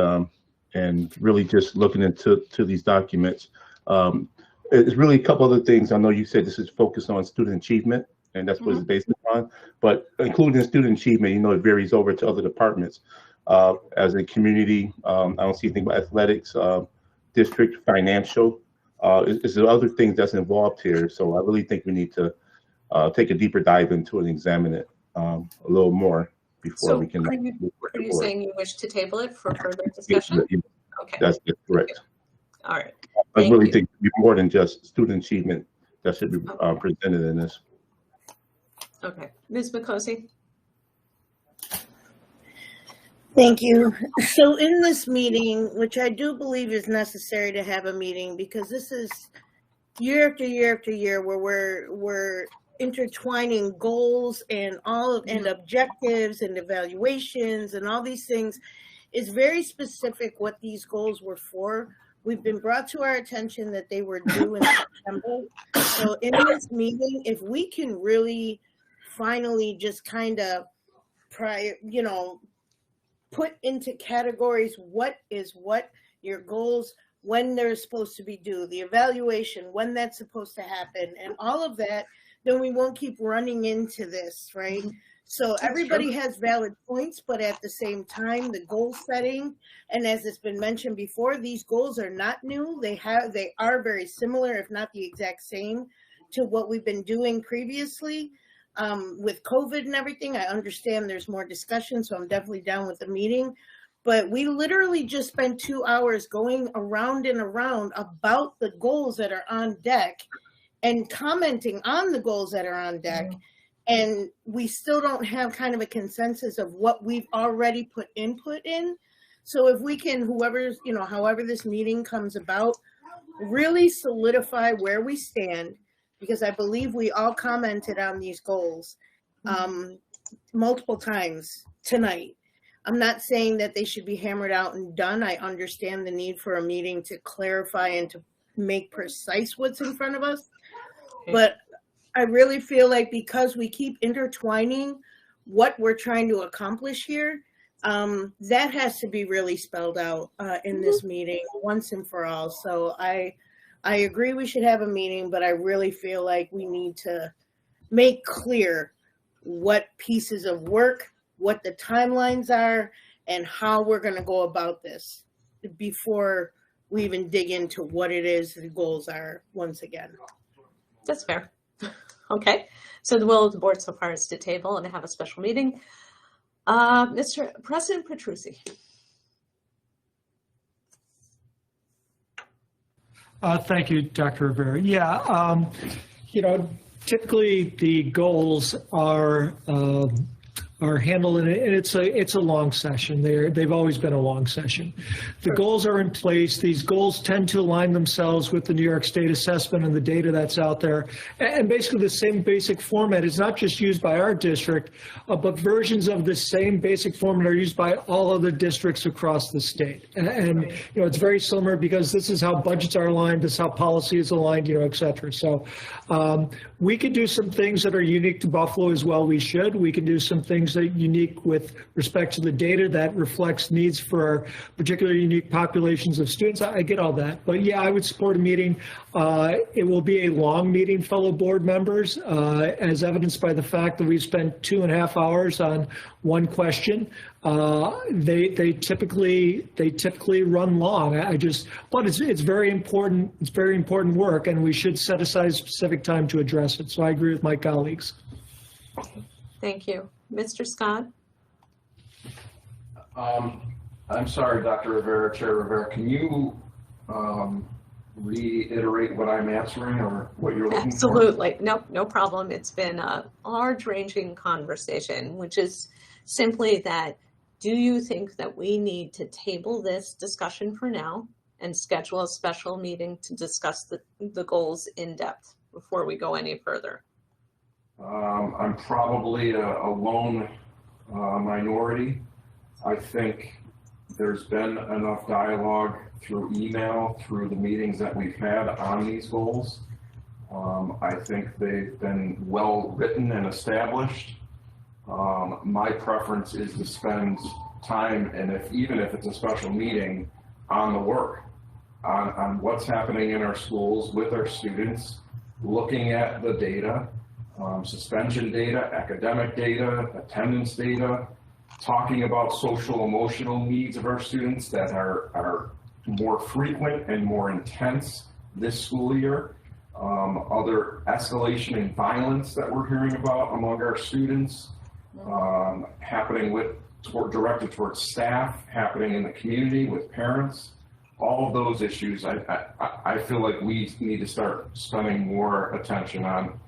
really just looking into these documents. It's really a couple other things. I know you said this is focused on student achievement, and that's what it's based upon. on, but including student achievement, it varies over to other departments. As a community, I don't see anything about athletics, district, financial. Is there other things that's involved here? So I really think we need to take a deeper dive into it and examine it a little more before So we can. are you saying you wish to table it for further discussion? Okay. That's correct. All right. I Thank really you. think it'd be more than just student achievement that should be presented in this. Okay. Ms. Mikosi? Thank you. So in this meeting, which I do believe is necessary to have a meeting, because this is year after year after year where we're intertwining goals and and objectives and evaluations and all these things, is very specific what these goals were for. We've been brought to our attention that they were due in September. So in this meeting, if we can really finally just kind of put into categories what your goals, when they're supposed to be due, the evaluation, when that's supposed to happen, and all of that, then we won't keep running into this, right? So everybody has valid points, but at the same time, the goal setting, and as it's been mentioned before, these goals are not new. They are very similar, if not the exact same, to what we've been doing previously. With COVID and everything, I understand there's more discussion, so I'm definitely down with the meeting. But we literally just spent 2 hours going around and around about the goals that are on deck and commenting on the goals that are on deck. And we still don't have kind of a consensus of what we've already put input in. So if we can, however this meeting comes about, really solidify where we stand, because I believe we all commented on these goals multiple times tonight. I'm not saying that they should be hammered out and done. I understand the need for a meeting to clarify and to make precise what's in front of us. But I really feel like because we keep intertwining what we're trying to accomplish here, that has to be really spelled out in this meeting once and for all. So I agree we should have a meeting, but I really feel like we need to make clear what pieces of work, what the timelines are, and how we're going to go about this before we even dig into what it is the goals are once again. That's fair. Okay. So the will of the board so far is to table and have a special meeting. Mr. President Petrucci. Thank you, Dr. Rivera. Yeah, typically the goals are handled, and it's a long session. They've always been a long session. The goals are in place. These goals tend to align themselves with the New York State assessment and the data that's out there. And basically the same basic format is not just used by our district, but versions of the same basic format are used by all other districts across the state. And it's very similar because this is how budgets are aligned, this is how policy is aligned, et cetera. So we could do some things that are unique to Buffalo as well. We should. We can do some things that are unique with respect to the data that reflects needs for our particular unique populations of students. I get all that. But yeah, I would support a meeting. It will be a long meeting, fellow board members, as evidenced by the fact that we've spent 2.5 hours on one question. They typically run long. But it's very important. It's very important work, and we should set aside specific time to address it. So I agree with my colleagues. Thank you. Mr. Scott? I'm sorry, Dr. Rivera, Chair Rivera, can you reiterate what I'm answering or what you're looking for? Absolutely. No problem. It's been a large-ranging conversation, which is simply that, do you think that we need to table this discussion for now and schedule a special meeting to discuss the goals in depth before we go any further? I'm probably a lone minority. I think there's been enough dialogue through email, through the meetings that we've had on these goals. I think they've been well written and established. My preference is to spend time, and even if it's a special meeting, on the work, on what's happening in our schools with our students, looking at the data, suspension data, academic data, attendance data, talking about social emotional needs of our students that are more frequent and more intense this school year. Other escalation in violence that we're hearing about among our students, happening directed towards staff, happening in the community with parents. All of those issues, I feel like we need to start spending more attention on.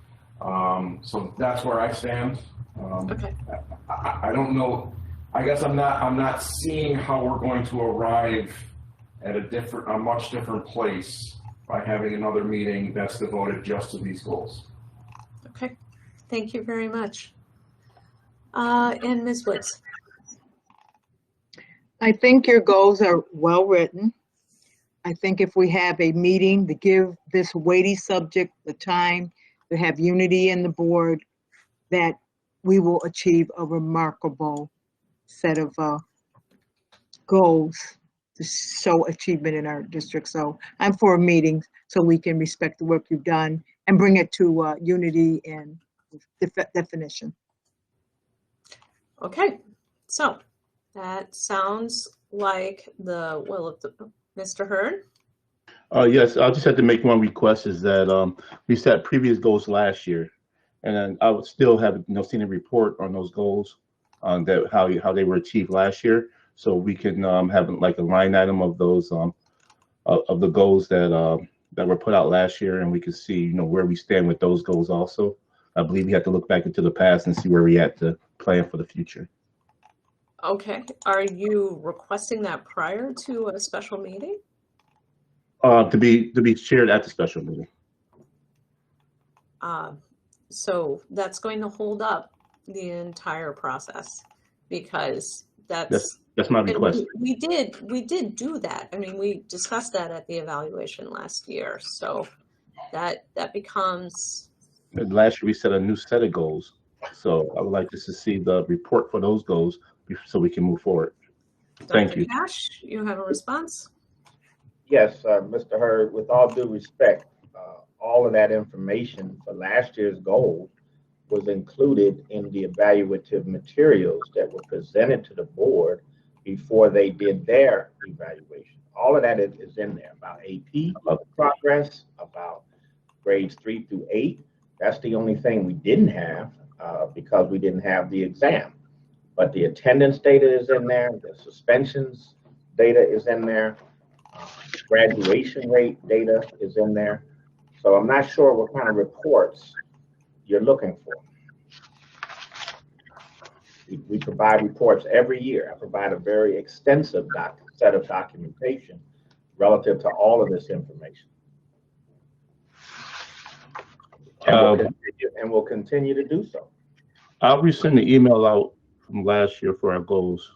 So that's where I stand. Okay. I don't know. I guess I'm not seeing how we're going to arrive at a much different place by having another meeting that's devoted just to these goals. Okay, thank you very much. And Ms. Woods. I think your goals are well written. I think if we have a meeting to give this weighty subject the time to have unity in the board, that we will achieve a remarkable set of goals to show achievement in our district. So I'm for a meeting so we can respect the work you've done and bring it to unity and definition. Okay, so that sounds like the will of Mr. Hurd. Yes, I just had to make one request, is that we set previous goals last year, and then I would still have seen a report on those goals, on that how they were achieved last year, so we can have like a line item of those of the goals that were put out last year, and we can see where we stand with those goals. Also, I believe we have to look back into the past and see where we at to plan for the future. Okay, are you requesting that prior to a special meeting? To be shared at the special meeting. So that's going to hold up the entire process, because that's my request. We did do that. I mean, we discussed that at the evaluation last year. So that becomes. Last year we set a new set of goals, so I would like just to see the report for those goals so we can move forward. Thank you. Cash, you have a response? Yes, Mr. Hurd, with all due respect, all of that information for last year's goal was included in the evaluative materials that were presented to the board before they did their evaluation. All of that is in there about AP progress, about grades 3 through 8. That's the only thing we didn't have because we didn't have the exam. But the attendance data is in there, the suspensions data is in there, graduation rate data is in there. So I'm not sure what kind of reports you're looking for. We provide reports every year. I provide a very extensive set of documentation relative to all of this information. And we'll continue to do so. I'll resend the email out from last year for our goals.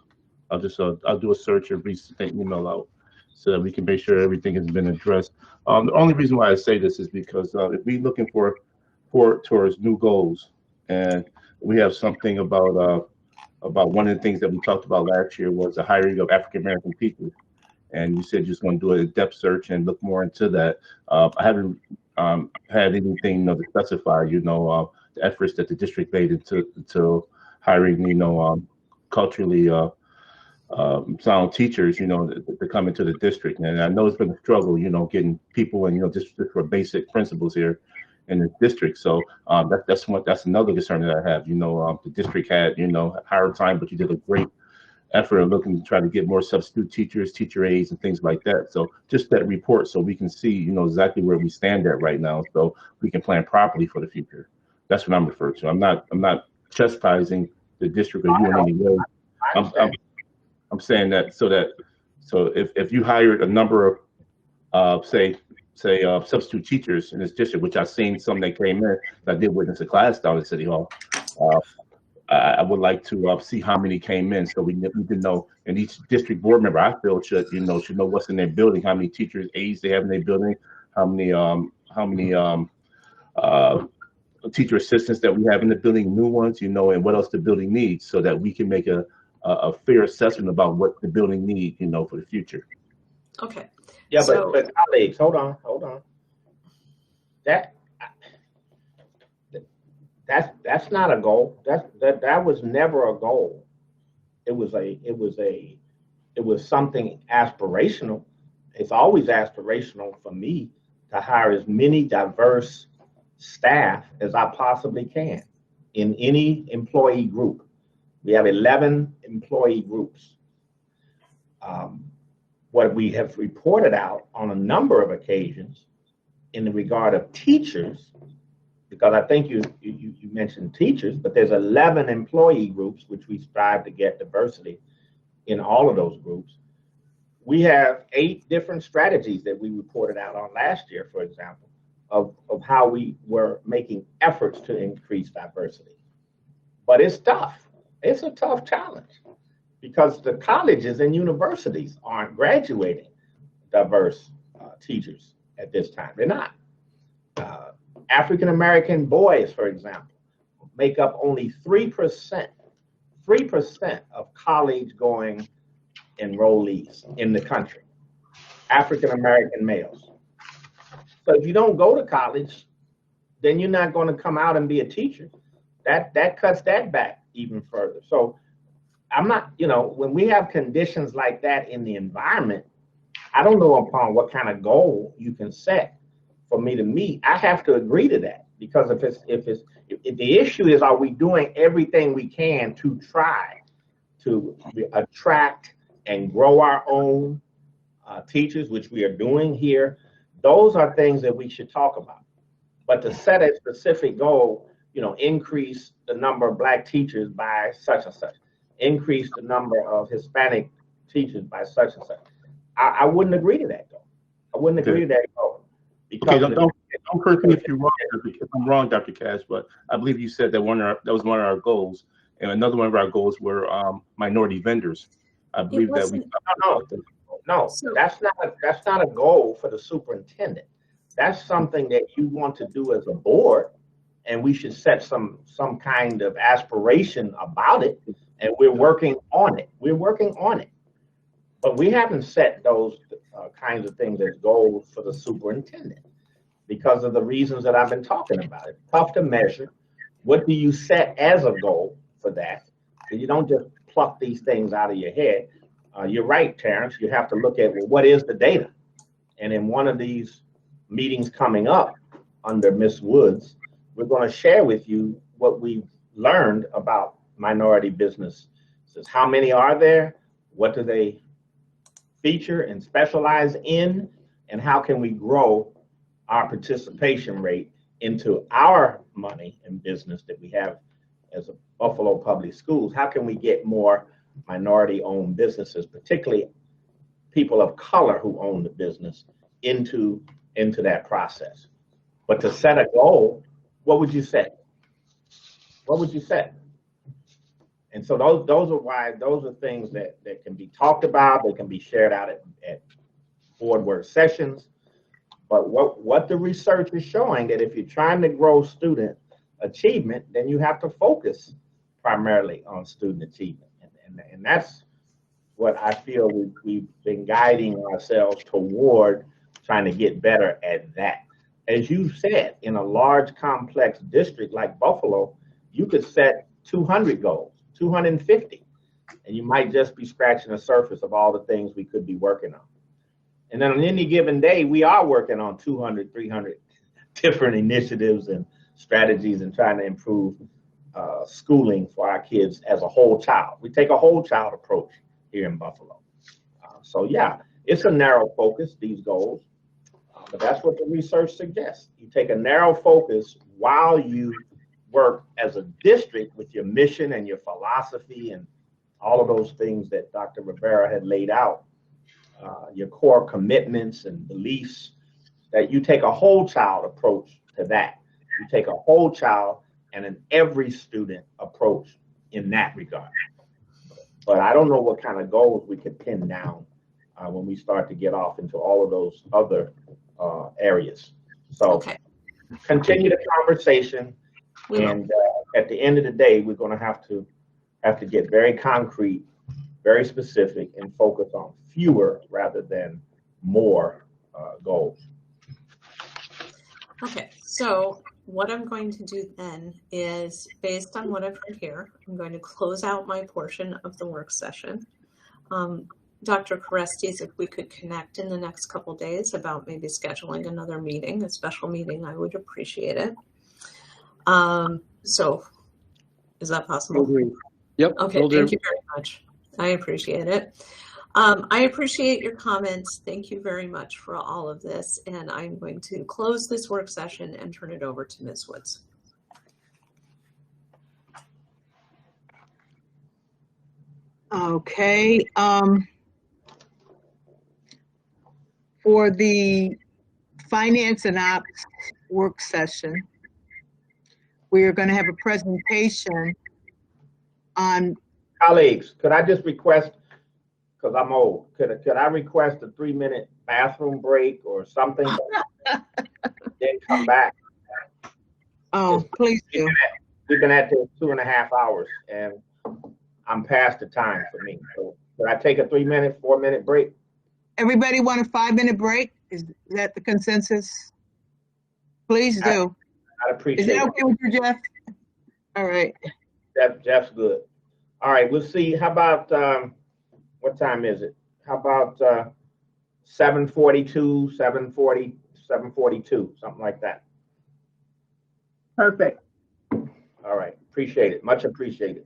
I'll do a search and resend the email out so that we can make sure everything has been addressed. The only reason why I say this is because if we're looking towards new goals, and we have something about one of the things that we talked about last year was the hiring of African American people, and you said you're just going to do a depth search and look more into that. I haven't had anything to specify, the efforts that the district made into hiring, culturally sound teachers, to come into the district. And I know it's been a struggle, getting people and, just for basic principles here in the district. So that's another concern that I have. The district had, higher time, but you did a great effort of looking to try to get more substitute teachers, teacher aides, and things like that. So just that report, so we can see, exactly where we stand at right now, so we can plan properly for the future. That's what I'm referring to. I'm not chastising the district or you in any way. I'm saying that so if you hired a number of say substitute teachers in this district, which I've seen some that came in, I did witness a class down at City Hall. I would like to see how many came in, so we can know. And each district board member, I feel, should know what's in their building, how many teachers aides they have in their building, how many teacher assistants that we have in the building, new ones, and what else the building needs, so that we can make a fair assessment about what the building needs, for the future. Okay. Yeah, so, but colleagues, hold on. That's not a goal. That was never a goal. It was something aspirational. It's always aspirational for me to hire as many diverse staff as I possibly can in any employee group. We have 11 employee groups. What we have reported out on a number of occasions in the regard of teachers, because I think you mentioned teachers, but there's 11 employee groups, which we strive to get diversity in all of those groups. We have 8 different strategies that we reported out on last year, for example, of how we were making efforts to increase diversity. But it's tough. It's a tough challenge because the colleges and universities aren't graduating diverse teachers at this time. They're not. African-American boys, for example, make up only 3% of college-going enrollees in the country, African-American males. So if you don't go to college, then you're not going to come out and be a teacher. That cuts that back even further. So I'm not, when we have conditions like that in the environment, I don't know upon what kind of goal you can set for me to meet. I have to agree to that, because if the issue is, are we doing everything we can to try to attract and grow our own teachers, which we are doing here, those are things that we should talk about. But to set a specific goal, increase the number of Black teachers by such and such, increase the number of Hispanic teachers by such and such, I wouldn't agree to that goal. I wouldn't agree to that goal. Because don't correct me if I'm wrong, Dr. Cash, but I believe you said that that was one of our goals, and another one of our goals were minority vendors. I believe that we. No, that's not a goal for the superintendent. That's something that you want to do as a board, and we should set some kind of aspiration about it, and we're working on it. We're working on it, but we haven't set those kinds of things as goals for the superintendent because of the reasons that I've been talking about. It's tough to measure. What do you set as a goal for that? So you don't just pluck these things out of your head. You're right, Terrence. You have to look at, well, what is the data? And in one of these meetings coming up under Ms. Woods, we're going to share with you what we've learned about minority businesses. How many are there? What do they feature and specialize in? And how can we grow our participation rate into our money and business that we have as a Buffalo Public Schools? How can we get more minority-owned businesses, particularly people of color who own the business, into that process? But to set a goal, what would you set? What would you set? And so those are things that can be talked about. They can be shared out at board work sessions. But what the research is showing, that if you're trying to grow student achievement, then you have to focus primarily on student achievement. And that's what I feel we've been guiding ourselves toward, trying to get better at that. As you said, in a large, complex district like Buffalo, you could set 200 goals, 250, and you might just be scratching the surface of all the things we could be working on. And then on any given day, we are working on 200, 300 different initiatives and strategies and trying to improve schooling for our kids as a whole child. We take a whole child approach here in Buffalo. So yeah, it's a narrow focus, these goals, but that's what the research suggests. You take a narrow focus while you work as a district with your mission and your philosophy and all of those things that Dr. Rivera had laid out, your core commitments and beliefs, that you take a whole child approach to that. You take a whole child and an every student approach in that regard. But I don't know what kind of goals we could pin down when we start to get off into all of those other areas. So continue the conversation. And at the end of the day, we're going to have to get very concrete, very specific, and focus on fewer rather than more goals. Okay, so what I'm going to do then is, based on what I've heard here, I'm going to close out my portion of the work session. Dr. Carestes, if we could connect in the next couple days about maybe scheduling another meeting, a special meeting, I would appreciate it. So is that possible? Agree. Yep. Okay, thank you very much. I appreciate it. I appreciate your comments. Thank you very much for all of this. And I'm going to close this work session and turn it over to Ms. Woods. Okay, for the finance and ops work session, we are going to have a presentation on, Colleagues, could I just request, because I'm old, could I request a 3-minute bathroom break or something? Then come back. oh, please do. We've been at this 2.5 hours and I'm past the time for me. So could I take a 3-minute, 4-minute break? Everybody want a 5-minute break? Is that the consensus? Please do. I'd Is appreciate that it. okay with you, Jeff? All right. Jeff's good. All right, we'll see. How about, what time is it? How about 7:42, 7:40, 7:42, something like that. Perfect. All right, appreciate it. Much appreciated.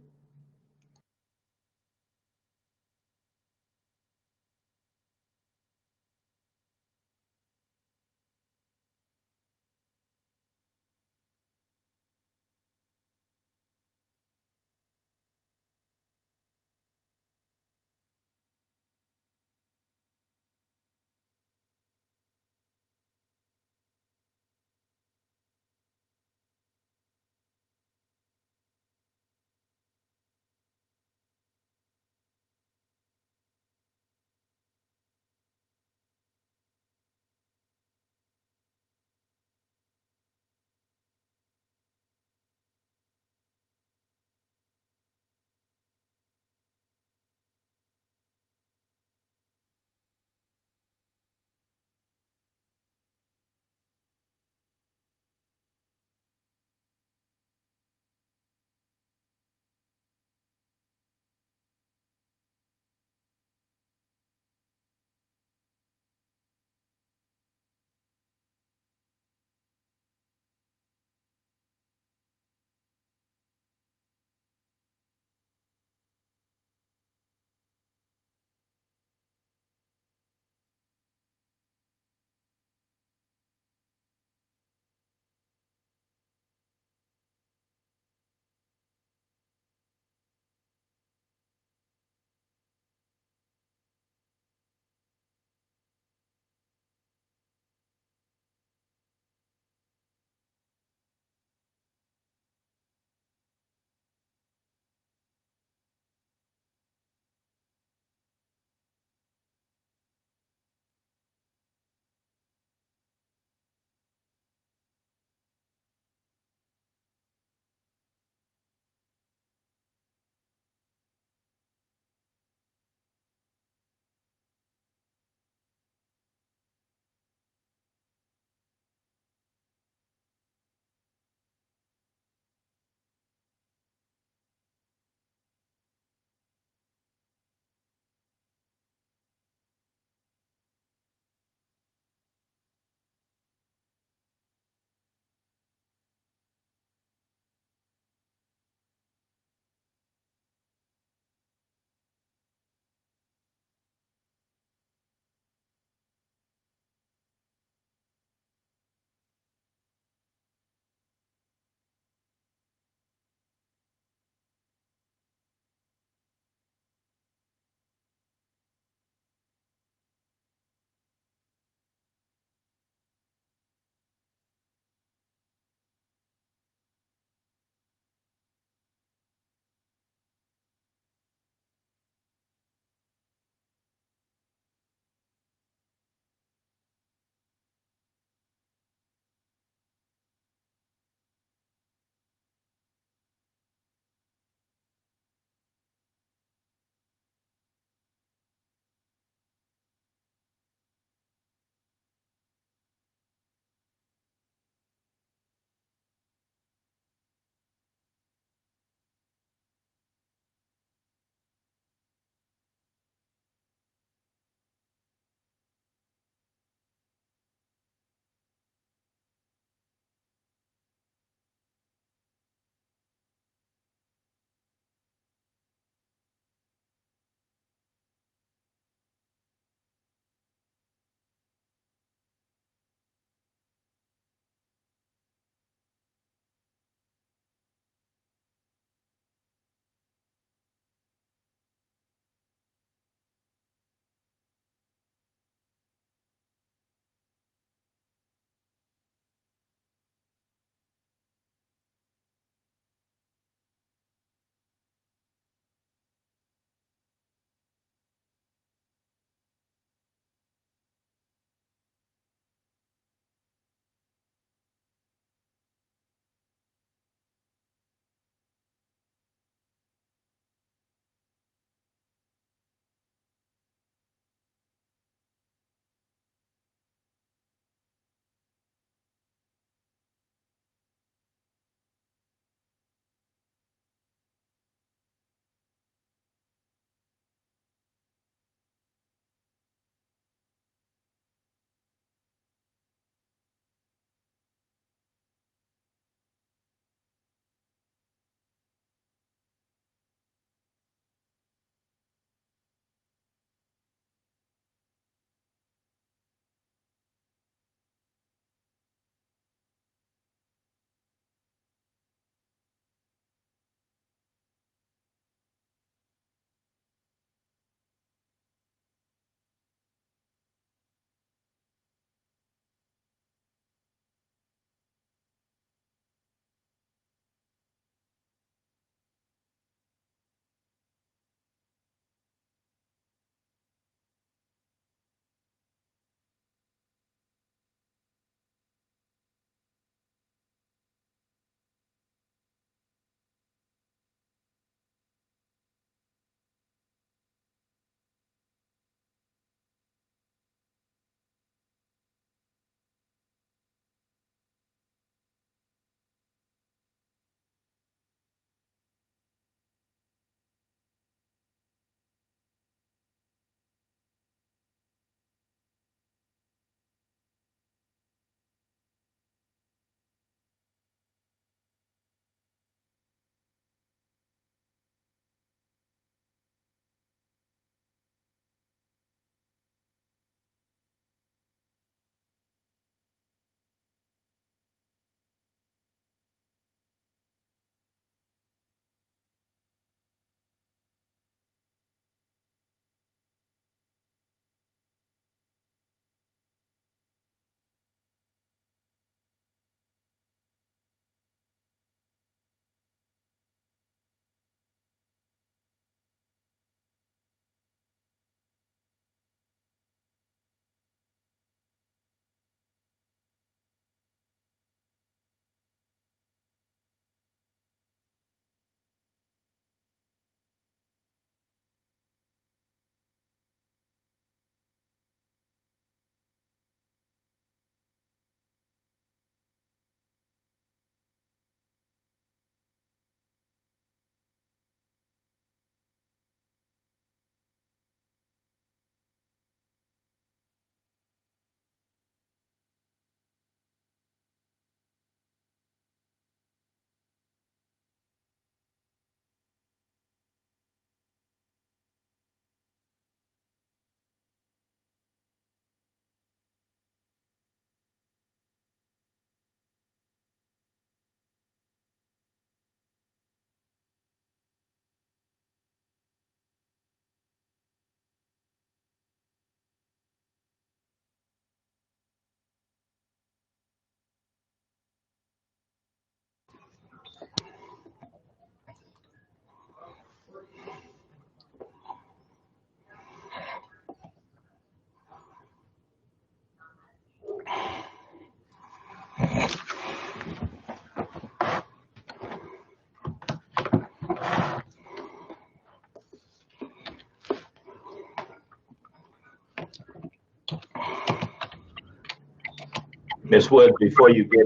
Ms. Wood, before you get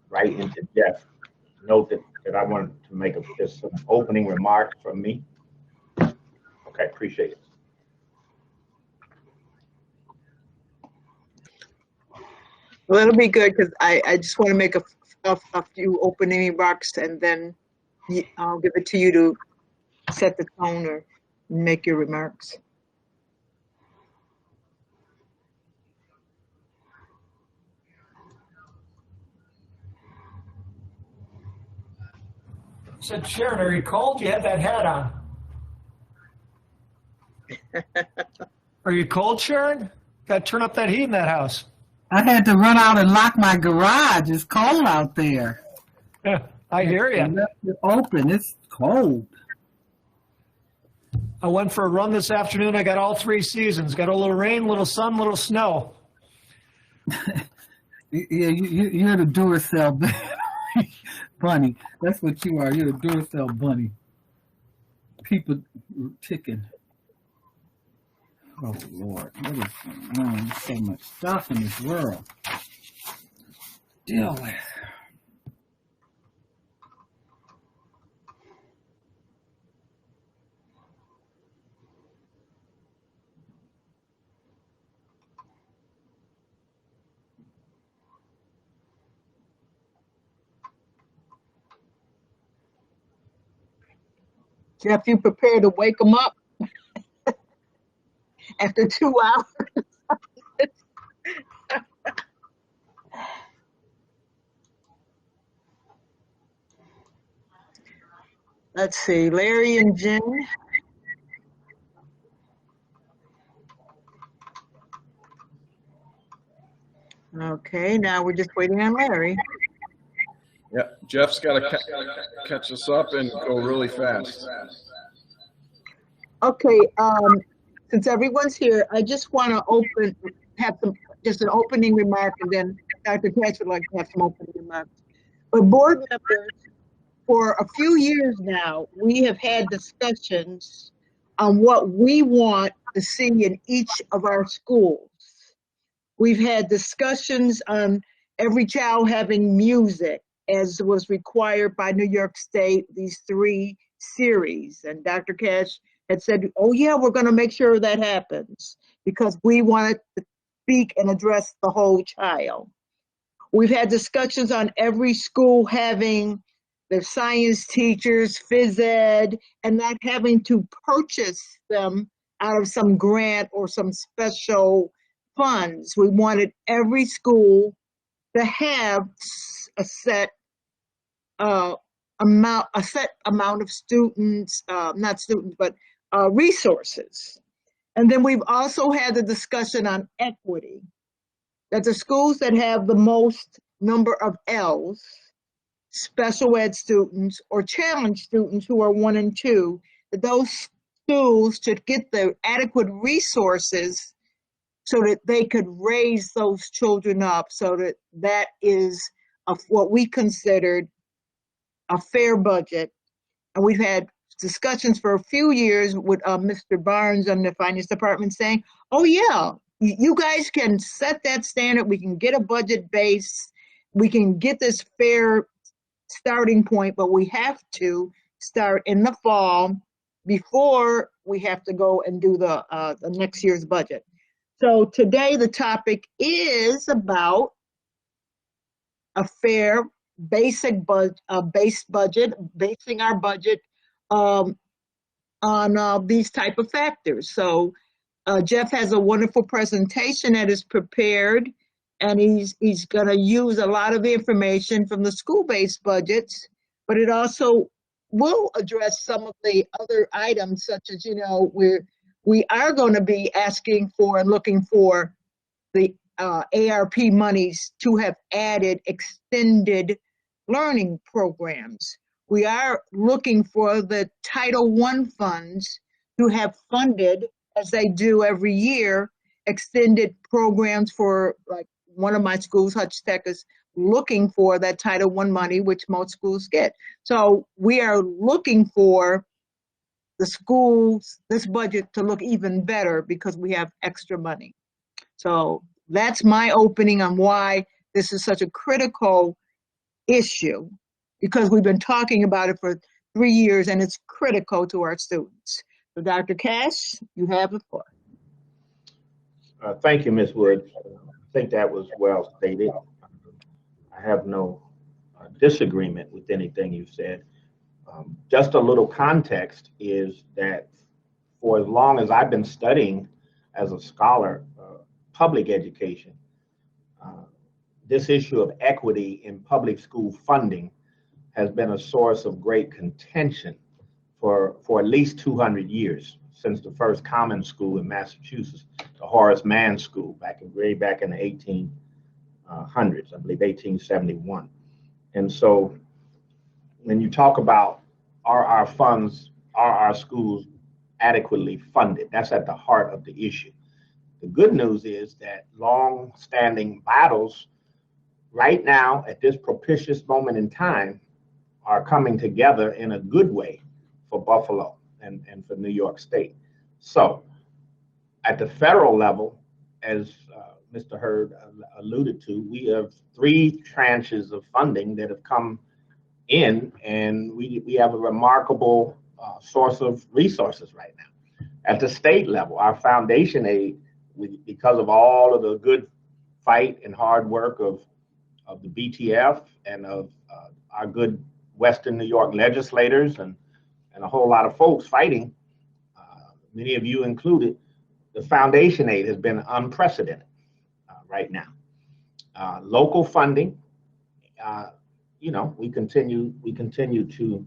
right into Jeff, note that I wanted to make just some opening remarks from me. Okay, appreciate it. Well, it'll be good because I just want to make a few opening remarks and then I'll give it to you to set the tone or make your remarks. Said, Sharon, are you cold? You had that hat on. Are you cold, Sharon? Got to turn up that heat in that house. I had to run out and lock my garage. It's cold out there. Yeah, I hear I you. left it open. It's cold. I went for a run this afternoon. I got all 3 seasons. Got a little rain, little sun, little snow. Yeah, you're the Duracell bunny. That's what you are. You're a Duracell bunny. People ticking. Oh, Lord. What is going on? There's so much stuff in this world. Deal with. Jeff, you prepared to wake them up after 2 hours? Let's see, Larry and Jen. Okay, now we're just waiting on Larry. Yeah, Jeff's got to catch us up and go really fast. Okay, since everyone's here, I just want to have just an opening remark, and then Dr. Cash would like to have some opening remarks. But board members, for a few years now, we have had discussions on what we want to see in each of our schools. We've had discussions on every child having music, as was required by New York State, these 3 series. And Dr. Cash had said, oh yeah, we're gonna make sure that happens because we wanted to speak and address the whole child. We've had discussions on every school having their science teachers, phys ed, and not having to purchase them out of some grant or some special funds. We wanted every school to have a set amount of students, not students, but resources. And then we've also had the discussion on equity, that the schools that have the most number of L's, special ed students or challenge students who are 1 and 2, that those schools should get the adequate resources so that they could raise those children up, so that is what we considered a fair budget. And we've had discussions for a few years with Mr. Barnes on the finance department saying, oh yeah, you guys can set that standard, we can get a budget base, we can get this fair starting point, but we have to start in the fall before we have to go and do the next year's budget. So today the topic is about a fair basic base budget, basing our budget on these type of factors. So Jeff has a wonderful presentation that is prepared, and he's going to use a lot of information from the school-based budgets, but it also will address some of the other items, such as, you know, we are going to be asking for and looking for the ARP monies to have added extended learning programs. We are looking for the Title I funds to have funded, as they do every year, extended programs for, like one of my schools, Hutch Tech, is looking for that Title I money, which most schools get. So we are looking for the schools, this budget, to look even better because we have extra money. So That's my opening on why this is such a critical issue, because we've been talking about it for 3 years and it's critical to our students. So Dr. Cash, you have the floor. Thank you, Ms. Woods. I think that was well stated. I have no disagreement with anything you said. Just a little context is that for as long as I've been studying as a scholar, public education, this issue of equity in public school funding has been a source of great contention for at least 200 years, since the first common school in Massachusetts, the Horace Mann School, way back in the 1800s, I believe 1871. And so when you talk about are our schools adequately funded, that's at the heart of the issue. The good news is that long-standing battles right now at this propitious moment in time are coming together in a good way for Buffalo and for New York State. So at the federal level, as Mr. Hurd alluded to, we have 3 tranches of funding that have come in, and we have a remarkable source of resources right now. At the state level, our foundation aid, because of all of the good fight and hard work of the BTF and of our good Western New York legislators and a whole lot of folks fighting, many of you included, the foundation aid has been unprecedented right now. Local funding, you know, we continue to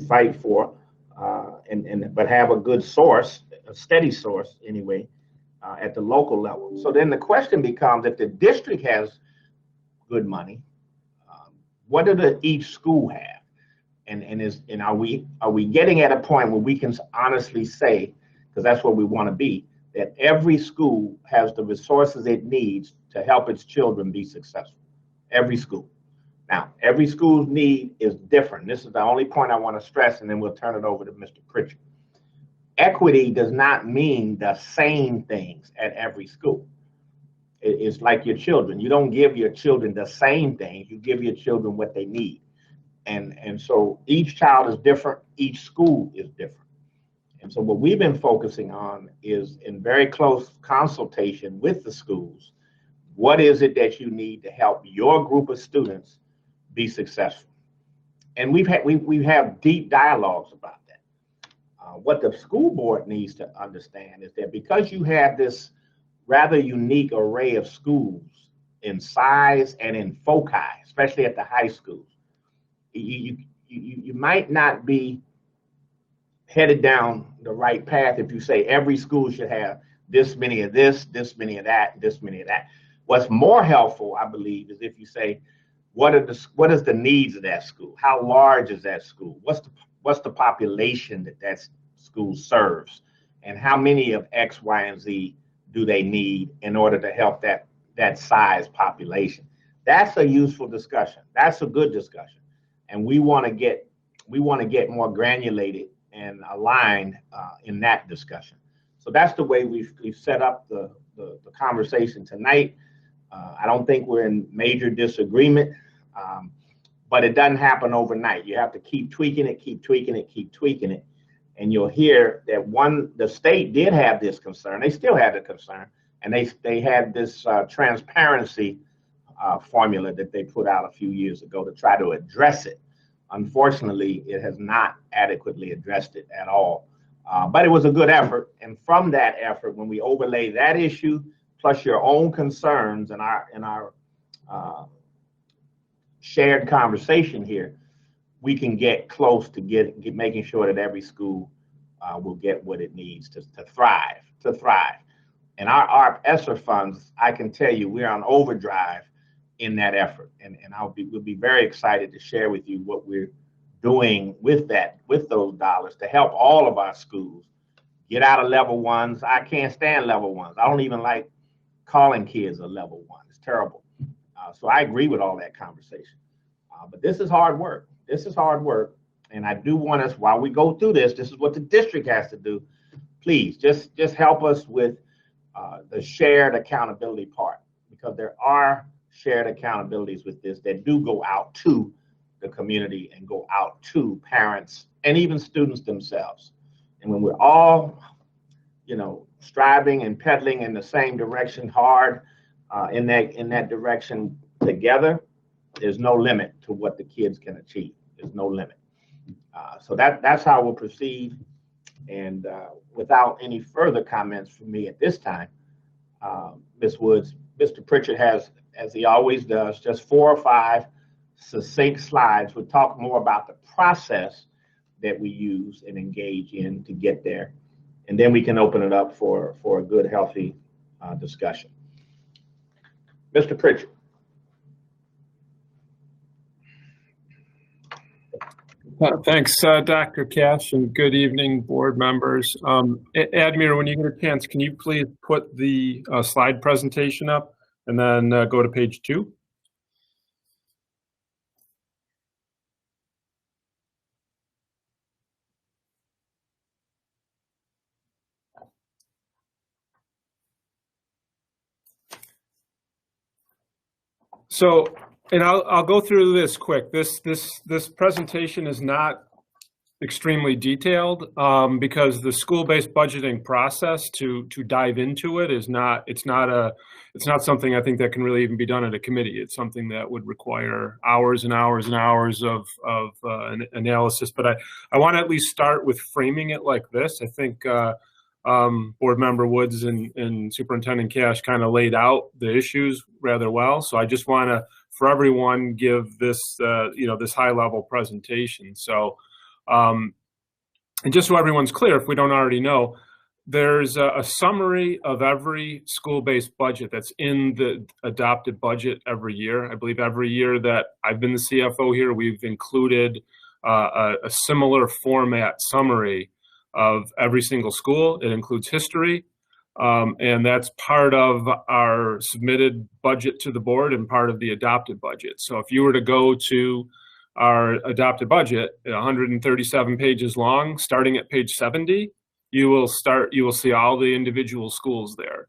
fight for, but have a good source, a steady source anyway, at the local level. So then the question becomes, if the district has good money, what does each school have? And are we getting at a point where we can honestly say, because that's what we want to be, that every school has the resources it needs to help its children be successful? Every school. Now, every school's need is different. This is the only point I want to stress, and then we'll turn it over to Mr. Pritchard. Equity does not mean the same things at every school. It's like your children. You don't give your children the same things. You give your children what they need. And so each child is different. Each school is different. And so what we've been focusing on is, in very close consultation with the schools, what is it that you need to help your group of students be successful? And we have deep dialogues about that. What the school board needs to understand is that because you have this rather unique array of schools in size and in foci, especially at the high schools, you might not be headed down the right path if you say every school should have this many of this many of that, this many of that. What's more helpful, I believe, is if you say, what is the needs of that school? How large is that school? What's the population that school serves? And how many of X, Y, and Z do they need in order to help that size population? That's a useful discussion. That's a good discussion. And we want to get more granulated and aligned in that discussion. So that's the way we've set up the conversation tonight. I don't think we're in major disagreement, but it doesn't happen overnight. You have to keep tweaking it, keep tweaking it, keep tweaking it. And you'll hear that the state did have this concern. They still had the concern. And they had this transparency formula that they put out a few years ago to try to address it. Unfortunately, it has not adequately addressed it at all. But it was a good effort. And from that effort, when we overlay that issue, plus your own concerns and our shared conversation here, we can get close to making sure that every school will get what it needs to thrive. And our ARP ESSER funds, I can tell you, we're on overdrive in that effort. And we'll be very excited to share with you what we're doing with those dollars to help all of our schools get out of level ones. I can't stand level ones. I don't even like calling kids a level one. It's terrible. So I agree with all that conversation. But this is hard work. This is hard work. And I do want us, while we go through this is what the district has to do. Please just help us with the shared accountability part, because there are shared accountabilities with this that do go out to the community and go out to parents and even students themselves. And when we're all, striving and pedaling in the same direction hard, in that direction together, there's no limit to what the kids can achieve. There's no limit. So that's how we'll proceed. And without any further comments from me at this time, Ms. Woods, Mr. Pritchett has, as he always does, just 4 or 5 succinct slides. We'll talk more about the process that we use and engage in to get there. And then we can open it up for a good, healthy discussion. Mr. Pritchett. Thanks, Dr. Cash, and good evening, board members. Admir, when you get a chance, can you please put the slide presentation up and then go to page 2? So, and I'll go through this quick. This presentation is not extremely detailed because the school-based budgeting process to dive into it is not. It's not something I think that can really even be done at a committee. It's something that would require hours and hours and hours of an analysis. But I want to at least start with framing it like this. I think Board Member Woods and Superintendent Cash kind of laid out the issues rather well. So I just want to, for everyone, give this, this high-level presentation. So, and just so everyone's clear, if we don't already know, there's a summary of every school-based budget that's in the adopted budget every year. I believe every year that I've been the CFO here, we've included a similar format summary of every single school. It includes history, and that's part of our submitted budget to the board and part of the adopted budget. So if you were to go to our adopted budget, 137 pages long, starting at page 70, you will see all the individual schools there.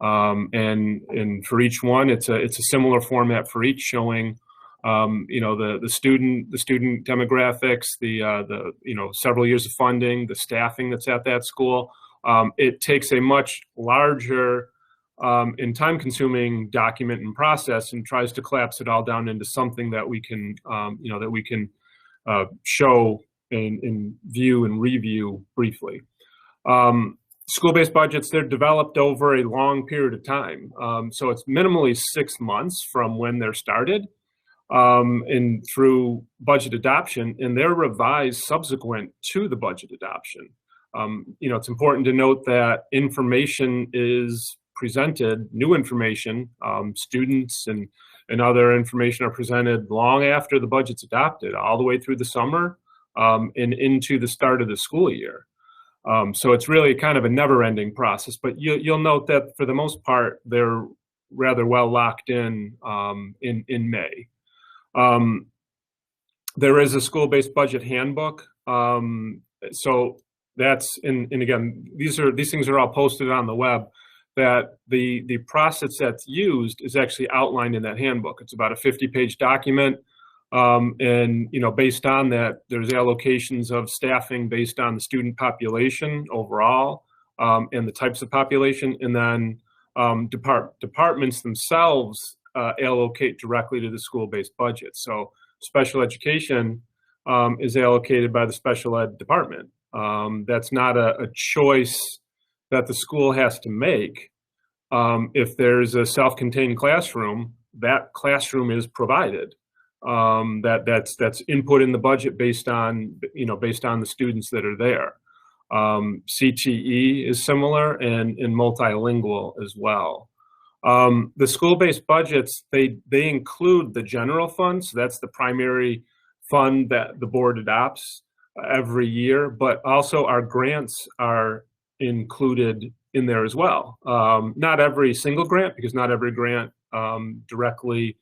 And for each one, it's a similar format for each, showing the student demographics, the several years of funding, the staffing that's at that school. It takes a much larger and time-consuming document and process and tries to collapse it all down into something that we can show and view and review briefly. School-based budgets, they're developed over a long period of time. So it's minimally 6 months from when they're started and through budget adoption, and they're revised subsequent to the budget adoption. It's important to note that information is presented, new information, students and other information are presented long after the budget's adopted, all the way through the summer and into the start of the school year. So it's really kind of a never-ending process, but you'll note that for the most part, they're rather well locked in May. There is a school-based budget handbook. So that's, and again, these things are all posted on the web, that the process that's used is actually outlined in that handbook. It's about a 50-page document. And based on that, there's allocations of staffing based on the student population overall, and the types of population, and then departments themselves allocate directly to the school-based budget. So special education is allocated by the special ed department. That's not a choice that the school has to make. If there's a self-contained classroom, that classroom is provided. That's input in the budget based on the students that are there. CTE is similar and multilingual as well. The school-based budgets, they include the general fund, so that's the primary fund that the board adopts every year, but also our grants are included in there as well. Not every single grant, because not every grant directly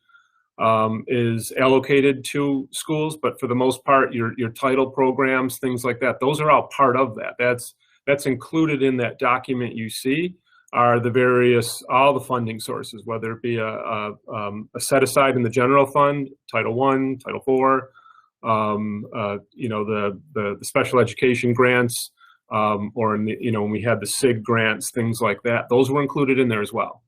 is allocated to schools, but for the most part, your title programs, things like that, those are all part of that. That's included in that document you see. are all the funding sources, whether it be a set aside in the general fund, Title I, Title IV, the special education grants, or when we had the SIG grants, things like that. Those were included in there as well.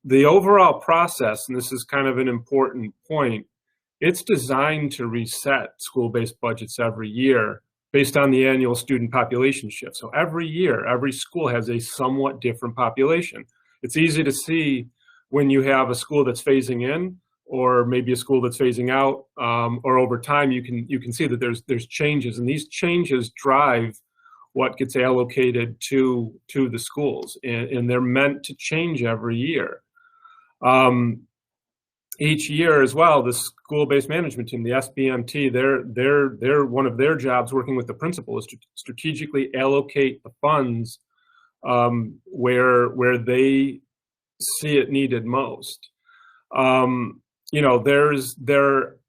The overall process, and this is kind of an important point, it's designed to reset school-based budgets every year based on the annual student population shift. So every year, every school has a somewhat different population. It's easy to see when you have a school that's phasing in, or maybe a school that's phasing out, or over time you can see that there's changes, and these changes drive what gets allocated to the schools, and they're meant to change every year. Each year as well, the school-based management team, the SBMT, they're one of their jobs working with the principal is to strategically allocate the funds where they see it needed most. There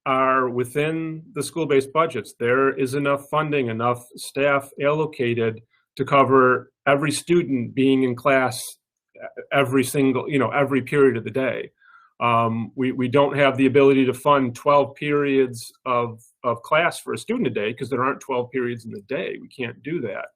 are within the school-based budgets, there is enough funding, enough staff allocated to cover every student being in class every period of the day. We don't have the ability to fund 12 periods of class for a student a day because there aren't 12 periods in the day. We can't do that.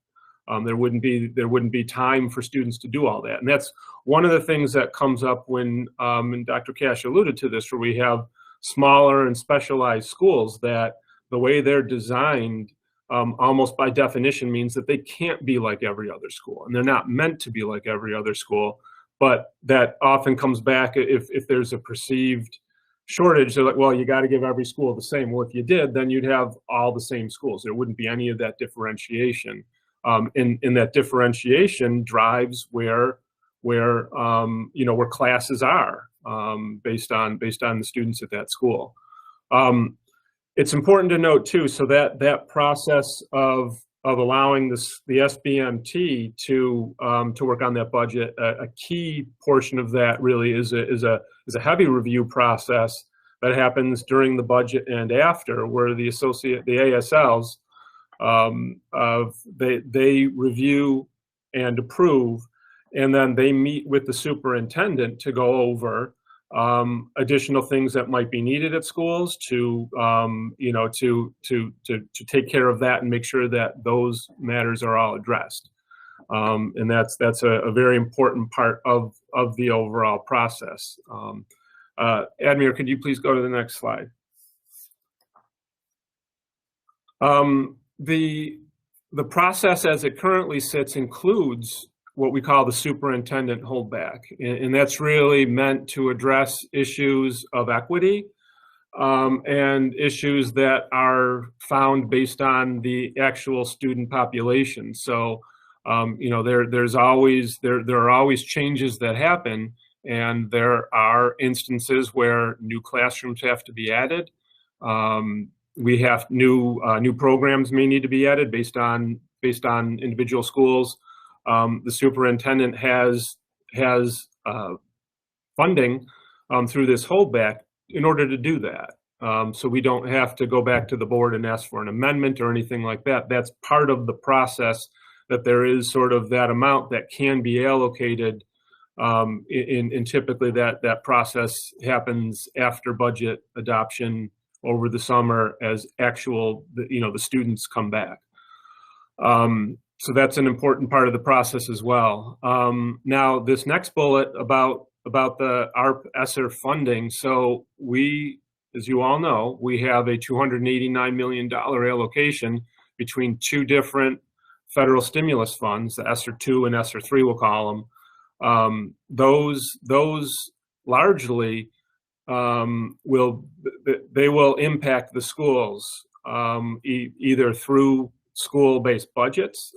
There wouldn't be time for students to do all that. And that's one of the things that comes up when, and Dr. Cash alluded to this, where we have smaller and specialized schools, that the way they're designed almost by definition means that they can't be like every other school, and they're not meant to be like every other school. But that often comes back if there's a perceived shortage. They're like, well, you got to give every school the same. Well, if you did, then you'd have all the same schools. There wouldn't be any of that differentiation. And that differentiation drives where classes are based on the students at that school. It's important to note too, so that process of allowing the SBMT to work on that budget, a key portion of that really is a heavy review process that happens during the budget and after, where the ASLs they review and approve, and then they meet with the superintendent to go over additional things that might be needed at schools to take care of that and make sure that those matters are all addressed. And that's a very important part of the overall process. Admir, could you please go to the next slide? The process as it currently sits includes what we call the superintendent holdback. And that's really meant to address issues of equity and issues that are found based on the actual student population. So, there are always changes that happen, and there are instances where new classrooms have to be added. We have new programs may need to be added based on individual schools. The superintendent has funding through this holdback in order to do that. So we don't have to go back to the board and ask for an amendment or anything like that. That's part of the process, that there is sort of that amount that can be allocated. And typically that process happens after budget adoption over the summer as the students come back. So that's an important part of the process as well. Now, this next bullet about the ARP ESSER funding. So we, as you all know, we have a $289 million allocation between two different federal stimulus funds, the ESSER 2 and ESSER 3, we'll call them. Those largely will impact the schools either through school-based budgets,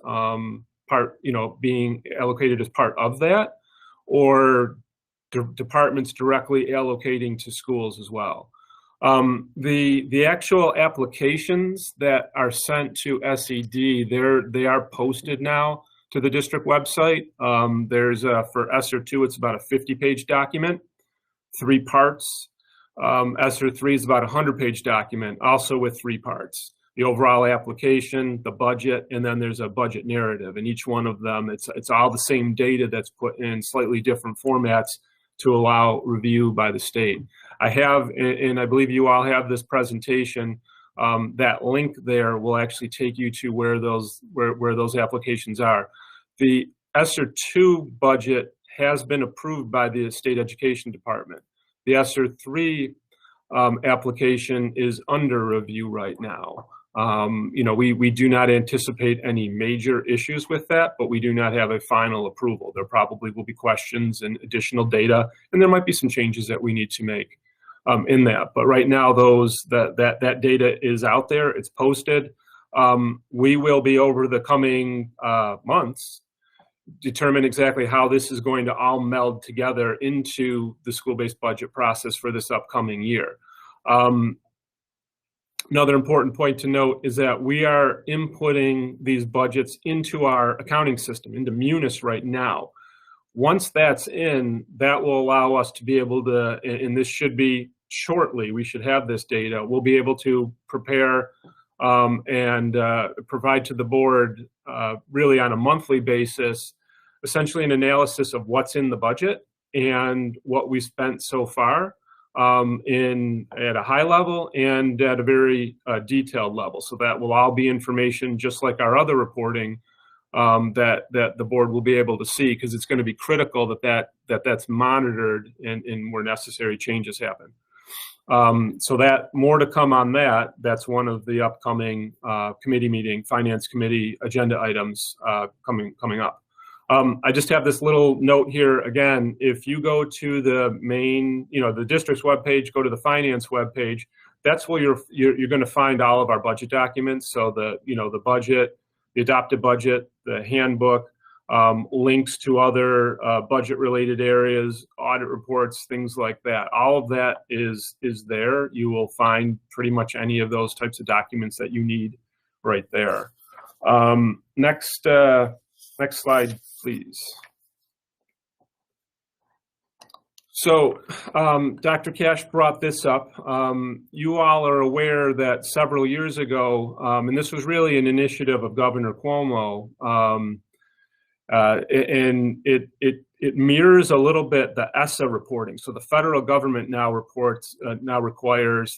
being allocated as part of that, or departments directly allocating to schools as well. The actual applications that are sent to SED, they are posted now to the district website. There's for ESSER 2, it's about a 50-page document, 3 parts. ESSER 3 is about a 100-page document, also with 3 parts. the overall application, the budget, and then there's a budget narrative. And each one of them, it's all the same data that's put in slightly different formats to allow review by the state. I have, and I believe you all have this presentation. That link there will actually take you to where those applications are. The ESSER II budget has been approved by the State Education Department. The ESSER III application is under review right now. We do not anticipate any major issues with that, but we do not have a final approval. There probably will be questions and additional data, and there might be some changes that we need to make in that. But right now, that data is out there. It's posted. We will be, over the coming months, determine exactly how this is going to all meld together into the school-based budget process for this upcoming year. Another important point to note is that we are inputting these budgets into our accounting system, into Munis right now. Once that's in, that will allow us to be able to, and this should be shortly, we should have this data, we'll be able to prepare and provide to the board really on a monthly basis, essentially an analysis of what's in the budget and what we spent so far at a high level and at a very detailed level. So that will all be information, just like our other reporting, that the board will be able to see, because it's going to be critical that's monitored and where necessary changes happen. So that more to come on that. That's one of the upcoming finance committee agenda items coming up. I just have this little note here. Again, if you go to the main, the district's webpage, go to the finance webpage, that's where you're going to find all of our budget documents. So the budget, the adopted budget, the handbook, links to other budget-related areas, audit reports, things like that. All of that is there. You will find pretty much any of those types of documents that you need right there. Next slide, please. So Dr. Cash brought this up. You all are aware that several years ago, and this was really an initiative of Governor Cuomo, and it mirrors a little bit the ESSA reporting. So the federal government now requires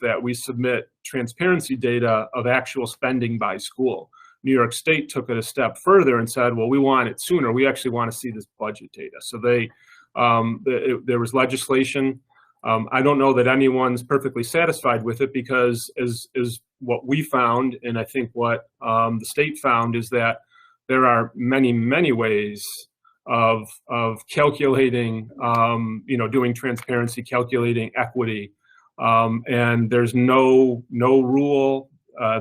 that we submit transparency data of actual spending by school. New York State took it a step further and said, well, we want it sooner. We actually want to see this budget data. So there was legislation. I don't know that anyone's perfectly satisfied with it, because as what we found, and I think what the state found, is that there are many, many ways of calculating, doing transparency, calculating equity, and there's no rule.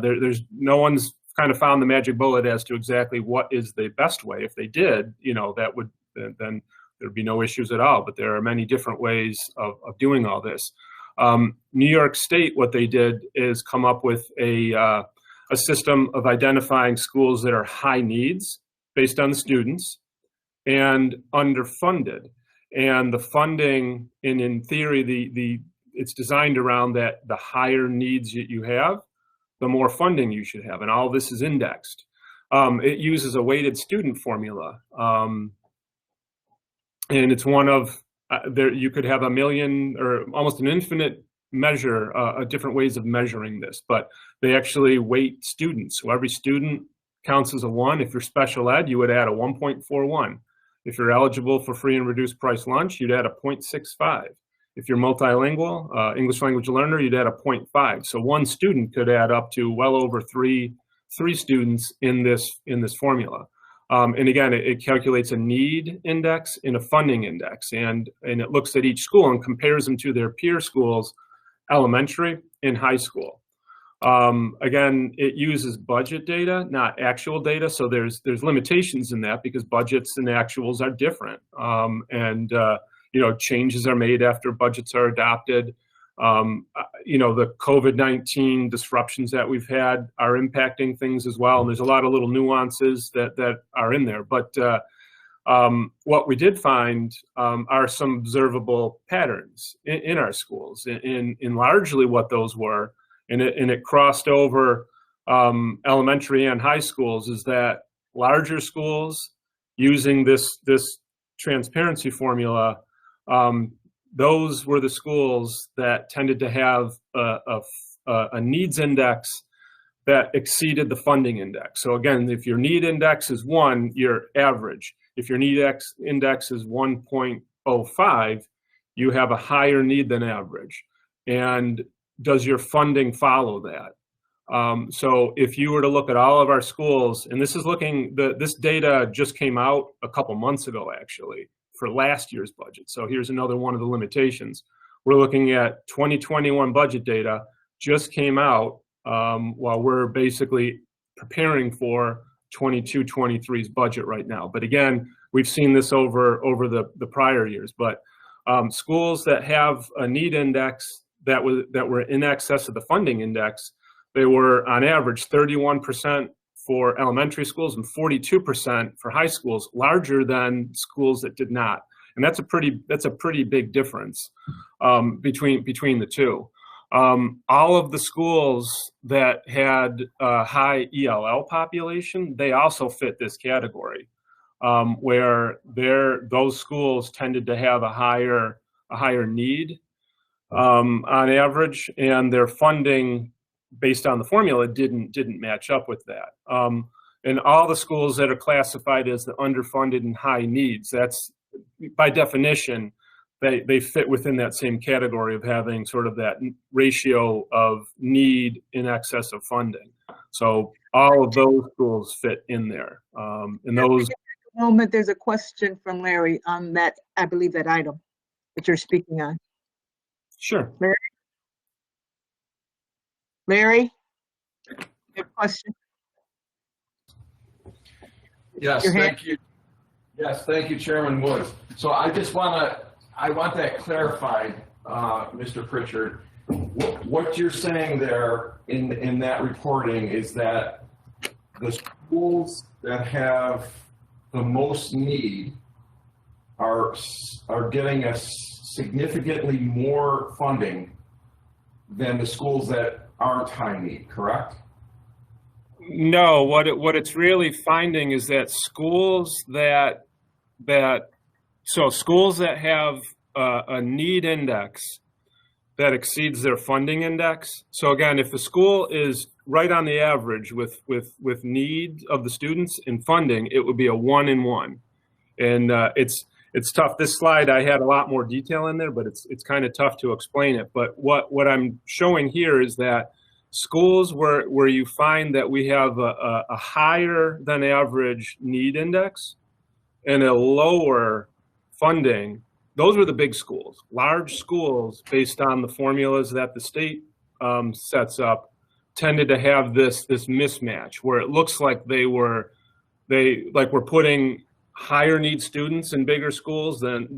There's no one's kind of found the magic bullet as to exactly what is the best way. If they did, that would then there'd be no issues at all. But there are many different ways of doing all this. New York State, what they did is come up with a system of identifying schools that are high needs based on the students and underfunded. And the funding, and in theory, it's designed around that the higher needs that you have, the more funding you should have. And all this is indexed. It uses a weighted student formula. And it's one of, you could have a million or almost an infinite measure, different ways of measuring this, but they actually weight students. So every student counts as a 1. If you're special ed, you would add a 1.41. If you're eligible for free and reduced price lunch, you'd add a 0.65. If you're multilingual, English language learner, you'd add a 0.5. So one student could add up to well over three students in this formula. And again, it calculates a need index and a funding index, and it looks at each school and compares them to their peer schools, elementary and high school. Again, it uses budget data, not actual data. So there's limitations in that, because budgets and actuals are different. Changes are made after budgets are adopted. The COVID-19 disruptions that we've had are impacting things as well. And there's a lot of little nuances that are in there. But what we did find are some observable patterns in our schools, in largely what those were. And it crossed over elementary and high schools is that larger schools using this transparency formula, those were the schools that tended to have a needs index that exceeded the funding index. So again, if your need index is 1, you're average. If your need index is 1.05, you have a higher need than average. And does your funding follow that? So if you were to look at all of our schools, and this is this data just came out a couple months ago, actually, for last year's budget. So here's another one of the limitations. We're looking at 2021 budget data, just came out while we're basically preparing for 22-23's budget right now. But again, we've seen this over the prior years. But schools that have a need index that were in excess of the funding index, they were on average 31% for elementary schools and 42% for high schools, larger than schools that did not. And that's a pretty big difference between the two. All of the schools that had a high ELL population, they also fit this category, where those schools tended to have a higher need on average, and their funding based on the formula didn't match up with that. And all the schools that are classified as the underfunded and high needs, that's by definition, they fit within that same category of having sort of that ratio of need in excess of funding. So all of those schools fit in there. And those. At the moment, there's a question from Larry on that, I believe that item that you're speaking on. Sure. Larry, your question? Yes, thank you. Yes, thank you, Chairman Woods. So I just want that clarified, Mr. Pritchard. What you're saying there in that reporting is that the schools that have the most need are getting us significantly more funding than the schools that aren't high need, correct? No, what it's really finding is that schools that have a need index that exceeds their funding index. So again, if the school is right on the average with need of the students in funding, it would be a 1 in 1. And it's tough. This slide, I had a lot more detail in there, but it's kind of tough to explain it. But what I'm showing here is that schools where you find that we have a higher than average need index and a lower funding, those are the big schools. Large schools, based on the formulas that the state sets up, tended to have this mismatch where it looks like we're putting higher need students in bigger schools than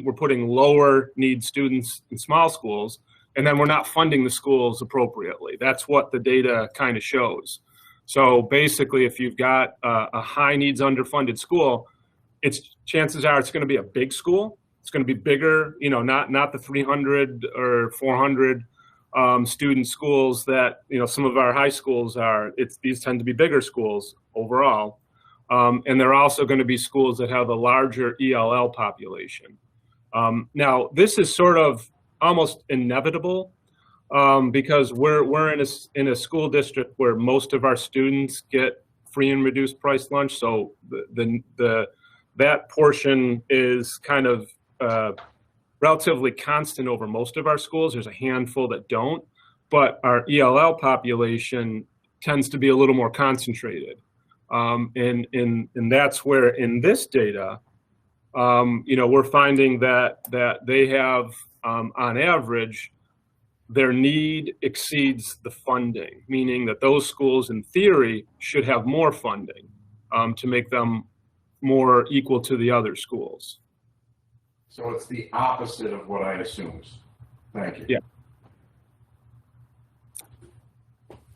we're putting lower need students in small schools, and then we're not funding the schools appropriately. That's what the data kind of shows. So basically, if you've got a high needs underfunded school, chances are it's going to be a big school. It's going to be bigger, not the 300 or 400 student schools that some of our high schools are. These tend to be bigger schools overall. And they're also going to be schools that have a larger ELL population. Now, this is sort of almost inevitable because we're in a school district where most of our students get free and reduced price lunch. So that portion is kind of relatively constant over most of our schools. There's a handful that don't, but our ELL population tends to be a little more concentrated. And that's where in this data, we're finding that they have, on average, their need exceeds the funding, meaning that those schools in theory should have more funding to make them more equal to the other schools. So it's the opposite of what I assumed. Thank you. Yeah.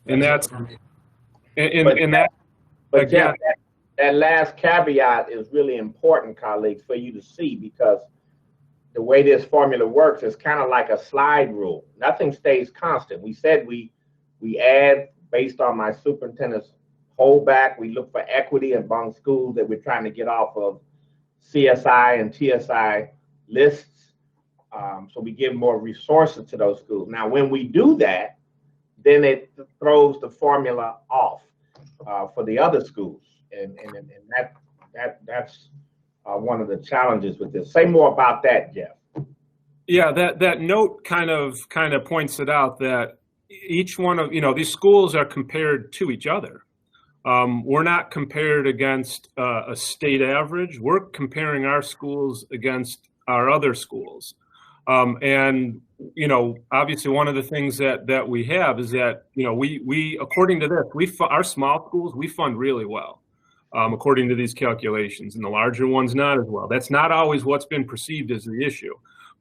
And that's, But Jeff, that last caveat is really important, colleagues, for you to see, because the way this formula works is kind of like a slide rule. Nothing stays constant. We said we add based on my superintendent's holdback, we look for equity among schools that we're trying to get off of CSI and TSI lists. So we give more resources to those schools. Now, when we do that, then it throws the formula off for the other schools. And that's one of the challenges with this. Say more about that, Jeff. Yeah, that note kind of points it out that each one of, these schools are compared to each other. We're not compared against a state average. We're comparing our schools against our other schools. And, obviously one of the things that we have is that, we according to this, our small schools, we fund really well, according to these calculations, and the larger ones not as well. That's not always what's been perceived as the issue.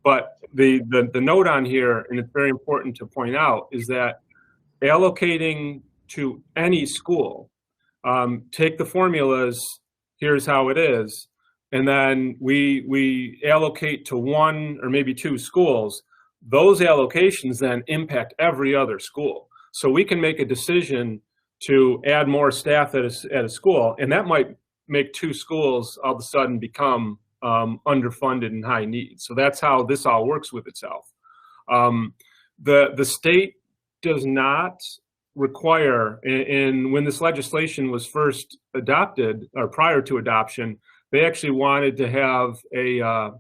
But the note on here, and it's very important to point out, is that allocating to any school, take the formulas, here's how it is, and then we allocate to one or maybe two schools. Those allocations then impact every other school. So we can make a decision to add more staff at a school, and that might make two schools all of a sudden become underfunded and high needs. So that's how this all works with itself. The state does not require, and when this legislation was first adopted or prior to adoption, they actually wanted to have a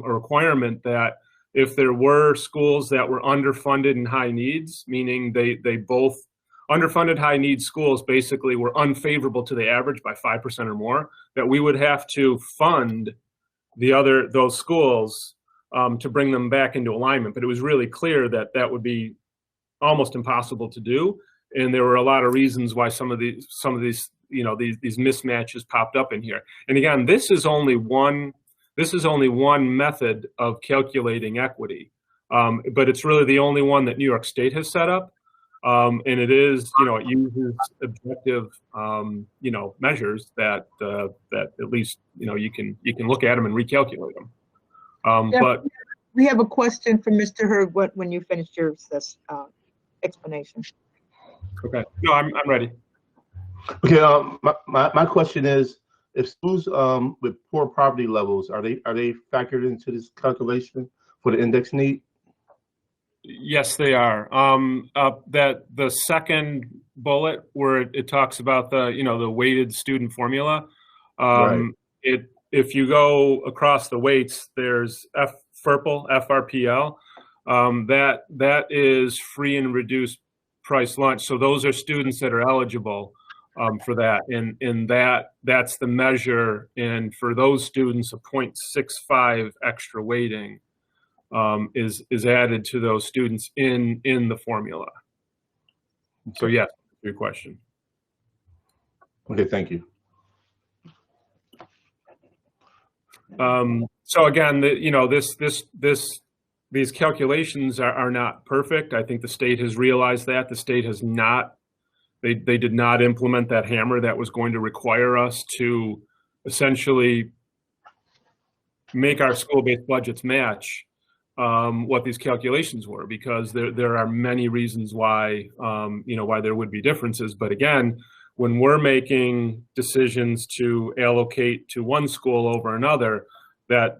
requirement that if there were schools that were underfunded and high needs, meaning they both underfunded high needs schools basically were unfavorable to the average by 5% or more, that we would have to fund those schools to bring them back into alignment. But it was really clear that that would be almost impossible to do, and there were a lot of reasons why some of these these mismatches popped up in here. And again, this is only one method of calculating equity, but it's really the only one that New York State has set up, and it is it uses objective measures that at least you can look at them and recalculate them. Yeah, But we have a question from Mr. Hurd when you finished your explanation. okay, no, I'm ready. Okay, my question is, if schools with poor poverty levels, are they factored into this calculation for the index need? Yes, they are. That the second bullet where it talks about the weighted student formula. Right. If you go across the weights, there's FRPL. That is free and reduced price lunch. So those are students that are eligible for that, and that's the measure. And for those students, a 0.65 extra weighting is added to those students in the formula. So yes, good question. Okay, thank you. So again, these calculations are not perfect. I think the state has realized that. The state has not. They did not implement that hammer that was going to require us to essentially make our school-based budgets match what these calculations were, because there are many reasons why why there would be differences. But again, when we're making decisions to allocate to one school over another, that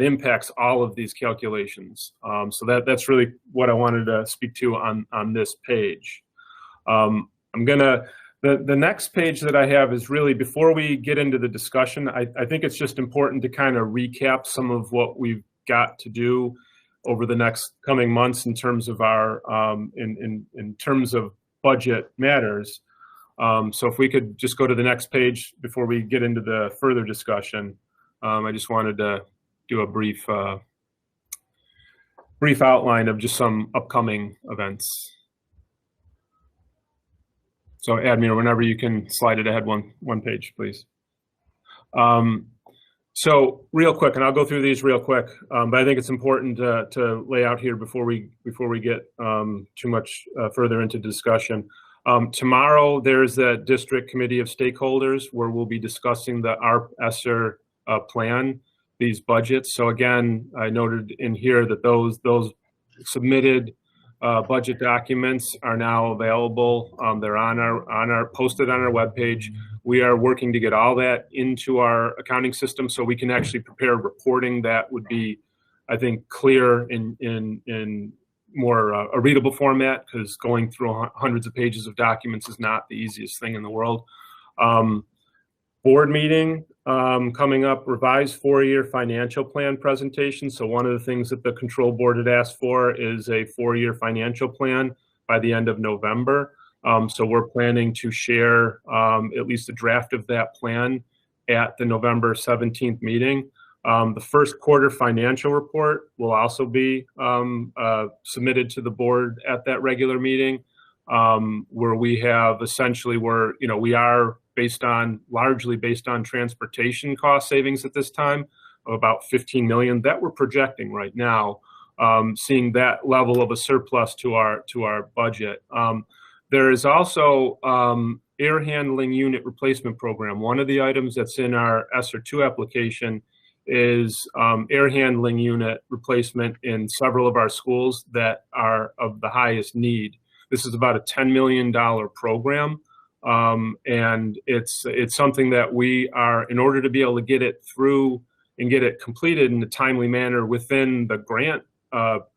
impacts all of these calculations. So that's really what I wanted to speak to on this page. The next page that I have is really, before we get into the discussion, I think it's just important to kind of recap some of what we've got to do over the next coming months in terms of our in terms of budget matters. So if we could just go to the next page before we get into the further discussion. I just wanted to do a brief outline of just some upcoming events. So Admir, whenever you can slide it ahead one page, please. So real quick, and I'll go through these real quick, but I think it's important to lay out here before we get too much further into discussion. Tomorrow, there's a district committee of stakeholders where we'll be discussing the ARP ESSER plan, these budgets. So again, I noted in here that those submitted budget documents are now available. They're posted on our webpage. We are working to get all that into our accounting system so we can actually prepare reporting that would be, I think, clear in more a readable format, because going through hundreds of pages of documents is not the easiest thing in the world. Board meeting coming up, revised 4-year financial plan presentation. So one of the things that the control board had asked for is a 4-year financial plan by the end of November. So we're planning to share at least a draft of that plan at the November 17th meeting. The first quarter financial report will also be submitted to the board at that regular meeting, where we have essentially we are largely based on transportation cost savings at this time of about 15 million that we're projecting right now, seeing that level of a surplus to our budget. There is also air handling unit replacement program. One of the items that's in our ESSER 2 application is air handling unit replacement in several of our schools that are of the highest need. This is about a $10 million program. And it's something that we are, in order to be able to get it through and get it completed in a timely manner within the grant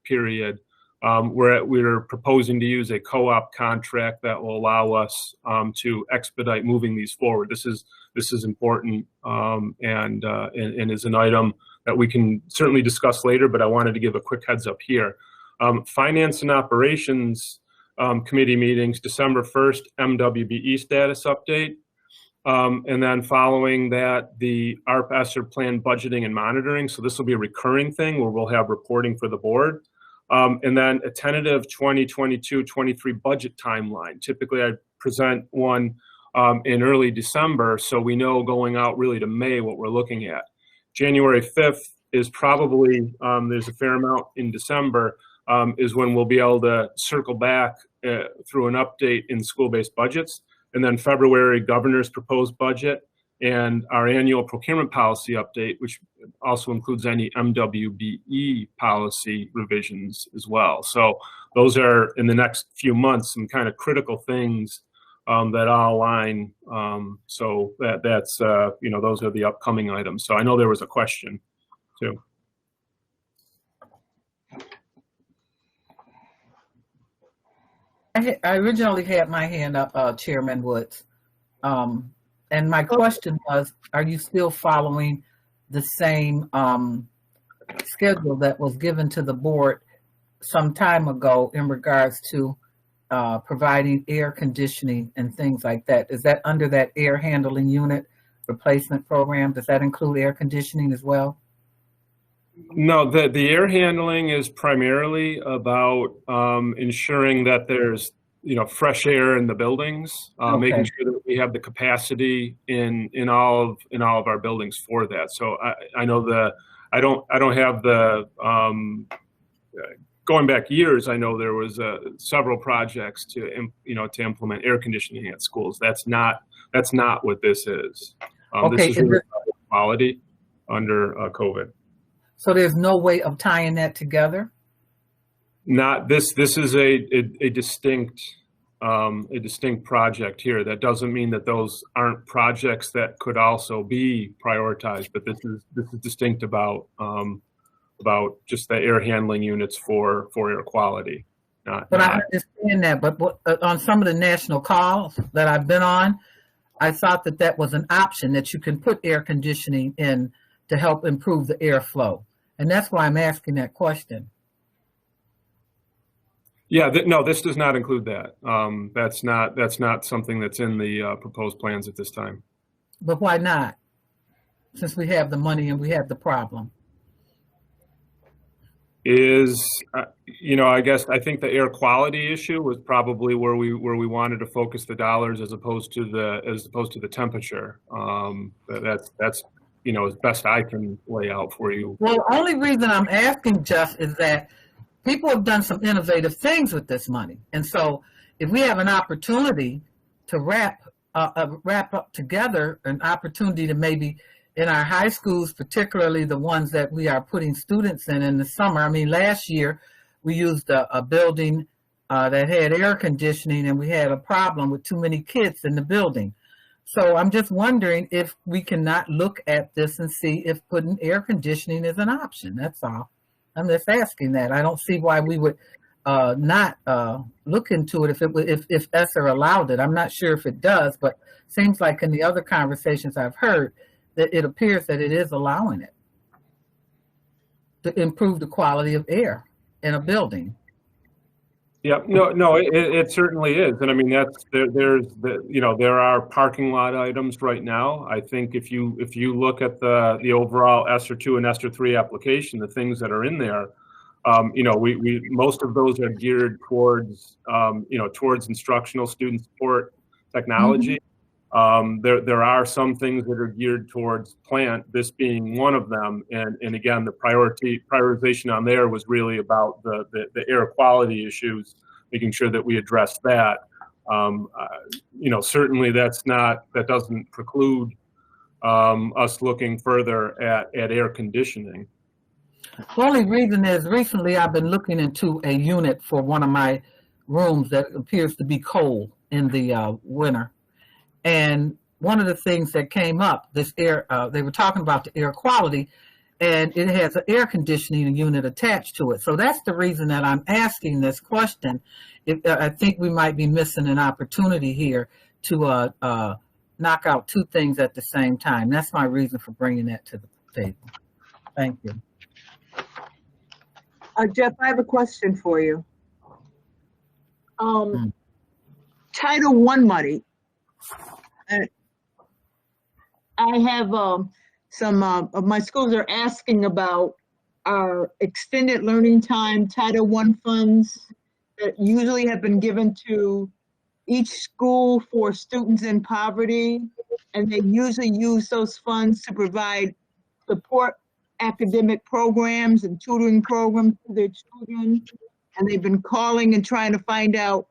period, we're proposing to use a co-op contract that will allow us to expedite moving these forward. This is important and is an item that we can certainly discuss later, but I wanted to give a quick heads up here. Finance and Operations committee meetings, December 1st, MWBE status update. And then following that, the ARP ESSER plan budgeting and monitoring. So this will be a recurring thing where we'll have reporting for the board. And then a tentative 2022-23 budget timeline. Typically I present one in early December, so we know going out really to May what we're looking at. January 5th is probably, there's a fair amount in December, is when we'll be able to circle back through an update in school-based budgets. And then February, governor's proposed budget and our annual procurement policy update, which also includes any MWBE policy revisions as well. So those are, in the next few months, some kind of critical things that all align. So that's those are the upcoming items. So I know there was a question too. I originally had my hand up, Chairman Woods. And my question was, are you still following the same schedule that was given to the board some time ago in regards to providing air conditioning and things like that? Is that under that air handling unit replacement program? Does that include air conditioning as well? No, the air handling is primarily about ensuring that there's fresh air in the buildings, making sure that we have the capacity in all of our buildings for that. So I know I don't have the going back years. I know there was several projects to implement air conditioning at schools. That's not what this is. This is really quality under COVID. So there's no way of tying that together? Not this. This is a distinct project here. That doesn't mean that those aren't projects that could also be prioritized, but this is distinct about just the air handling units for air quality. I understand that, but on some of the national calls that I've been on, I thought that was an option, that you can put air conditioning in to help improve the airflow. And that's why I'm asking that question. Yeah, no, this does not include that. That's not something that's in the proposed plans at this time. But why not? Since we have the money and we have the problem. I think the air quality issue was probably where we wanted to focus the dollars as opposed to the temperature. That's as best I can lay out for you. Well, the only reason I'm asking, Jeff, is that people have done some innovative things with this money. And so if we have an opportunity to wrap up together an opportunity to maybe in our high schools, particularly the ones that we are putting students in the summer. I mean, last year we used a building that had air conditioning, and we had a problem with too many kids in the building. So I'm just wondering if we cannot look at this and see if putting air conditioning is an option. That's all. I'm just asking that. I don't see why we would not look into it if ESSER allowed it. I'm not sure if it does, but seems like in the other conversations I've heard that it appears that it is allowing it to improve the quality of air in a building. Yeah, no, it certainly is, and I mean there are parking lot items right now. I think if you look at the overall ESSER 2 and ESSER 3 application, the things that are in there, we most of those are geared towards towards instructional student support technology. There are some things that are geared towards plant, this being one of them, and again, the prioritization on there was really about the air quality issues, making sure that we address that. Certainly that doesn't preclude us looking further at air conditioning. The only reason is recently I've been looking into a unit for one of my rooms that appears to be cold in the winter. And one of the things that came up, this air, they were talking about the air quality, and it has an air conditioning unit attached to it. So that's the reason that I'm asking this question. I think we might be missing an opportunity here to knock out two things at the same time. That's my reason for bringing that to the table. Thank you. Jeff, I have a question for you. Title I money. I have some of my schools are asking about our extended learning time Title I funds that usually have been given to each school for students in poverty, and they usually use those funds to provide support academic programs and tutoring programs for their children. And they've been calling and trying to find out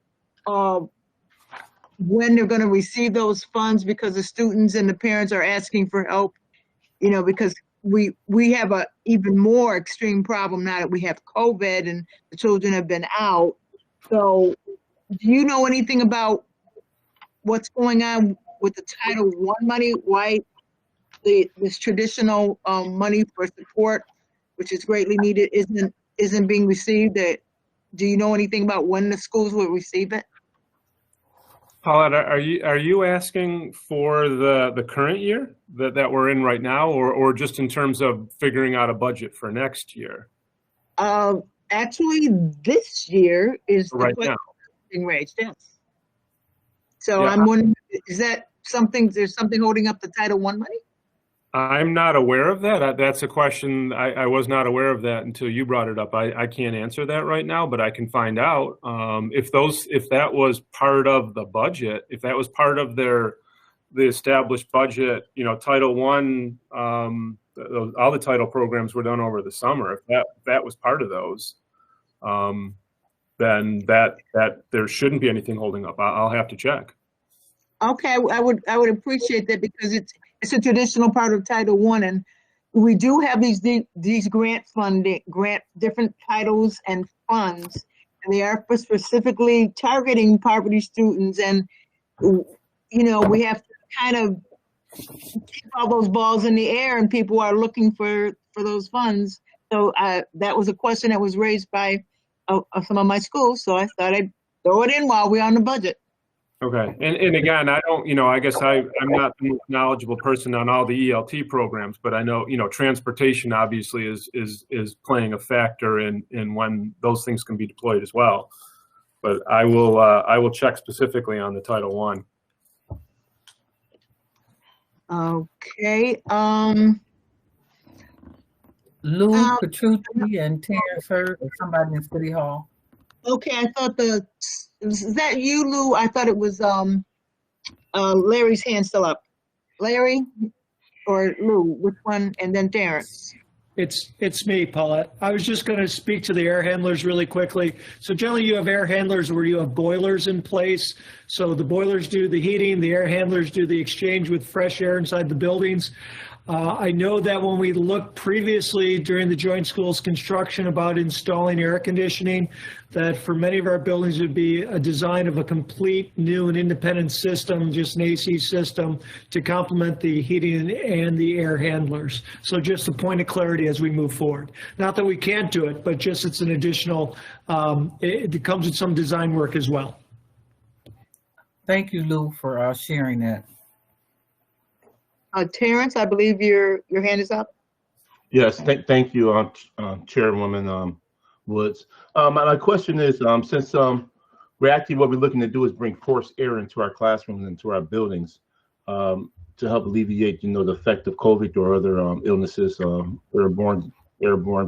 when they're going to receive those funds, because the students and the parents are asking for help, because we have a even more extreme problem now that we have COVID and the children have been out. So do you know anything about what's going on with the Title I money? Why this traditional money for support, which is greatly needed, isn't being received? Do you know anything about when the schools will receive it? Paulette, are you asking for the current year that we're in right now, or just in terms of figuring out a budget for next year? Actually, this year is right now being raised, yes. So yeah. I'm wondering, is that something? There's something holding up the Title I money? I'm not aware of that. That's a question. I was not aware of that until you brought it up. I can't answer that right now, but I can find out. If that was part of the budget, if that was part of the established budget, Title I, all the title programs were done over the summer. If that was part of those, then that there shouldn't be anything holding up. I'll have to check. Okay, I would appreciate that, because it's a traditional part of Title I, and we do have these grant different titles and funds, and they are for specifically targeting poverty students. And we have to kind of keep all those balls in the air, and people are looking for those funds. So that was a question that was raised by some of my schools. So I thought I'd throw it in while we're on the budget. Okay, and again, I don't, I guess I'm not the most knowledgeable person on all the ELT programs, but I know, transportation obviously is playing a factor in when those things can be deployed as well. But I will check specifically on the Title I. Okay. Lou Petrucci and Terrence Hurd, or somebody in City Hall. Okay, I thought is that you, Lou? I thought it was Larry's hand still up. Larry or Lou, which one? And then Terrence. It's me, Paulette. I was just going to speak to the air handlers really quickly. So generally you have air handlers where you have boilers in place. So the boilers do the heating, the air handlers do the exchange with fresh air inside the buildings. I know that when we looked previously during the joint schools construction about installing air conditioning, that for many of our buildings would be a design of a complete new and independent system, just an AC system to complement the heating and the air handlers. So just a point of clarity as we move forward. Not that we can't do it, but just it's an additional, it comes with some design work as well. Thank you, Lou, for sharing that. Terrence, I believe your hand is up. Yes, thank you, Chairwoman Woods. My question is, since we're actually what we're looking to do is bring forced air into our classrooms, into our buildings, to help alleviate, the effect of COVID or other illnesses, airborne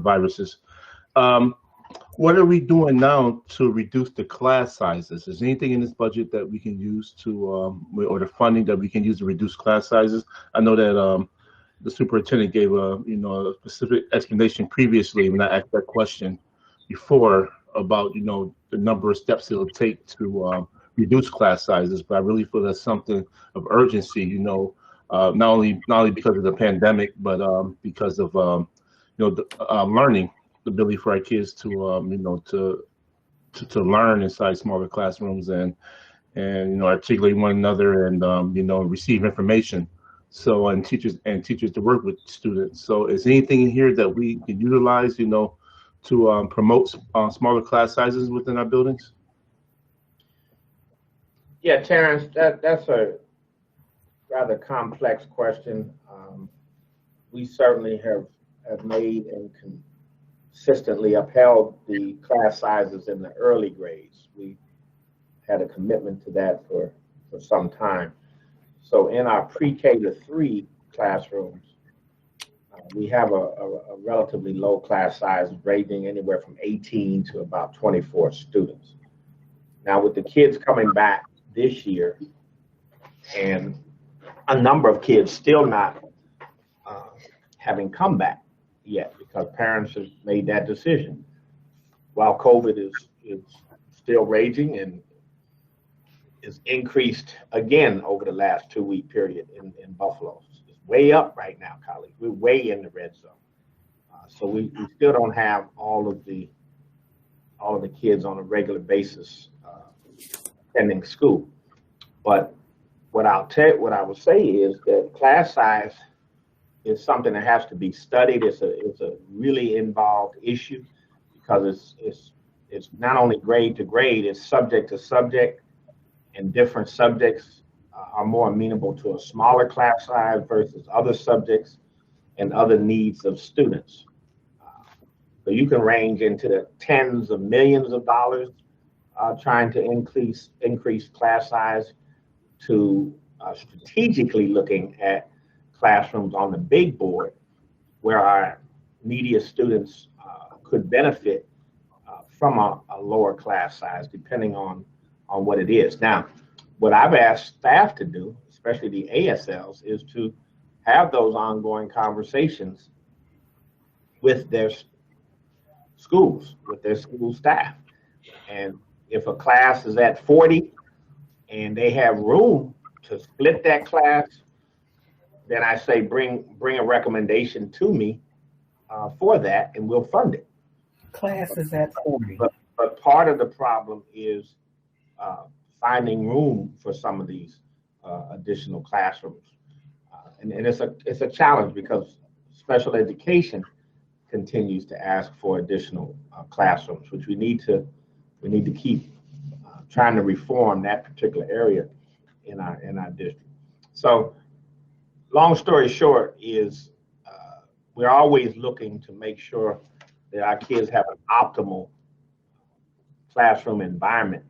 viruses. What are we doing now to reduce the class sizes? Is there anything in this budget that we can use to, or the funding that we can use to reduce class sizes? I know that the superintendent gave a specific explanation previously when I asked that question before about, the number of steps it'll take to reduce class sizes. But I really feel that's something of urgency, not only because of the pandemic, but because of, learning. The ability for our kids to to learn inside smaller classrooms and articulate one another and receive information. So and teachers to work with students. So is anything in here that we can utilize to promote smaller class sizes within our buildings? Yeah, Terrence, that's a rather complex question. We certainly have made and consistently upheld the class sizes in the early grades. We had a commitment to that for some time. So in our pre-K to 3 classrooms, we have a relatively low class size ranging anywhere from 18 to about 24 students. Now with the kids coming back this year and a number of kids still not having come back yet because parents have made that decision. While COVID is still raging and is increased again over the last 2-week period in Buffalo. It's way up right now, colleagues. We're way in the red zone. So we still don't have all of the kids on a regular basis attending school. But what I will say is that class size is something that has to be studied. It's a really involved issue because it's not only grade to grade, it's subject to subject, and different subjects are more amenable to a smaller class size versus other subjects and other needs of students. So you can range into the tens of millions of dollars trying to increase class size to strategically looking at classrooms on the big board where our neediest students could benefit from a lower class size depending on what it is. Now, what I've asked staff to do, especially the ASLs, is to have those ongoing conversations with their schools, with their school staff. And if a class is at 40 and they have room to split that class, then I say bring a recommendation to me for that, and we'll fund it. Class is at 40. But part of the problem is finding room for some of these additional classrooms, and it's a challenge because special education continues to ask for additional classrooms, which we need to keep trying to reform that particular area in our district. So, long story short is we're always looking to make sure that our kids have an optimal classroom environment,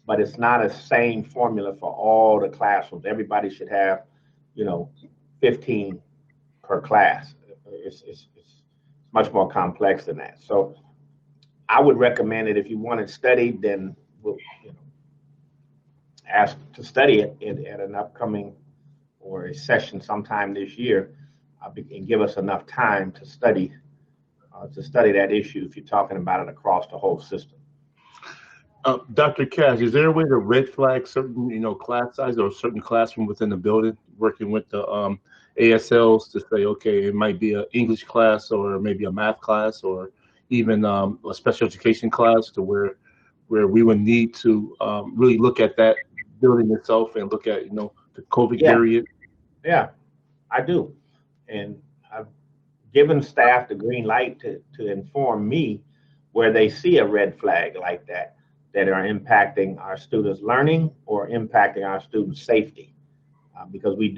but it's not a same formula for all the classrooms. Everybody should have, 15 per class. It's much more complex than that. So I would recommend it if you want it studied, then we'll ask to study it at an upcoming or a session sometime this year, and give us enough time to study that issue if you're talking about it across the whole system. Dr. Cash, is there a way to red flag certain, class size or certain classroom within the building, working with the ASLs to say, okay, it might be an English class or maybe a math class or even a special education class to where we would need to really look at that building itself and look at, the COVID period? Yeah, I do. And I've given staff the green light to inform me where they see a red flag like that are impacting our students' learning or impacting our students' safety. Because we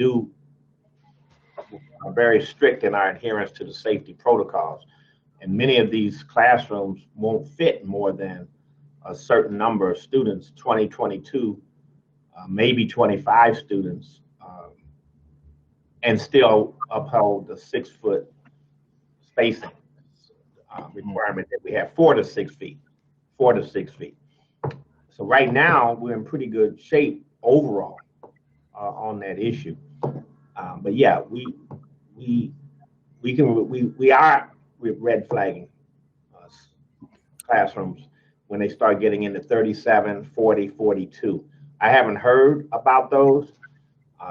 are very strict in our adherence to the safety protocols. And many of these classrooms won't fit more than a certain number of students, 20, 22, maybe 25 students, and still uphold the 6 foot spacing requirement that we have, 4 to 6 feet. So right now we're in pretty good shape overall on that issue. But yeah, we are red flagging classrooms when they start getting into 37, 40, 42. I haven't heard about those.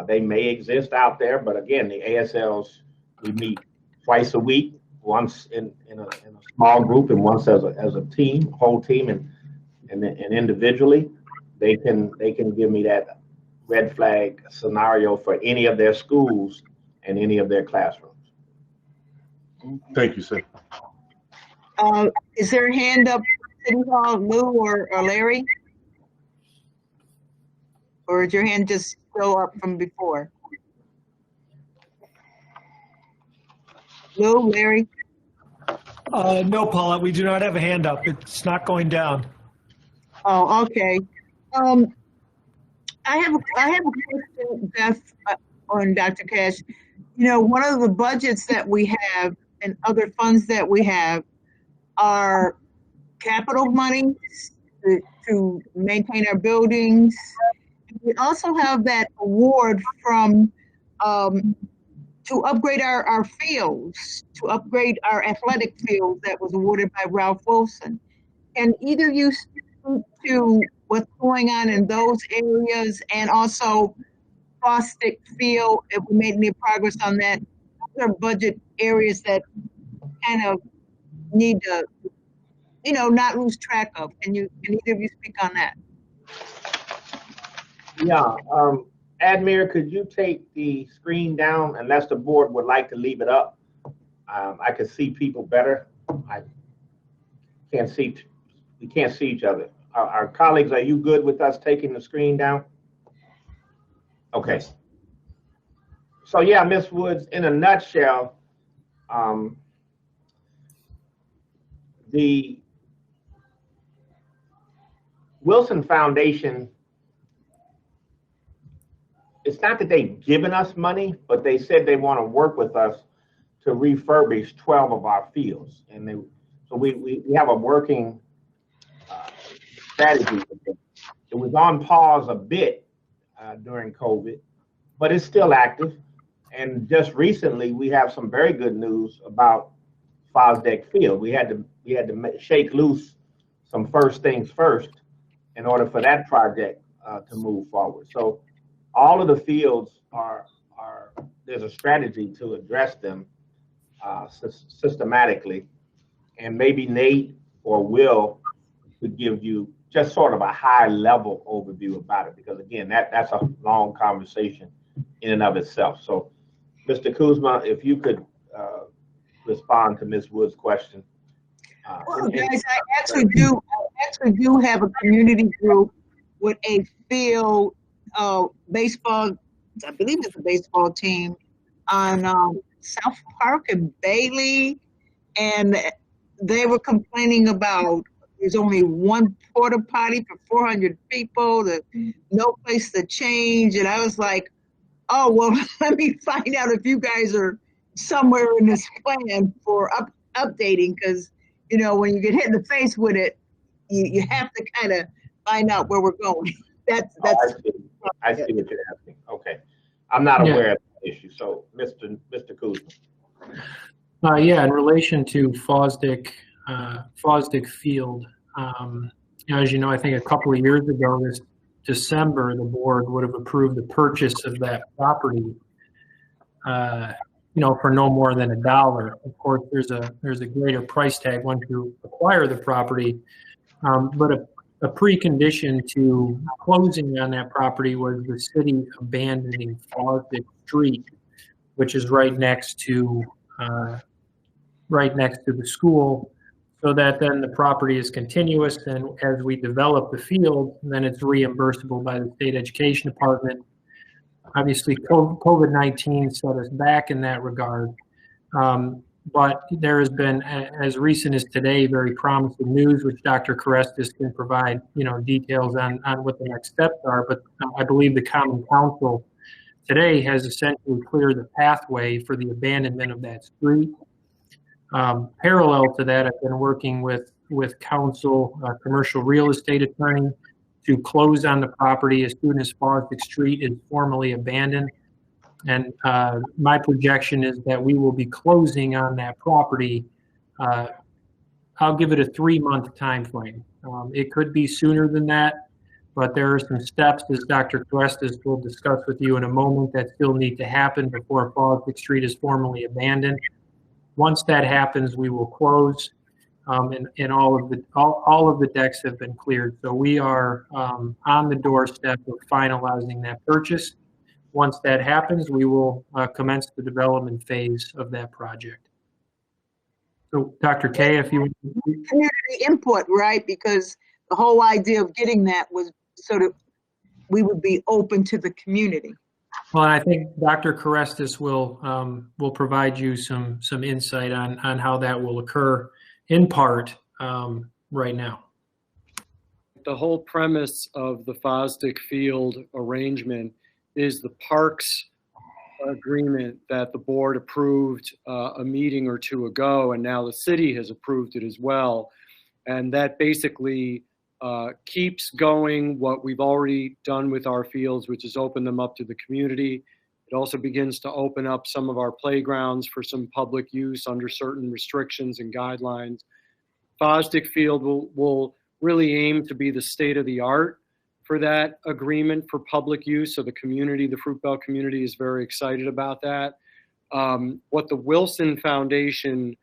They may exist out there, but again, the ASLs, we meet twice a week, once in a small group and once as a team, whole team, and individually. They can give me that red flag scenario for any of their schools and any of their classrooms. Thank you, sir. Is there a hand up, City Hall, Lou or Larry? Or did your hand just go up from before? Lou, Larry? No, Paula, we do not have a hand up. It's not going down. Oh, okay. I have a question, Beth, on Dr. Cash. One of the budgets that we have and other funds that we have are capital money to maintain our buildings. We also have that award from to upgrade our fields, to upgrade our athletic fields that was awarded by Ralph Wilson. And either you speak to what's going on in those areas and also Fosdick Field, if we made any progress on that. Those are budget areas that kind of need to, not lose track of. Can either of you speak on that? Yeah, Admir, could you take the screen down unless the board would like to leave it up? I can see people better. I can't see, we can't see each other. Our colleagues, are you good with us taking the screen down? Okay. So yeah, Ms. Woods, in a nutshell, the Wilson Foundation, it's not that they've given us money, but they said they want to work with us to refurbish 12 of our fields. And so we have a working strategy with them. It was on pause a bit during COVID, but it's still active. And just recently, we have some very good news about Fosdick Field. We had to shake loose some first things first in order for that project to move forward. So all of the fields there's a strategy to address them systematically. And maybe Nate or Will could give you just sort of a high level overview about it, because again, that's a long conversation in and of itself. So Mr. Kuzma, if you could respond to Ms. Wood's question. Well, guys, I actually do have a community group with a field baseball, I believe it's a baseball team on South Park and Bailey, and they were complaining about there's only one porta potty for 400 people, no place to change, and I was like, oh, well, let me find out if you guys are somewhere in this plan for updating, because, when you get hit in the face with it, you have to kind of find out where we're going. That's I see what you're asking. Okay. I'm not aware of the issue. So Mr. Kuzma. Yeah, in relation to Fosdick Field, as you know, I think a couple of years ago, this December, the board would have approved the purchase of that property, for no more than $1. Of course, there's a greater price tag once you acquire the property, but a precondition to closing on that property was the city abandoning Fosdick Street, which is right next to the school, so that then the property is continuous, and as we develop the field, then it's reimbursable by the state education department. Obviously, COVID-19 set us back in that regard, but there has been, as recent as today, very promising news, which Dr. Karestas can provide, details on what the next steps are. But I believe the Common Council today has essentially cleared the pathway for the abandonment of that street. Parallel to that, I've been working with council, commercial real estate attorney, to close on the property as soon as Fosdick Street is formally abandoned. And my projection is that we will be closing on that property. I'll give it a 3-month time frame. It could be sooner than that, but there are some steps, as Dr. Karestas will discuss with you in a moment, that still need to happen before Fosdick Street is formally abandoned. Once that happens, we will close, and all of the decks have been cleared. So we are on the doorstep of finalizing that purchase. Once that happens, we will commence the development phase of that project. So, Dr. Kay, if you community input, right? Because the whole idea of getting that was so that we would be open to the community. Well, I think Dr. Karestas will provide you some insight on how that will occur in part right now. The whole premise of the Fosdick Field arrangement is the parks agreement that the board approved a meeting or two ago, and now the city has approved it as well. And that basically keeps going what we've already done with our fields, which is open them up to the community. It also begins to open up some of our playgrounds for some public use under certain restrictions and guidelines. Fosdick Field will really aim to be the state of the art for that agreement for public use. So the community, the Fruitvale community, is very excited about that. What the Wilson Foundation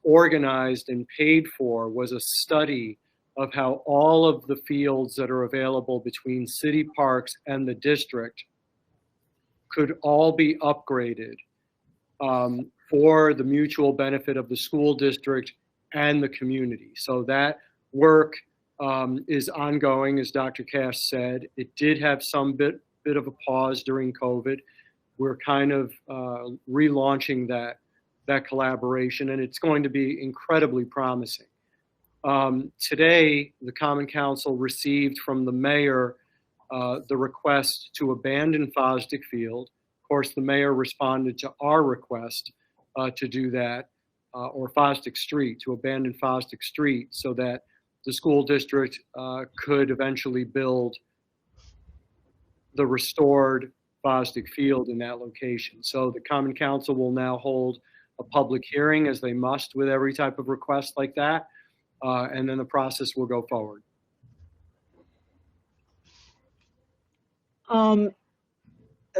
organized and paid for was a study of how all of the fields that are available between city parks and the district could all be upgraded for the mutual benefit of the school district and the community. So that work is ongoing, as Dr. Cash said. It did have some bit of a pause during COVID. We're kind of relaunching that collaboration, and it's going to be incredibly promising. Today, the Common Council received from the mayor the request to abandon Fosdick Field. Of course, the mayor responded to our request to do that, or Fosdick Street, to abandon Fosdick Street, so that the school district could eventually build the restored Fosdick Field in that location. So the Common Council will now hold a public hearing, as they must with every type of request like that, and then the process will go forward.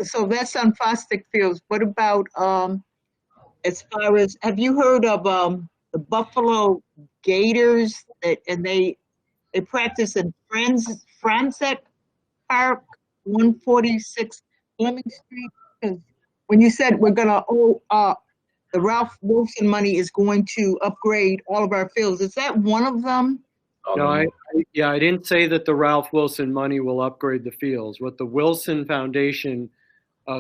So that's on Fosdick Fields. What about as far as, have you heard of the Buffalo Gators, and they practice in Franzek Park, 146 Fleming Street? Because when you said we're gonna the Ralph Wilson money is going to upgrade all of our fields, is that one of them? No, I didn't say that the Ralph Wilson money will upgrade the fields. What the Wilson Foundation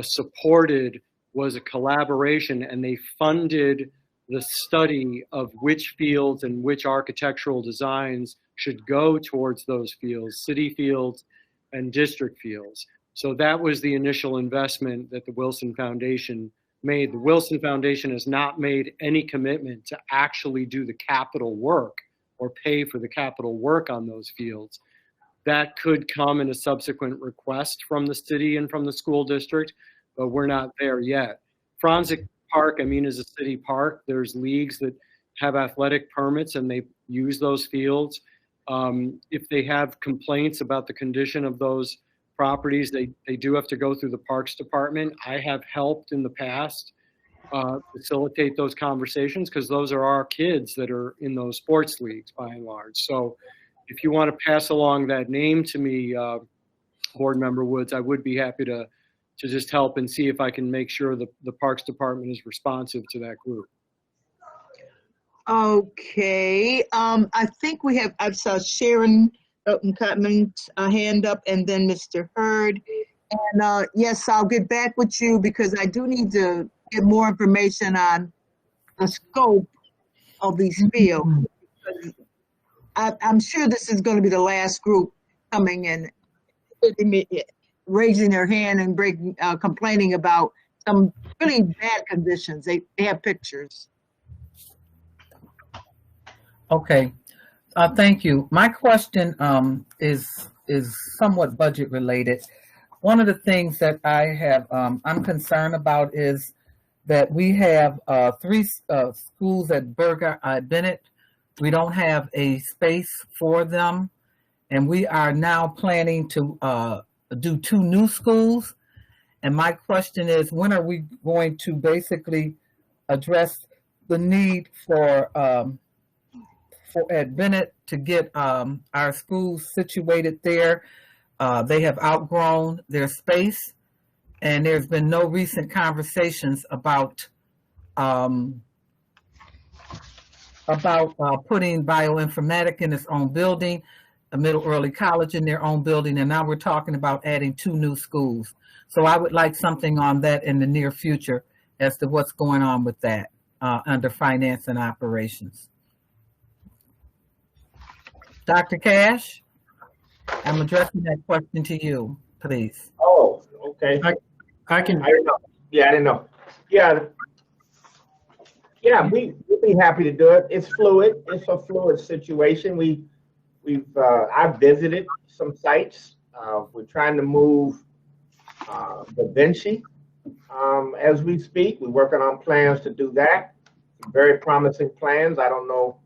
supported was a collaboration, and they funded the study of which fields and which architectural designs should go towards those fields, city fields and district fields. So that was the initial investment that the Wilson Foundation made. The Wilson Foundation has not made any commitment to actually do the capital work or pay for the capital work on those fields. That could come in a subsequent request from the city and from the school district, but we're not there yet. Franzek Park, is a city park. There's leagues that have athletic permits and they use those fields. If they have complaints about the condition of those properties, they do have to go through the Parks Department. I have helped in the past facilitate those conversations because those are our kids that are in those sports leagues by and large. So if you want to pass along that name to me, Board Member Woods, I would be happy to just help and see if I can make sure the Parks Department is responsive to that group. Okay, I think I saw Sharon Cutman, hand up, and then Mr. Hurd. And yes, I'll get back with you because I do need to get more information on the scope of these fields. I'm sure this is going to be the last group coming in, raising their hand and complaining about some really bad conditions. They have pictures. Okay, thank you. My question is somewhat budget related. One of the things that I have I'm concerned about is that we have 3 schools at Bennett. We don't have a space for them, and we are now planning to do 2 new schools. And my question is, when are we going to basically address the need for at Bennett to get our schools situated there? They have outgrown their space, and there's been no recent conversations about putting bioinformatics in its own building, a middle early college in their own building, and now we're talking about adding 2 new schools. So I would like something on that in the near future as to what's going on with that under finance and operations. Dr. Cash, I'm addressing that question to you, please. Oh, okay. I can. I didn't know. Yeah, I didn't know. Yeah, we'd be happy to do it. It's fluid. It's a fluid situation. I've visited some sites. We're trying to move Da Vinci as we speak. We're working on plans to do that. Very promising plans. I don't know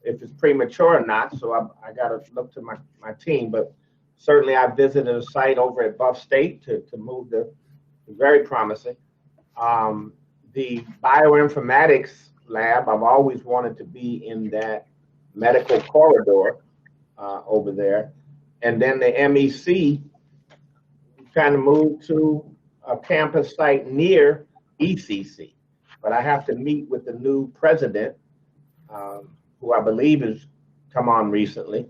if it's premature or not, so I got to look to my team, but certainly I visited a site over at Buff State to move very promising. The bioinformatics lab, I've always wanted to be in that medical corridor over there. And then the MEC, trying to move to a campus site near ECC. But I have to meet with the new president, who I believe has come on recently.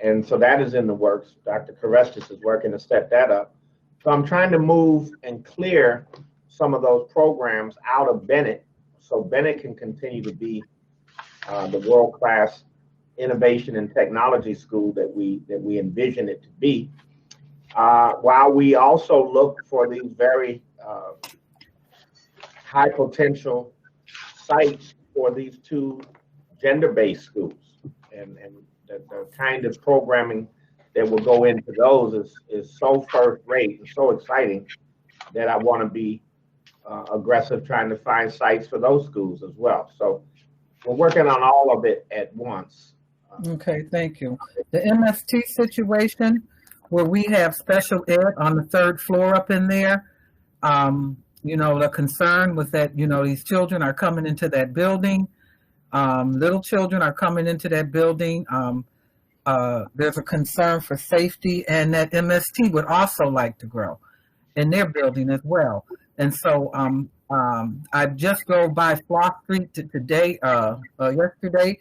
And so that is in the works. Dr. Karestas is working to set that up. So I'm trying to move and clear some of those programs out of Bennett so Bennett can continue to be the world-class innovation and technology school that we envision it to be. While we also look for these very high potential sites for these 2 gender-based schools, and the kind of programming that will go into those is so first rate and so exciting that I want to be aggressive trying to find sites for those schools as well. So we're working on all of it at once. Okay, thank you. The MST situation where we have special ed on the 3rd floor up in there, the concern was that, these children are coming into that building. Little children are coming into that building. There's a concern for safety, and that MST would also like to grow in their building as well. And so I just drove by Floss Street today, yesterday.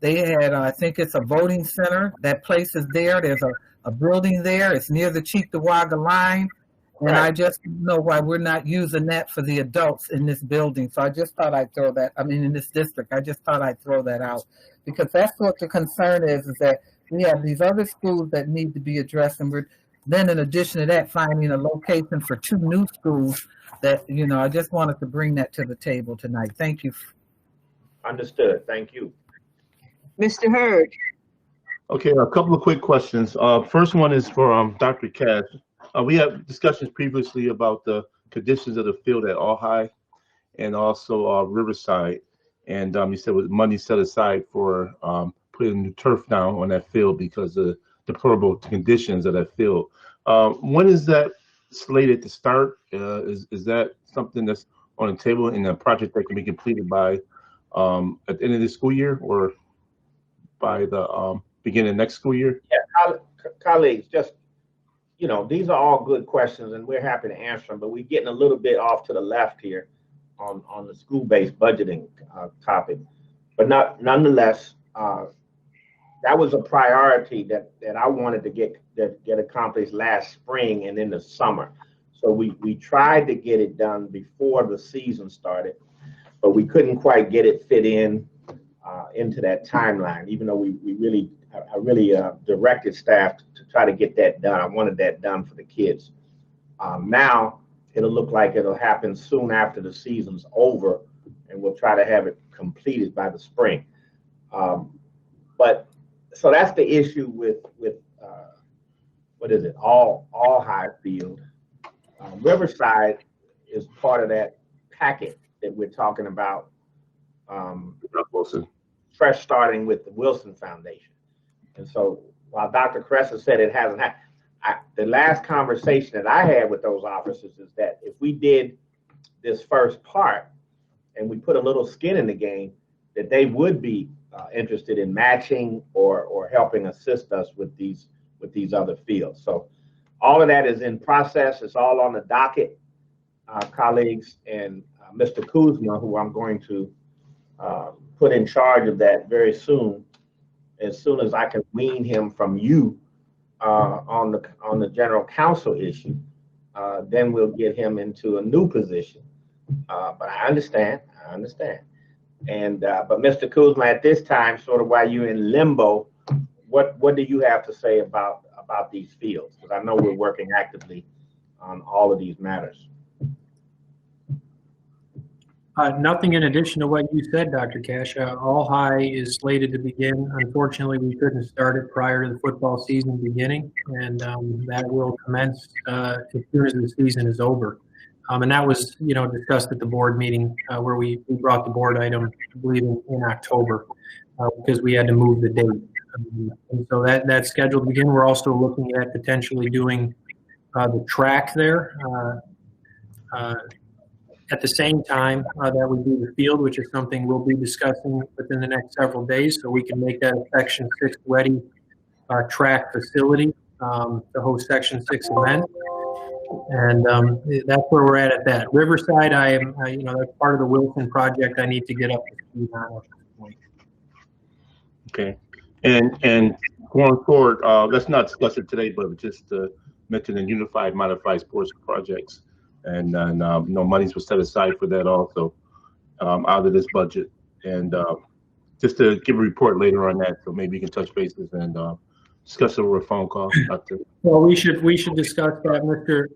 They had, I think it's a voting center. That place is there. There's a building there. It's near the Cheektowaga line. And I just don't know why we're not using that for the adults in this building. So I just thought I'd throw that, in this district, I just thought I'd throw that out. Because that's what the concern is that we have these other schools that need to be addressed. And we're then, in addition to that, finding a location for 2 new schools that, I just wanted to bring that to the table tonight. Thank you. Understood. Thank you. Mr. Hurd. Okay, a couple of quick questions. First one is for Dr. Cash. We had discussions previously about the conditions of the field at Ojai and also Riverside. And you said with money set aside for put a new turf down on that field because of deplorable conditions of that field. When is that slated to start? Is that something that's on the table in a project that can be completed by at the end of the school year or by the beginning of next school year? Yeah, colleagues, just, you know, these are all good questions and we're happy to answer them, but we're getting a little bit off to the left here on the school-based budgeting topic. But nonetheless, that was a priority that I wanted to get accomplished last spring and in the summer. So we tried to get it done before the season started, but we couldn't quite get it fit in into that timeline, even though I really directed staff to try to get that done. I wanted that done for the kids. Now it'll look like it'll happen soon after the season's over, and we'll try to have it completed by the spring. But so that's the issue with what is it? All High Field. Riverside is part of that packet that we're talking about. Wilson. Fresh starting with the Wilson Foundation. And so while Dr. Cresser said it hasn't happened, the last conversation that I had with those officers is that if we did this first part and we put a little skin in the game, that they would be interested in matching or helping assist us with these other fields. So all of that is in process. It's all on the docket, colleagues, and Mr. Kuzma, who I'm going to put in charge of that very soon as I can wean him from you on the general counsel issue, then we'll get him into a new position. But I understand. And but Mr. Kuzma, at this time, sort of while you're in limbo, what do you have to say about these fields? Because I know we're working actively on all of these matters. Nothing in addition to what you said, Dr. Cash. All High is slated to begin. Unfortunately, we couldn't start it prior to the football season beginning, and that will commence as soon as the season is over. And that was, discussed at the board meeting where we brought the board item, I believe, in October because we had to move the date. And so that's scheduled to begin. We're also looking at potentially doing the track there. At the same time that we do the field, which is something we'll be discussing within the next several days, so we can make that a Section 6 ready track facility to host Section 6 event. And that's where we're at that. Riverside, that's part of the Wilson project. I need to get up to speed on at this point. Okay, and going forward, let's not discuss it today, but just mention the Unified Modified Sports projects. And monies were set aside for that also out of this budget. And just to give a report later on that, so maybe you can touch bases and discuss it over a phone call. Well, we should discuss that,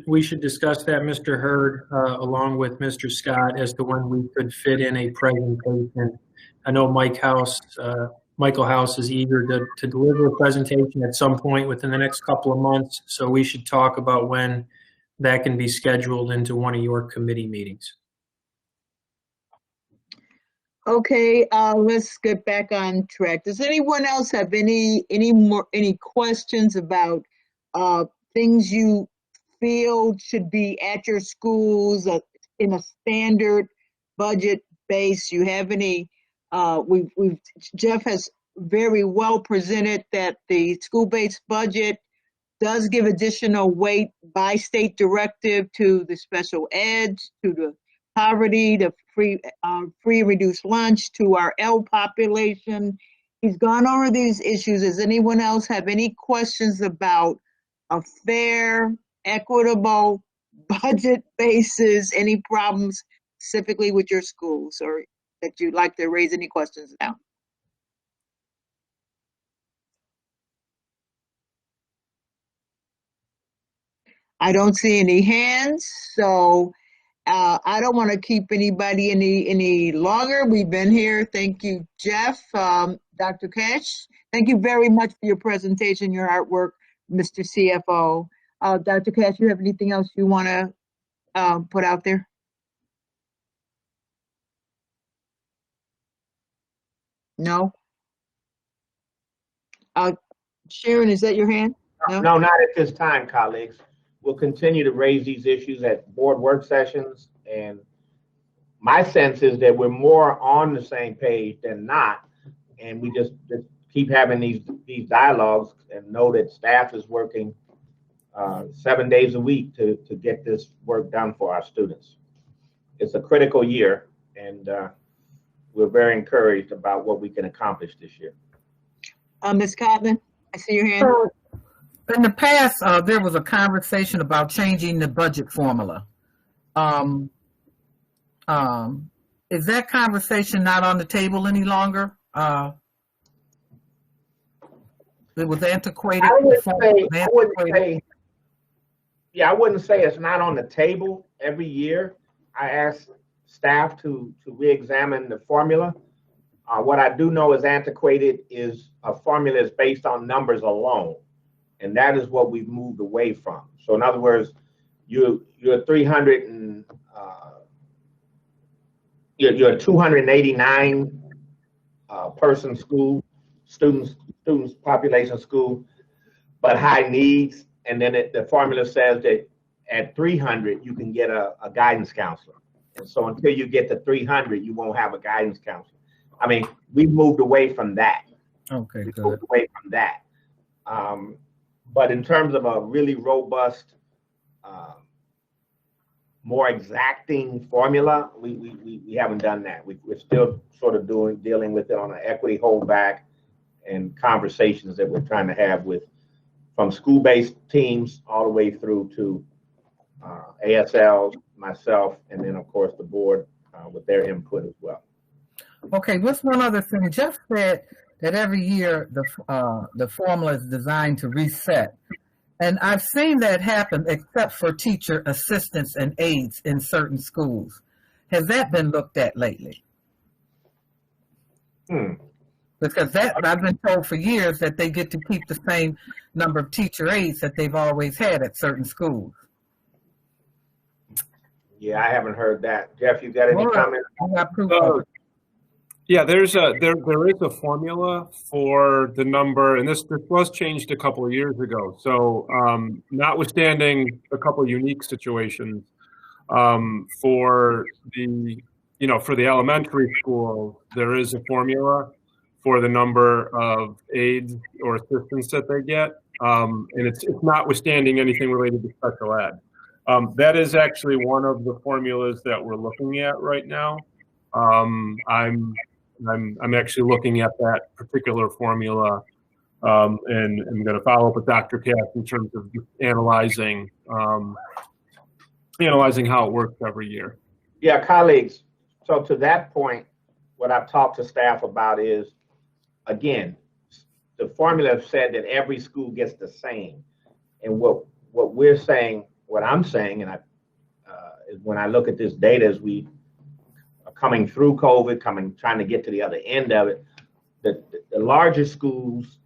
We should discuss that, Mr. Hurd, along with Mr. Scott, as to when we could fit in a presentation. I know Michael House is eager to deliver a presentation at some point within the next couple of months. So we should talk about when that can be scheduled into one of your committee meetings. Okay, let's get back on track. Does anyone else have any questions about things you feel should be at your schools in a standard budget base? You have any? Jeff has very well presented that the school-based budget does give additional weight by state directive to the special ed, to the poverty, the free reduced lunch, to our L population. He's gone over these issues. Does anyone else have any questions about a fair, equitable budget basis? Any problems specifically with your schools, or that you'd like to raise any questions now? I don't see any hands, so I don't want to keep anybody any longer. We've been here. Thank you, Jeff. Dr. Cash, thank you very much for your presentation, your artwork, Mr. CFO. Dr. Cash, you have anything else you want to put out there? No? Sharon, is that your hand? No? No, not at this time, colleagues. We'll continue to raise these issues at board work sessions, and my sense is that we're more on the same page than not, and we just keep having these dialogues and know that staff is working 7 days a week to get this work done for our students. It's a critical year, and we're very encouraged about what we can accomplish this year. Ms. Codman, I see your hand. So, in the past, there was a conversation about changing the budget formula. Is that conversation not on the table any longer? It was antiquated. I wouldn't say it's not on the table every year. I ask staff to re-examine the formula. What I do know is antiquated is a formula is based on numbers alone, and that is what we've moved away from. So in other words, you're 300 and you're a 289 person school, students population school, but high needs, and then the formula says that at 300 you can get a guidance counselor, and so until you get to 300 you won't have a guidance counselor. I mean, we've moved away from that. Okay, we've good. moved away from that. But in terms of a really robust, more exacting formula, we haven't done that. We're still sort of dealing with it on an equity holdback and conversations that we're trying to have from school-based teams all the way through to ASLs, myself, and then of course the board with their input as well. Okay, what's one other thing? Jeff said that every year the formula is designed to reset. And I've seen that happen except for teacher assistants and aides in certain schools. Has that been looked at lately? Because that I've been told for years that they get to keep the same number of teacher aides that they've always had at certain schools. Yeah, I haven't heard that. Jeff, you got any comments? I got proof of it. Yeah, there is a formula for the number, and this was changed a couple of years ago. So notwithstanding a couple of unique situations, for the elementary school, there is a formula for the number of aides or assistants that they get, and it's notwithstanding anything related to special ed. That is actually one of the formulas that we're looking at right now. I'm actually looking at that particular formula, and I'm going to follow up with Dr. Cass in terms of analyzing how it works every year. Yeah, colleagues. So to that point, what I've talked to staff about is, again, the formula said that every school gets the same, and what we're saying, what I'm saying, and is when I look at this data as we coming through COVID, trying to get to the other end of it, the larger schools,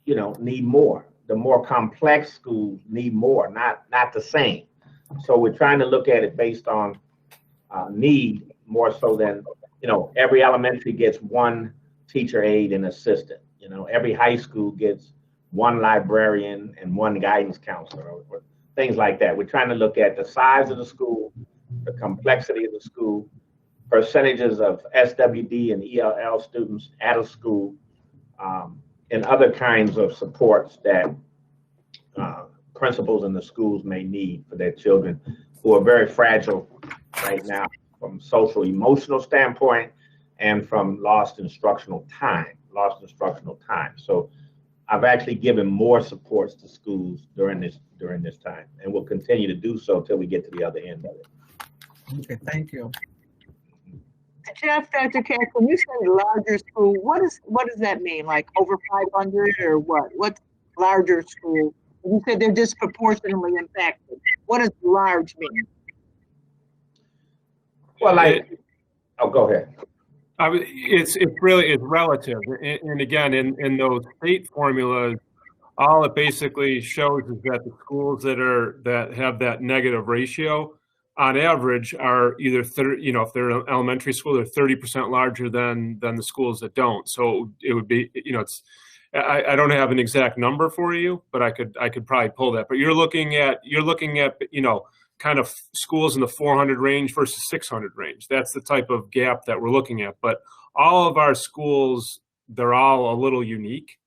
need more. The more complex schools need more, not the same. So we're trying to look at it based on need more so than, every elementary gets one teacher aide and assistant. Every high school gets one librarian and one guidance counselor, or things like that. We're trying to look at the size of the school, the complexity of the school, percentages of SWD and ELL students at a school, and other kinds of supports that principals in the schools may need for their children who are very fragile right now from social emotional standpoint and from lost instructional time. So I've actually given more supports to schools during this time, and we'll continue to do so till we get to the other end of it. Okay, thank you. Jeff, Dr. Cass, when you say larger school, what does that mean? Like over 500 or what? What's larger school? You said they're disproportionately impacted. What does large mean? Well, go ahead. It's relative, and again, in those state formulas, all it basically shows is that the schools that have that negative ratio, on average, are either if they're an elementary school, they're 30% larger than the schools that don't. So it would be, I don't have an exact number for you, but I could probably pull that. But you're looking at kind of schools in the 400 range versus 600 range. That's the type of gap that we're looking at. But all of our schools, they're all a little unique.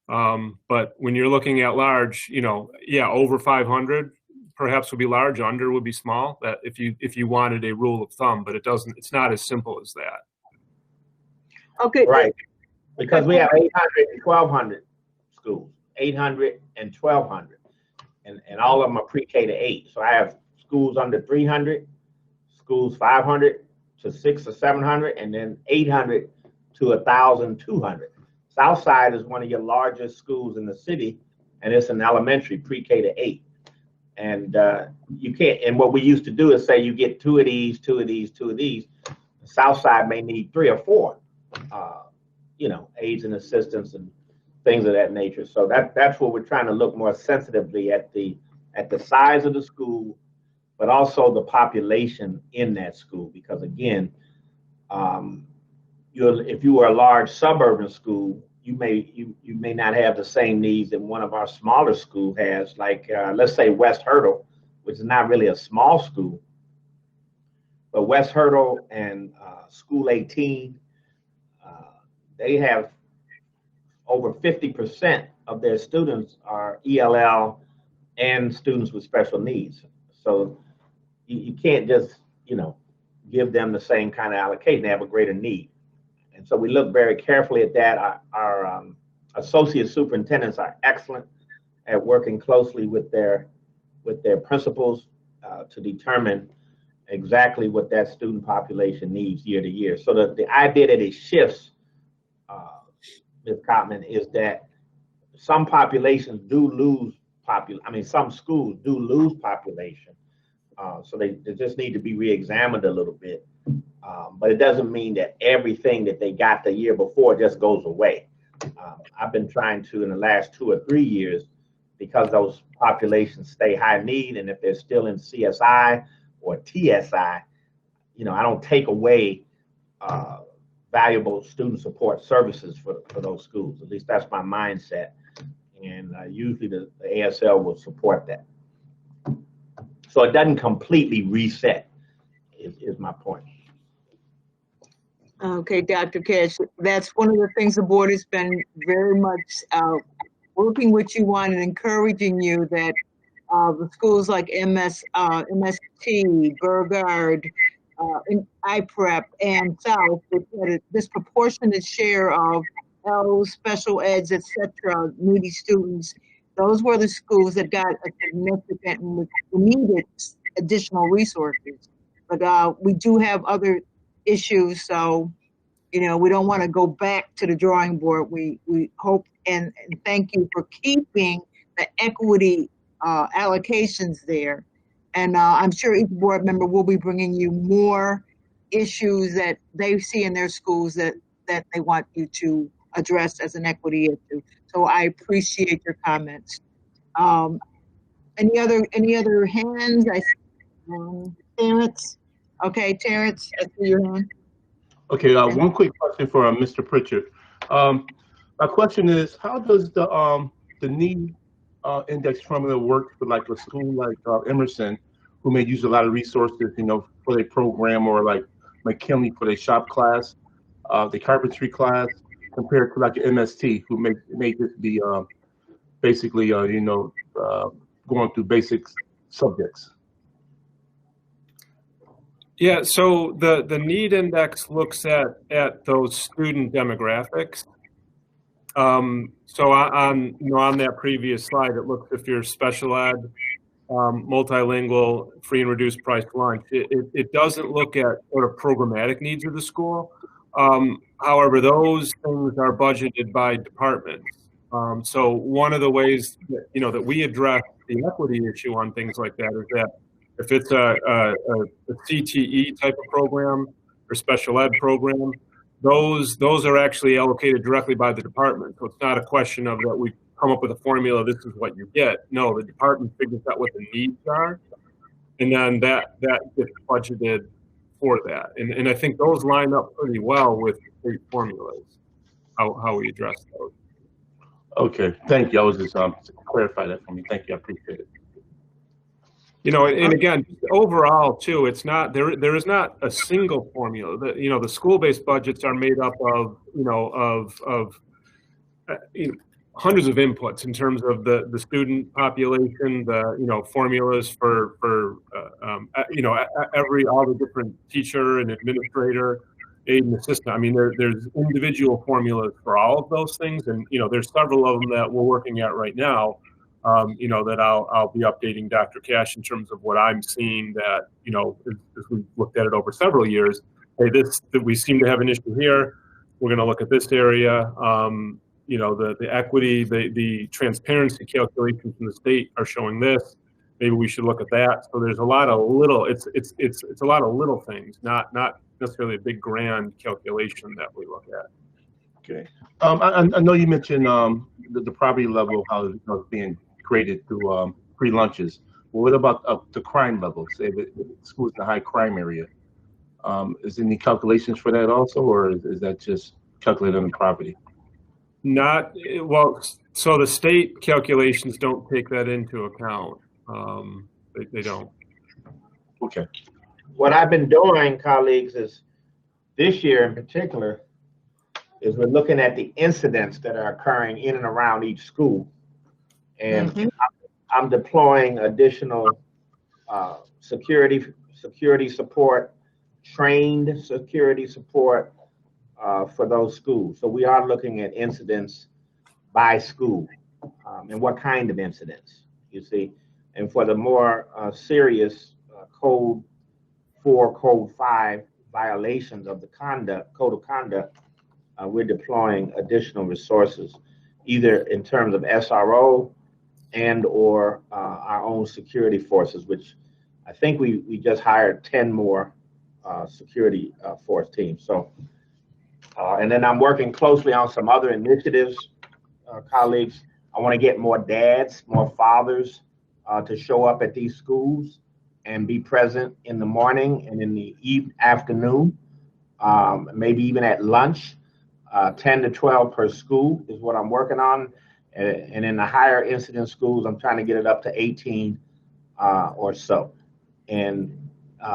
But when you're looking at large, over 500 perhaps would be large, under would be small. That if you wanted a rule of thumb, but it's not as simple as that. Okay. Right. Because we have 800 and 1,200 schools, 800 and 1,200, and all of them are pre-K to 8. So I have schools under 300, schools 500 to 600 or 700, and then 800 to 1,200. Southside is one of your largest schools in the city, and it's an elementary pre-K to 8. And you can't. And what we used to do is say you get 2 of these, 2 of these, 2 of these. Southside may need 3 or 4. Aides and assistants and things of that nature. So that's what we're trying to look more sensitively at the size of the school, but also the population in that school. Because again, if you were a large suburban school, you may not have the same needs that one of our smaller schools has. Like let's say West Hurdle, which is not really a small school, but West Hurdle and School 18. They have over 50% of their students are ELL and students with special needs. So you can't just, give them the same kind of allocation. They have a greater need. And so we look very carefully at that. Our associate superintendents are excellent at working closely with their principals to determine exactly what that student population needs year to year. So the idea that it shifts, Ms. Cotman, is that some populations do lose some schools do lose population. So they just need to be re-examined a little bit. But it doesn't mean that everything that they got the year before just goes away. I've been trying to, in the last 2 or 3 years, because those populations stay high need, and if they're still in CSI or TSI, I don't take away valuable student support services for those schools. At least that's my mindset. And usually the ASL will support that. So it doesn't completely reset, is my point. Okay, Dr. Cash, that's one of the things the board has been very much working with you on and encouraging you that the schools like MST, Burgard, IPREP, and South, which had a disproportionate share of L's, special eds, etc., needy students. Those were the schools that got a significant and needed additional resources. But we do have other issues, so we don't want to go back to the drawing board. We hope and thank you for keeping the equity allocations there. And I'm sure each board member will be bringing you more issues that they see in their schools that they want you to address as an equity issue. So I appreciate your comments. Any other hands? Terrence? Okay, Terrence, I see your hand. Okay, one quick question for Mr. Pritchard. My question is, how does the need index formula work for like a school like Emerson, who may use a lot of resources, for their program, or like McKinley for their shop class, the carpentry class, compared to like an MST, who may just be basically, going through basic subjects? Yeah, so the need index looks at those student demographics. So on that previous slide, it looks if you're special ed, multilingual, free and reduced price lunch. It doesn't look at sort of programmatic needs of the school. However, those things are budgeted by departments. So one of the ways that we address the equity issue on things like that is that if it's a CTE type of program or special ed program, those are actually allocated directly by the department. So it's not a question of that we come up with a formula, this is what you get. No, the department figures out what the needs are, and then that gets budgeted for that. And I think those line up pretty well with the formulas, how we address those. Okay, thank you. I was just to clarify that for me. Thank you. I appreciate it. You know, and again, overall too, it's not there is not a single formula. The school-based budgets are made up of hundreds of inputs in terms of the student population, the formulas for all the different teacher and administrator, aide and assistant. I mean, there's individual formulas for all of those things, and there's several of them that we're working at right now. That I'll be updating Dr. Cash in terms of what I'm seeing that, as we've looked at it over several years, hey, that we seem to have an issue here. We're going to look at this area. The equity, the transparency calculations from the state are showing this. Maybe we should look at that. So there's a lot of little, it's a lot of little things, not necessarily a big grand calculation that we look at. Okay. I know you mentioned the property level, how it's being created through free lunches. Well, what about the crime level? Say the school's in a high crime area. Is there any calculations for that also, or is that just calculated on the property? So the state calculations don't take that into account. They don't. Okay. What I've been doing, colleagues, is this year in particular, is we're looking at the incidents that are occurring in and around each school. And I'm deploying additional security support, trained security support for those schools. So we are looking at incidents by school and what kind of incidents, you see. And for the more serious Code 4, Code 5 violations of the code of conduct, we're deploying additional resources, either in terms of SRO and or our own security forces, which I think we just hired 10 more security force teams. So, and then I'm working closely on some other initiatives, colleagues. I want to get more dads, more fathers to show up at these schools and be present in the morning and in the afternoon, maybe even at lunch. 10 to 12 per school is what I'm working on. And in the higher incident schools, I'm trying to get it up to 18 or so. And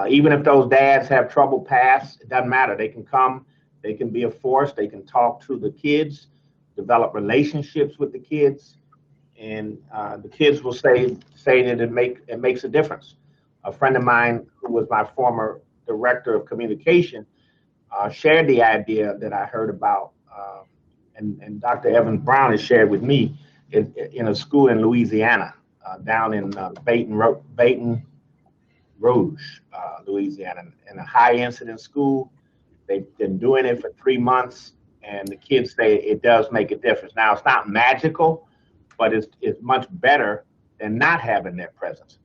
even if those dads have trouble pass, it doesn't matter. They can come, they can be a force, they can talk to the kids, develop relationships with the kids, and the kids will say that it makes a difference. A friend of mine who was my former director of communication shared the idea that I heard about, and Dr. Evans Brown has shared with me in a school in Louisiana, down in Baton Rouge, Louisiana, in a high incident school. They've been doing it for 3 months, and the kids say it does make a difference. Now, it's not magical, but it's much better than not having their presence.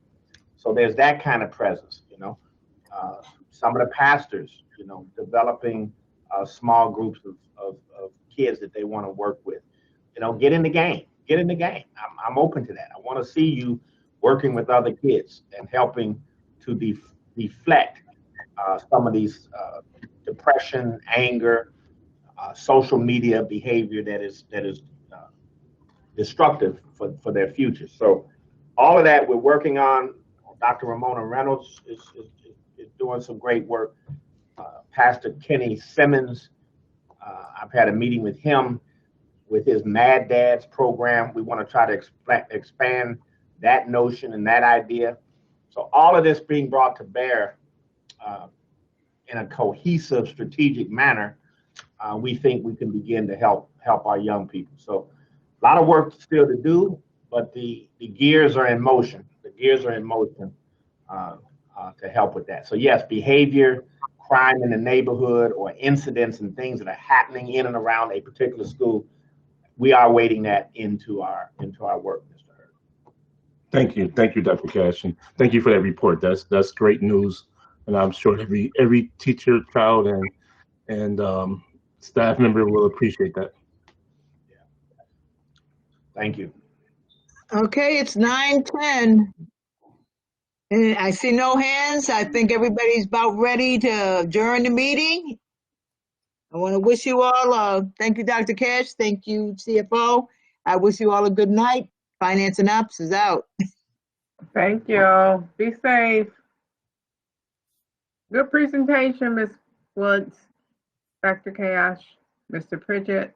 So there's that kind of presence, some of the pastors, developing small groups of kids that they want to work with. Get in the game. Get in the game. I'm open to that. I want to see you working with other kids and helping to deflect some of these depression, anger, social media behavior that is destructive for their future. So all of that we're working on. Dr. Ramona Reynolds is doing some great work. Pastor Kenny Simmons, I've had a meeting with him with his Mad Dads program. We want to try to expand that notion and that idea. So all of this being brought to bear in a cohesive, strategic manner, we think we can begin to help our young people. So a lot of work still to do, but the gears are in motion. The gears are in motion to help with that. So yes, behavior, crime in the neighborhood, or incidents and things that are happening in and around a particular school, we are weighting that into our work, Mr. Hurd. Thank you, Dr. Cash, and thank you for that report. That's great news, and I'm sure every teacher, child, and staff member will appreciate that. Yeah. Thank you. Okay, it's 9:10. And I see no hands. I think everybody's about ready to adjourn the meeting. I want to wish you all, thank you, Dr. Cash. Thank you, CFO. I wish you all a good night. Finance and Ops is out. Thank you. Be safe. Good presentation, Ms. Woods, Dr. Kayash, Mr. Pritchett.